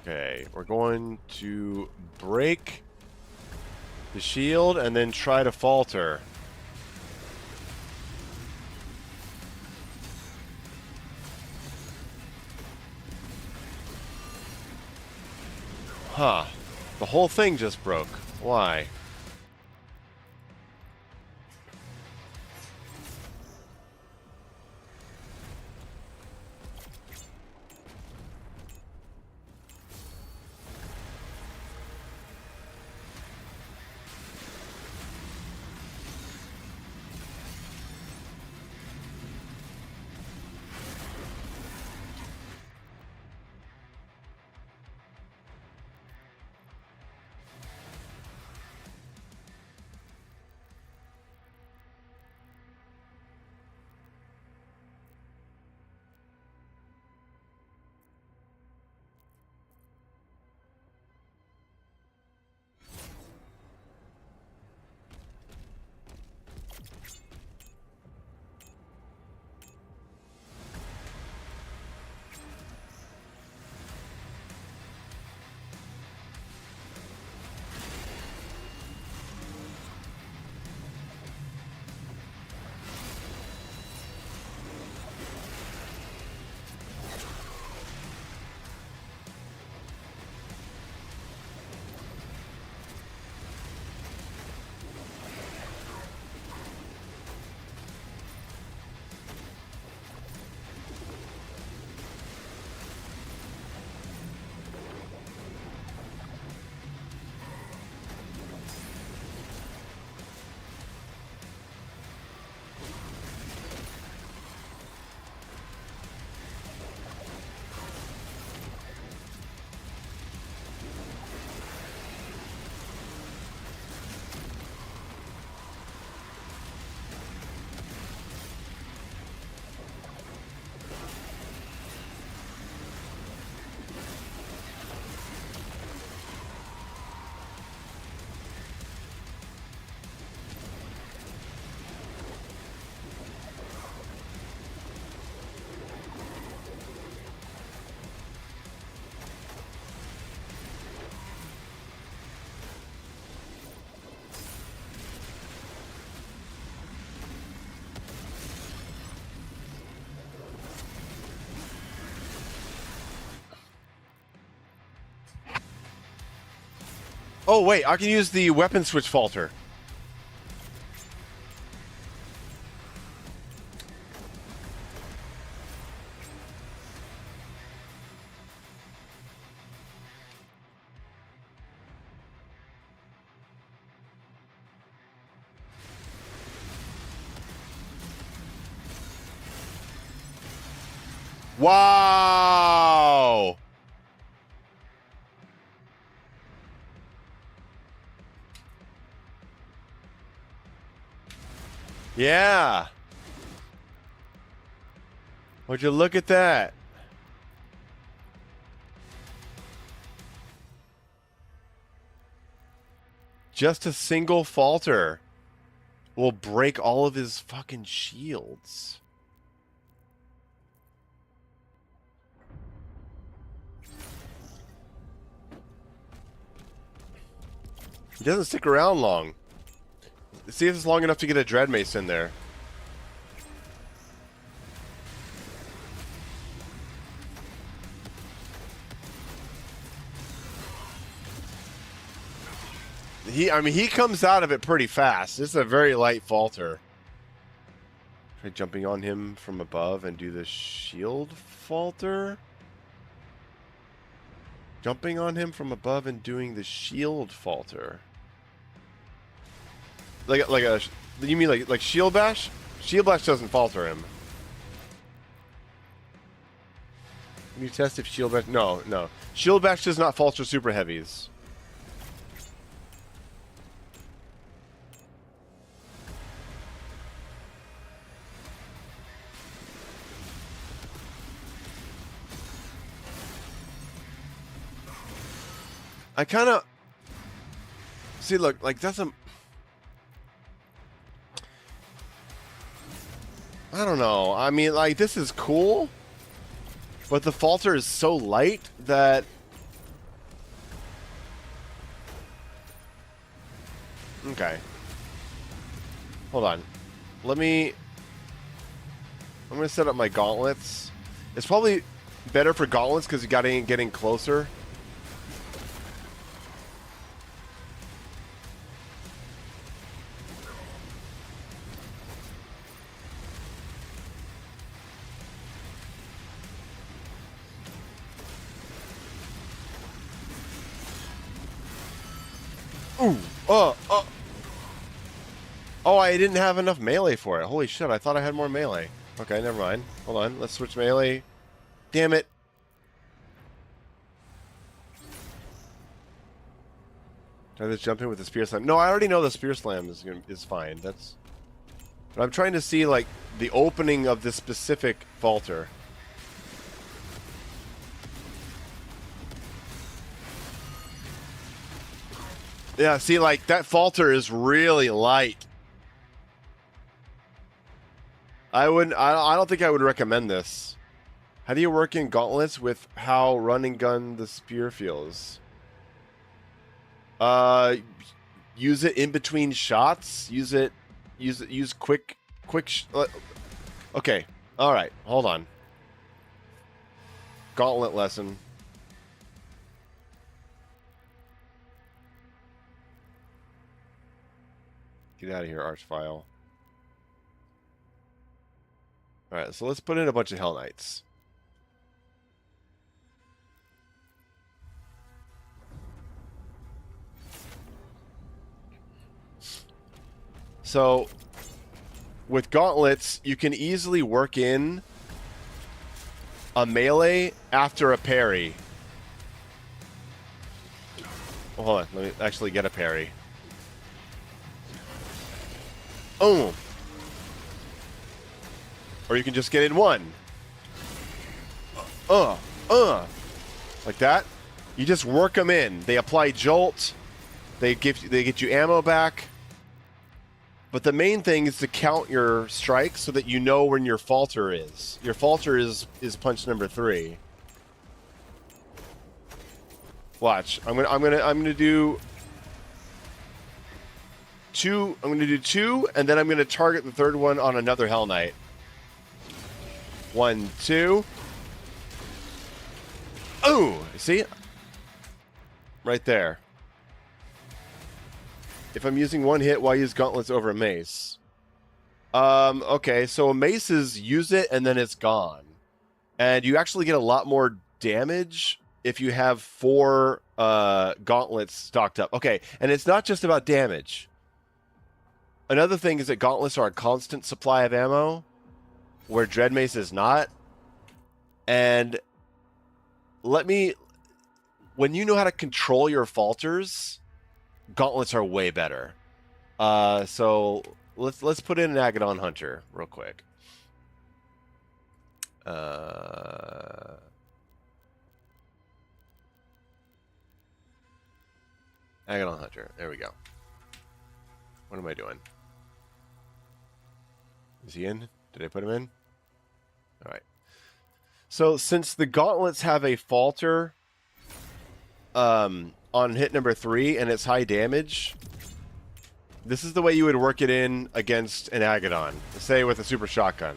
Okay, we're going to break the shield and then try to falter. Huh. The whole thing just broke. Why? Oh, wait, I can use the weapon switch falter. Wow! Yeah. Would you look at that? Just a single falter will break all of his fucking shields. He doesn't stick around long. See if it's long enough to get a Dread Mace in there. I mean, he comes out of it pretty fast. This is a very light falter. Try jumping on him from above and do the shield falter. Jumping on him from above and doing the shield falter. You mean like shield bash? Shield bash doesn't falter him. Can you test if shield bash? No. Shield bash does not falter super heavies. I kind of see. Look, like that's a. I don't know. I mean, like this is cool, but the falter is so light that. Okay. Hold on. I'm gonna set up my gauntlets. It's probably better for gauntlets because you got to getting closer. Ooh. Oh, I didn't have enough melee for it. Holy shit, I thought I had more melee. Okay, never mind. Hold on, let's switch melee. Damn it. Try this jump in with the spear slam. No, I already know the spear slam is fine. But I'm trying to see like the opening of this specific falter. Yeah, see, like that falter is really light. I don't think I would recommend this. How do you work in gauntlets with how run and gun the spear feels? Use it in between shots. Use quick. Okay, all right, hold on. Gauntlet lesson. Get out of here, Archvile. Alright, so let's put in a bunch of Hell Knights. So, with gauntlets, you can easily work in a melee after a parry. Well, hold on, let me actually get a parry. Oh! Or you can just get in one. Like that. You just work them in. They apply jolt. They get you ammo back. But the main thing is to count your strikes so that you know when your falter is. Your falter is punch number 3. Watch. I'm gonna do 2. I'm gonna do 2, and then I'm gonna target the third one on another Hell Knight. 1, 2. Oh, see? Right there. If I'm using one hit, why use gauntlets over a mace? Okay, so a mace is use it and then it's gone. And you actually get a lot more damage if you have 4 gauntlets stocked up. Okay, and it's not just about damage. Another thing is that gauntlets are a constant supply of ammo, where Dread Mace is not. And when you know how to control your falters, gauntlets are way better. So let's put in an Agadon Hunter real quick. Agadon Hunter. There we go. What am I doing? Is he in? Did I put him in? All right. So since the gauntlets have a falter on hit number 3 and it's high damage, this is the way you would work it in against an Agadon. Say with a super shotgun.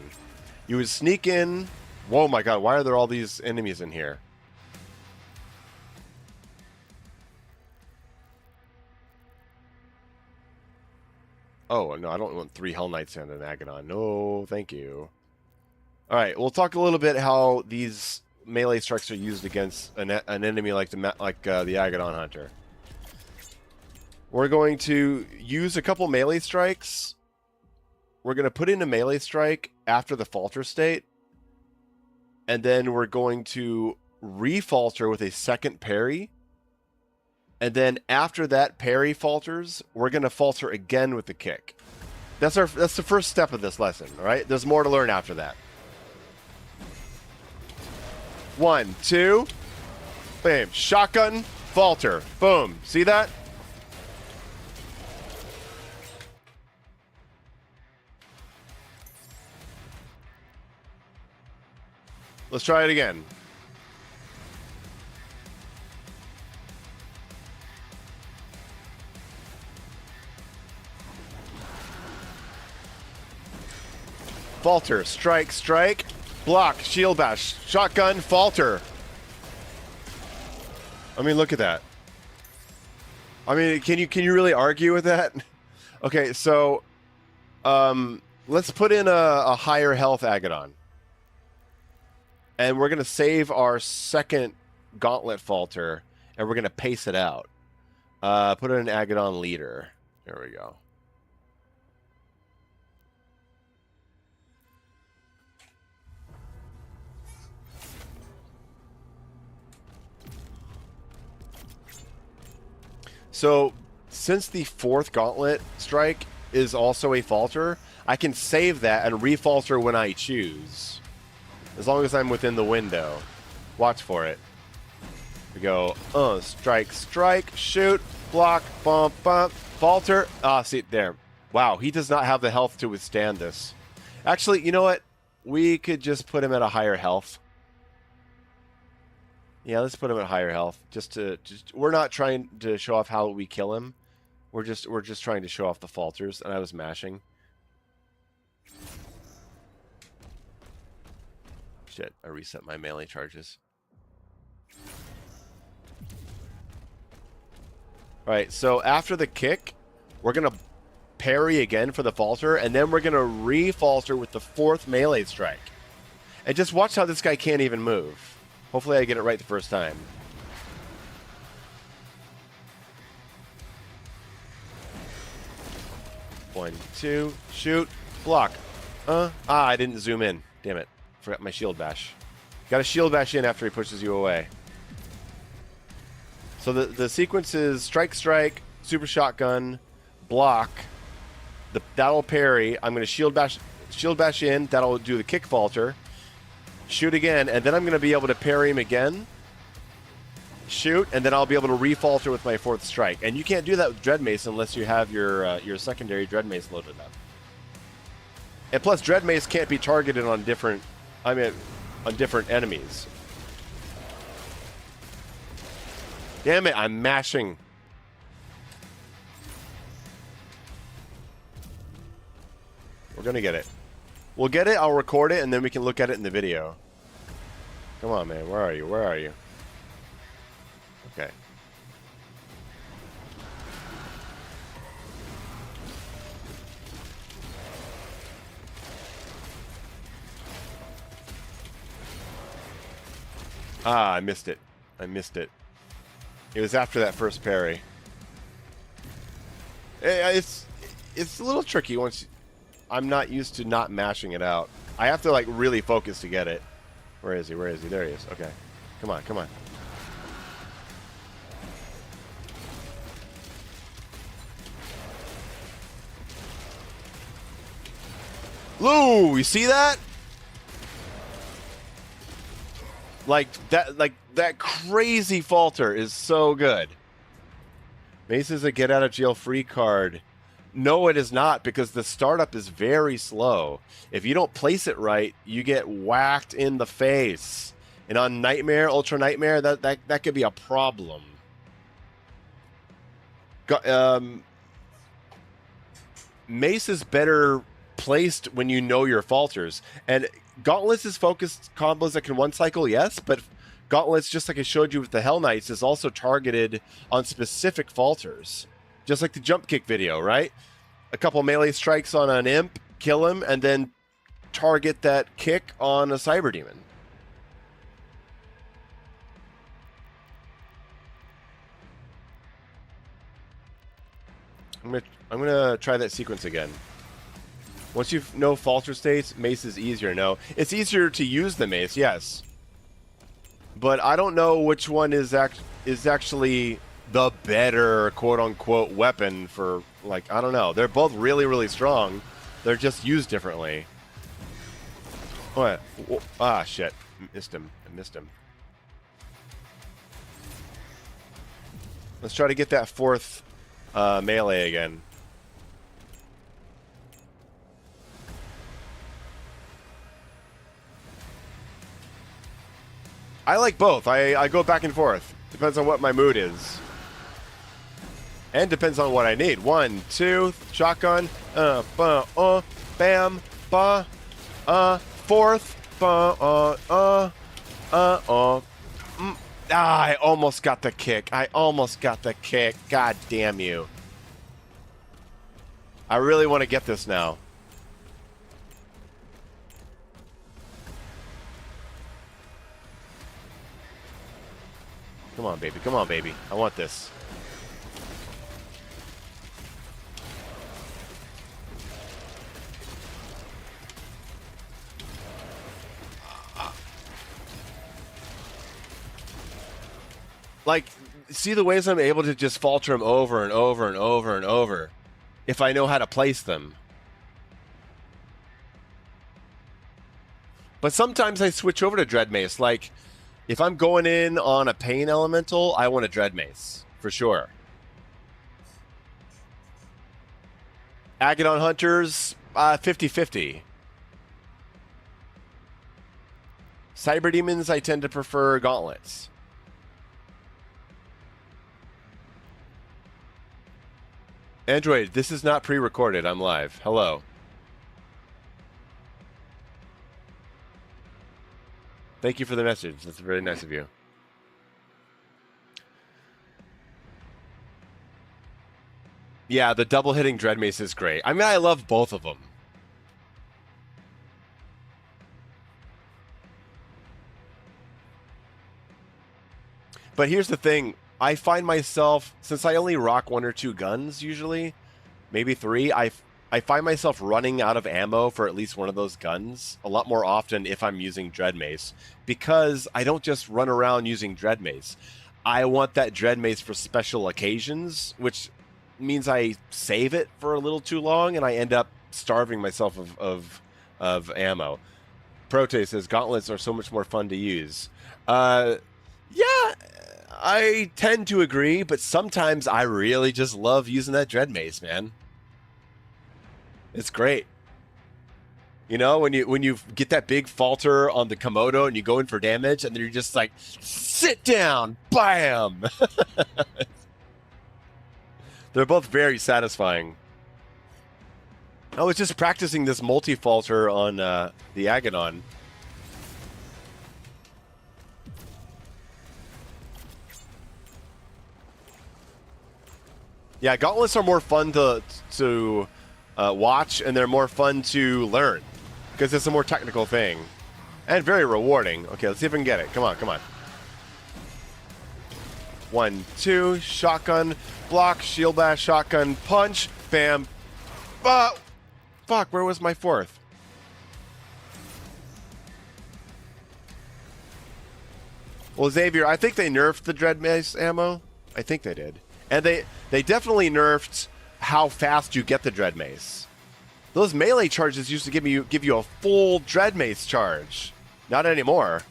You would sneak in. Whoa, my God. Why are there all these enemies in here? Oh, no, I don't want 3 Hell Knights and an Agadon. No, thank you. All right, we'll talk a little bit how these melee strikes are used against an enemy like the Agadon Hunter. We're going to use a couple melee strikes. We're going to put in a melee strike after the falter state. And then we're going to re-falter with a second parry. And then after that parry falters, we're going to falter again with the kick. That's the first step of this lesson, all right? There's more to learn after that. 1, 2, bam, shotgun, falter, boom. See that? Let's try it again. Falter, strike, strike, block, shield bash, shotgun, falter. I mean, look at that. I mean, can you really argue with that? Okay, so let's put in a higher health Agadon. And we're going to save our second gauntlet falter, and we're going to pace it out. Put in an Agadon leader. There we go. So, since the 4th gauntlet strike is also a falter, I can save that and re-falter when I choose. As long as I'm within the window. Watch for it. We go, strike, strike, shoot, block, bump, bump, falter. Ah, see, there. Wow, he does not have the health to withstand this. Actually, you know what? We could just put him at a higher health. Yeah, let's put him at higher health. We're not trying to show off how we kill him. We're just trying to show off the falters, and I was mashing. Shit, I reset my melee charges. Alright, so after the kick, we're going to parry again for the falter, and then we're going to re-falter with the 4th melee strike. And just watch how this guy can't even move. Hopefully I get it right the first time. One, two, shoot, block. I didn't zoom in. Damn it. Forgot my shield bash. Got to shield bash in after he pushes you away. So the sequence is strike, strike, super shotgun, block. That'll parry. I'm going to shield bash in. That'll do the kick falter. Shoot again, and then I'm going to be able to parry him again. Shoot, and then I'll be able to re-falter with my 4th strike. And you can't do that with Dread Mace unless you have your secondary Dread Mace loaded up. And plus, Dread Mace can't be targeted on different enemies. Damn it, I'm mashing. We're going to get it. We'll get it, I'll record it, and then we can look at it in the video. Come on, man. Where are you? Where are you? Okay. Ah, I missed it. I missed it. It was after that first parry. It's a little tricky once I'm not used to not mashing it out. I have to like really focus to get it. Where is he? Where is he? There he is. Okay. Come on, come on. Lou, you see that? Like that crazy falter is so good. Mace is a get out of jail free card. No, it is not, because the startup is very slow. If you don't place it right, you get whacked in the face. And on Nightmare, Ultra Nightmare, that could be a problem. Mace is better placed when you know your falters. And Gauntlets is focused combos that can one cycle, yes, but Gauntlets, just like I showed you with the Hell Knights, is also targeted on specific falters. Just like the jump kick video, right? A couple melee strikes on an imp, kill him, and then target that kick on a cyber demon. I'm gonna try that sequence again. Once you know falter states, Mace is easier. No, it's easier to use the Mace, yes. But I don't know which one is actually the better quote-unquote weapon for, like, I don't know. They're both really, really strong. They're just used differently. What? Ah, shit. Missed him. I missed him. Let's try to get that fourth melee again. I like both. I go back and forth. Depends on what my mood is. And depends on what I need. 1, 2, shotgun, bam, ba, fourth, I almost got the kick. I almost got the kick. God damn you. I really want to get this now. Come on, baby. Come on, baby. I want this. Like, see the ways I'm able to just falter them over and over and over and over if I know how to place them. But sometimes I switch over to Dread Mace. Like, if I'm going in on a Pain Elemental, I want a Dread Mace, for sure. Agadon Hunters, 50-50. Cyber Demons, I tend to prefer Gauntlets. Android, this is not pre-recorded. I'm live. Hello. Thank you for the message. That's very nice of you. Yeah, the double hitting Dread Mace is great. I mean, I love both of them. But here's the thing. I find myself, since I only rock 1 or 2 guns usually, maybe 3, I find myself running out of ammo for at least one of those guns a lot more often if I'm using Dread Mace, because I don't just run around using Dread Mace. I want that Dread Mace for special occasions, which means I save it for a little too long and I end up starving myself of ammo. Prote says Gauntlets are so much more fun to use. Yeah, I tend to agree, but sometimes I really just love using that Dread Mace, man. It's great. You know, when you get that big falter on the Komodo and you go in for damage and then you're just like, sit down, bam! They're both very satisfying. I was just practicing this multi-falter on the Agadon. Yeah, Gauntlets are more fun to watch, and they're more fun to learn because it's a more technical thing and very rewarding. Okay, let's see if we can get it. Come on, come on. 1, 2, shotgun, block, shield bash, shotgun, punch, bam. Fuck, where was my fourth? Well, Xavier, I think they nerfed the Dread Mace ammo. I think they did. And they definitely nerfed how fast you get the Dread Mace. Those melee charges used to give you a full Dread Mace charge. Not anymore.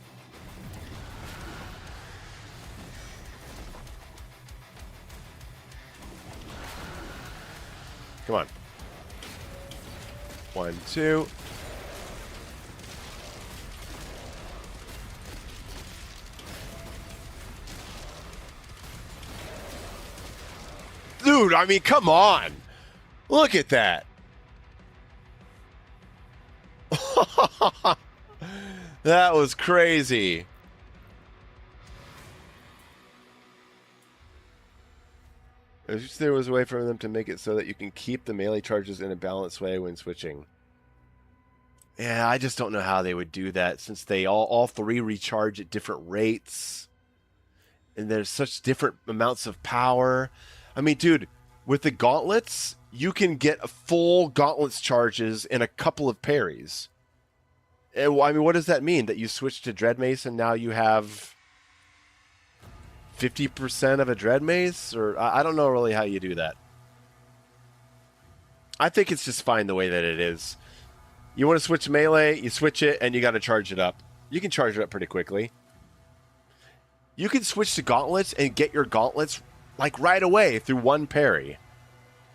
Come on. 1, 2. Dude, I mean, come on. Look at that. That was crazy. I wish there was a way for them to make it so that you can keep the melee charges in a balanced way when switching. Yeah, I just don't know how they would do that since they all three recharge at different rates. And there's such different amounts of power. I mean, dude, with the gauntlets, you can get a full gauntlets charges in a couple of parries. I mean, what does that mean? That you switch to Dread Mace and now you have 50% of a Dread Mace? Or I don't know really how you do that. I think it's just fine the way that it is. You want to switch melee, you switch it, and you got to charge it up. You can charge it up pretty quickly. You can switch to gauntlets and get your gauntlets like right away through one parry.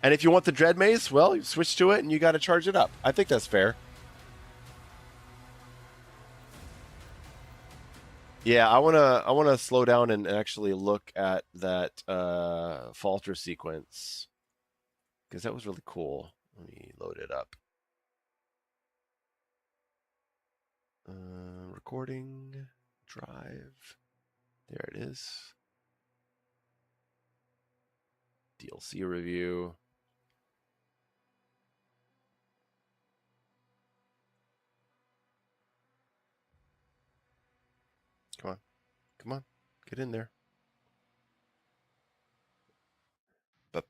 And if you want the Dread Mace, well, you switch to it and you got to charge it up. I think that's fair. Yeah, I wanna slow down and actually look at that falter sequence because that was really cool. Let me load it up. Recording, drive. There it is. DLC review. Come on. Come on. Get in there. All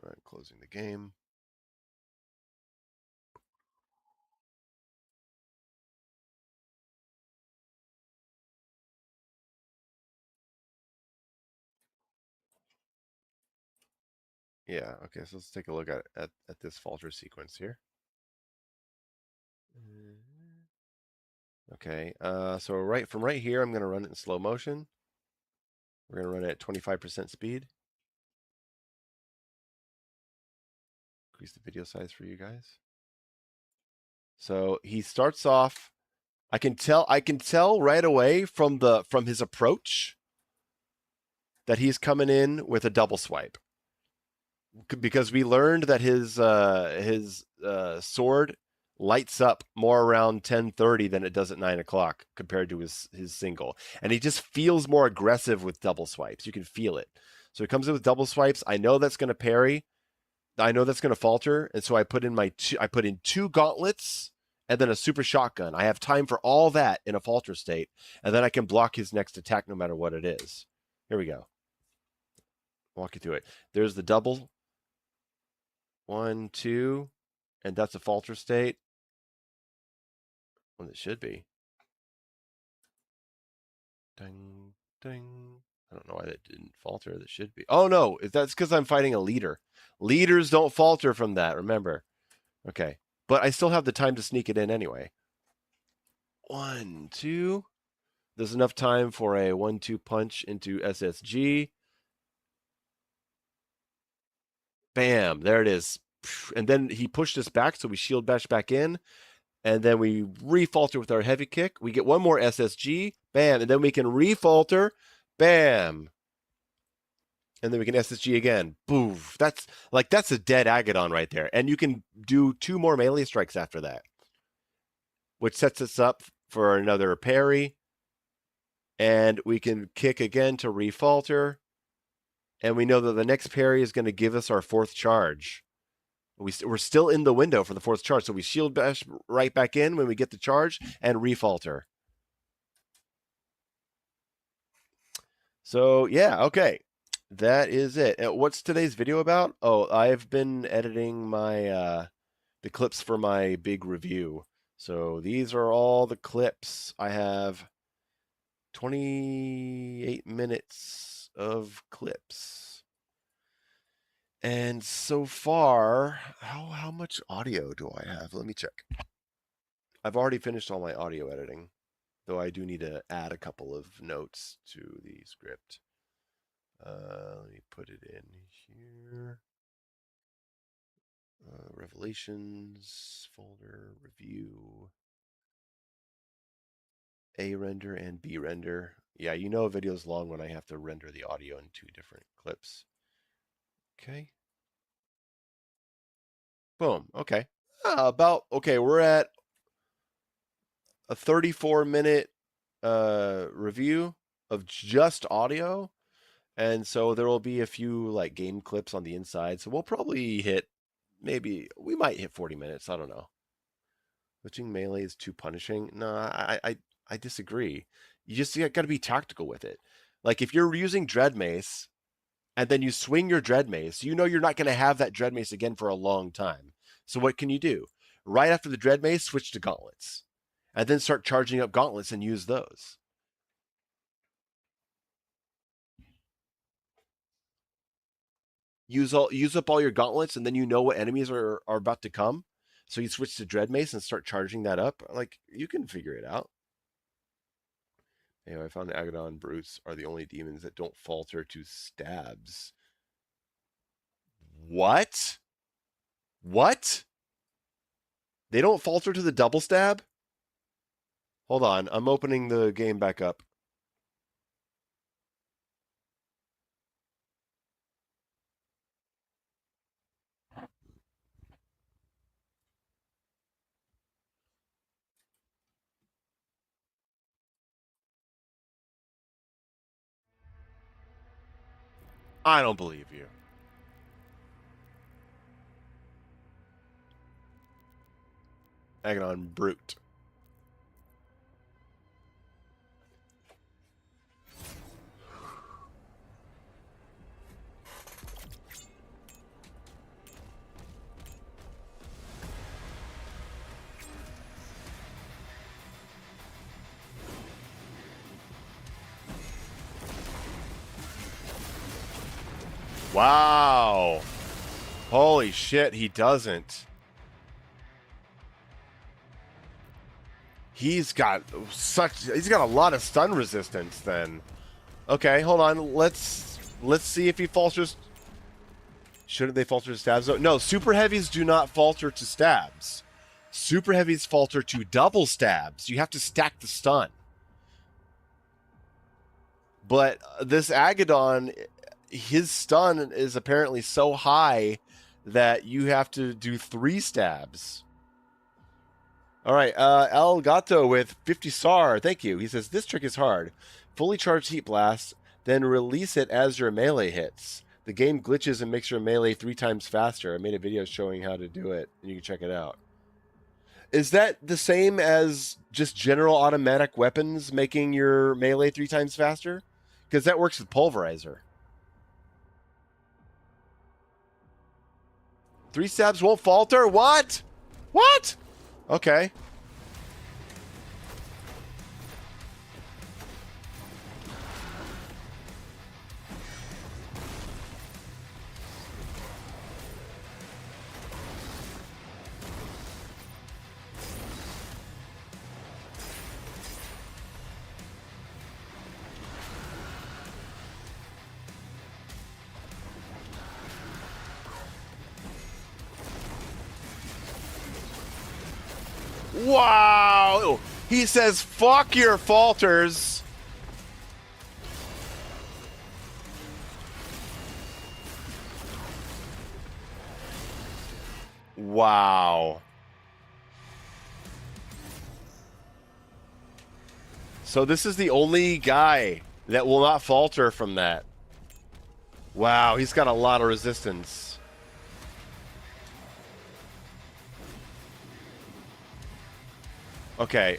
right, closing the game. Yeah, okay, so let's take a look at this falter sequence here. Okay, so from right here, I'm going to run it in slow motion. We're going to run it at 25% speed. Increase the video size for you guys. So he starts off. I can tell right away from his approach that he's coming in with a double swipe. Because we learned that his sword lights up more around 10:30 than it does at 9 o'clock compared to his single, and he just feels more aggressive with double swipes. You can feel it. So he comes in with double swipes. I know that's going to parry. I know that's going to falter, and so I put in two gauntlets and then a super shotgun. I have time for all that in a falter state, and then I can block his next attack no matter what it is. Here we go. Walk you through it. There's the double. 1, 2, and that's a falter state. Well, it should be. Ding, ding. I don't know why that didn't falter. That should be. Oh, no. That's because I'm fighting a leader. Leaders don't falter from that, remember. Okay. But I still have the time to sneak it in anyway. 1, 2. There's enough time for a 1-2 punch into SSG. Bam. There it is. And then he pushed us back, so we shield bash back in. And then we refalter with our heavy kick. We get one more SSG. Bam. And then we can refalter. Bam. And then we can SSG again. Boof. That's a dead Agadon right there. And you can do 2 more melee strikes after that, which sets us up for another parry. And we can kick again to refalter. And we know that the next parry is going to give us our 4th charge. We're still in the window for the fourth charge, so we shield bash right back in when we get the charge and refalter. So yeah, okay, that is it. What's today's video about? Oh, I've been editing my the clips for my big review. So these are all the clips. I have 28 minutes of clips. And so far, how much audio do I have? Let me check. I've already finished all my audio editing, though I do need to add a couple of notes to the script. Let me put it in here. Revelations folder, review, A render and B render. Yeah, you know a video's long when I have to render the audio in 2 different clips. Okay. Boom. Okay. Okay, we're at a 34-minute review of just audio. And so there will be a few like game clips on the inside. So we'll probably we might hit 40 minutes. I don't know. Switching melee is too punishing. No, I disagree. You got to be tactical with it. Like if you're using Dread Mace and then you swing your Dread Mace, you know you're not going to have that Dread Mace again for a long time. So what can you do? Right after the Dread Mace, switch to Gauntlets. And then start charging up Gauntlets and use those. Use up all your Gauntlets, and then you know what enemies are about to come. So you switch to Dread Mace and start charging that up. Like, you can figure it out. Anyway, I found Agadon Brutes are the only demons that don't falter to stabs. What? What? They don't falter to the double stab? Hold on, I'm opening the game back up. I don't believe you. Agadon Brute. Wow. Holy shit, he doesn't. He's got a lot of stun resistance then. Okay, hold on. Let's see if he falters. Shouldn't they falter to stabs? No, super heavies do not falter to stabs. Super heavies falter to double stabs. You have to stack the stun. But this Agadon, his stun is apparently so high that you have to do 3 stabs. All right, El Gato with 50 SAR. Thank you. He says, this trick is hard. Fully charged Heat Blast, then release it as your melee hits. The game glitches and makes your melee 3 times faster. I made a video showing how to do it, and you can check it out. Is that the same as just general automatic weapons making your melee 3 times faster? Because that works with Pulverizer. 3 stabs won't falter? What? What? Okay. Wow! He says, fuck your falters. Wow. So this is the only guy that will not falter from that. Wow, he's got a lot of resistance. Okay.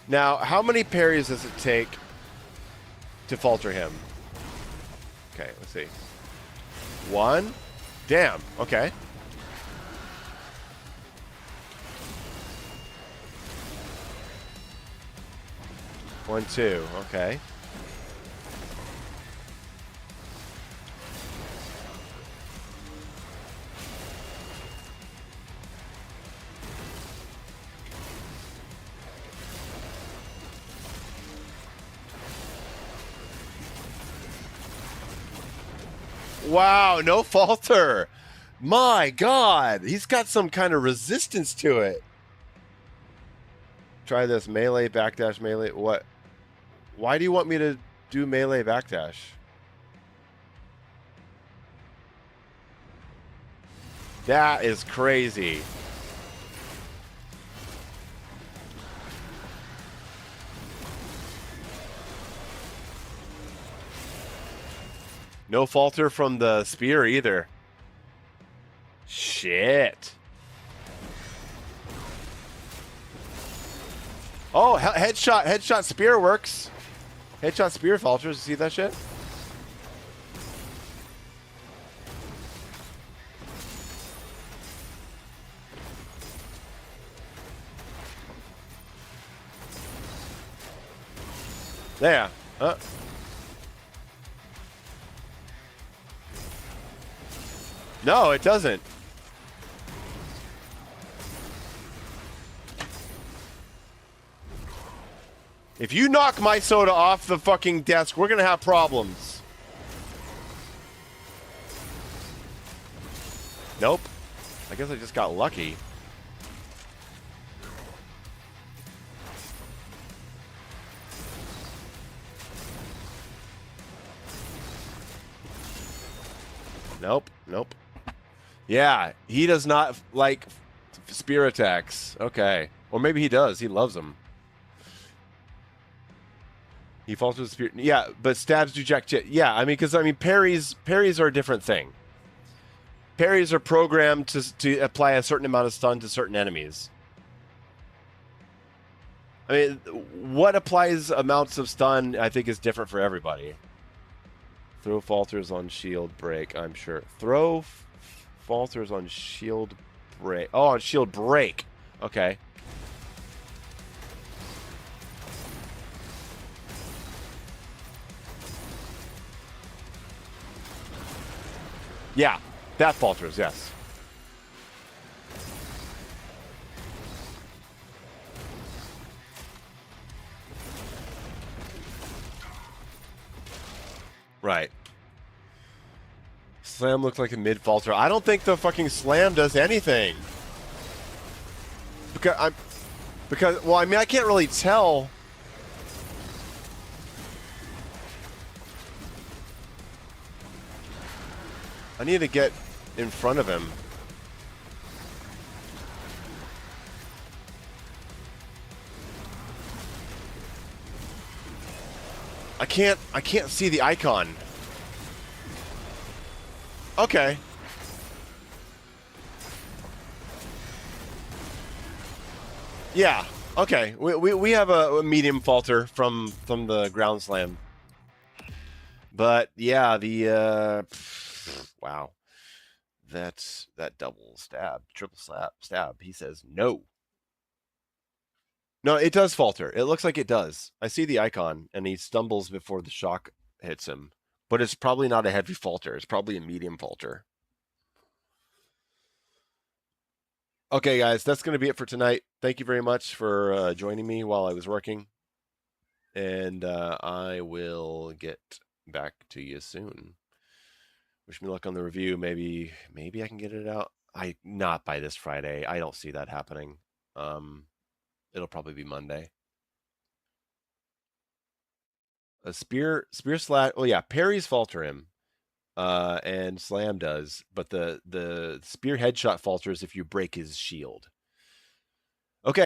Now, how many parries does it take to falter him? Okay, let's see. 1. Damn. Okay. One, 2. Okay. Wow, no falter. My God, he's got some kind of resistance to it. Try this melee backdash melee. What? Why do you want me to do melee backdash? That is crazy. No falter from the spear either. Shit. Oh, headshot spear works. Headshot spear falters. See that shit? Yeah. No, it doesn't. If you knock my soda off the fucking desk, we're gonna have problems. Nope. I guess I just got lucky. Nope. Nope. Yeah, he does not like spear attacks. Okay. Or maybe he does. He loves them. He falls with the spear. Yeah, but stabs do jack shit. Yeah, I mean, because parries are a different thing. Parries are programmed to apply a certain amount of stun to certain enemies. I mean, what applies amounts of stun, I think, is different for everybody. Throw falters on shield break, I'm sure. Throw falters on shield break. Oh, on shield break. Okay. Yeah, that falters, yes. Right. Slam looks like a mid falter. I don't think the fucking slam does anything. Because well, I mean, I can't really tell. I need to get in front of him. I can't see the icon. Okay. Yeah. Okay. We have a medium falter from the ground slam. But yeah, the wow. That double stab, triple stab. He says no. No, it does falter. It looks like it does. I see the icon, and he stumbles before the shock hits him. But it's probably not a heavy falter. It's probably a medium falter. Okay, guys, that's going to be it for tonight. Thank you very much for joining me while I was working. And I will get back to you soon. Wish me luck on the review. Maybe I can get it out. Not by this Friday. I don't see that happening. It'll probably be Monday. A spear slat. Oh yeah, parries falter him, and slam does, but the spear headshot falters if you break his shield.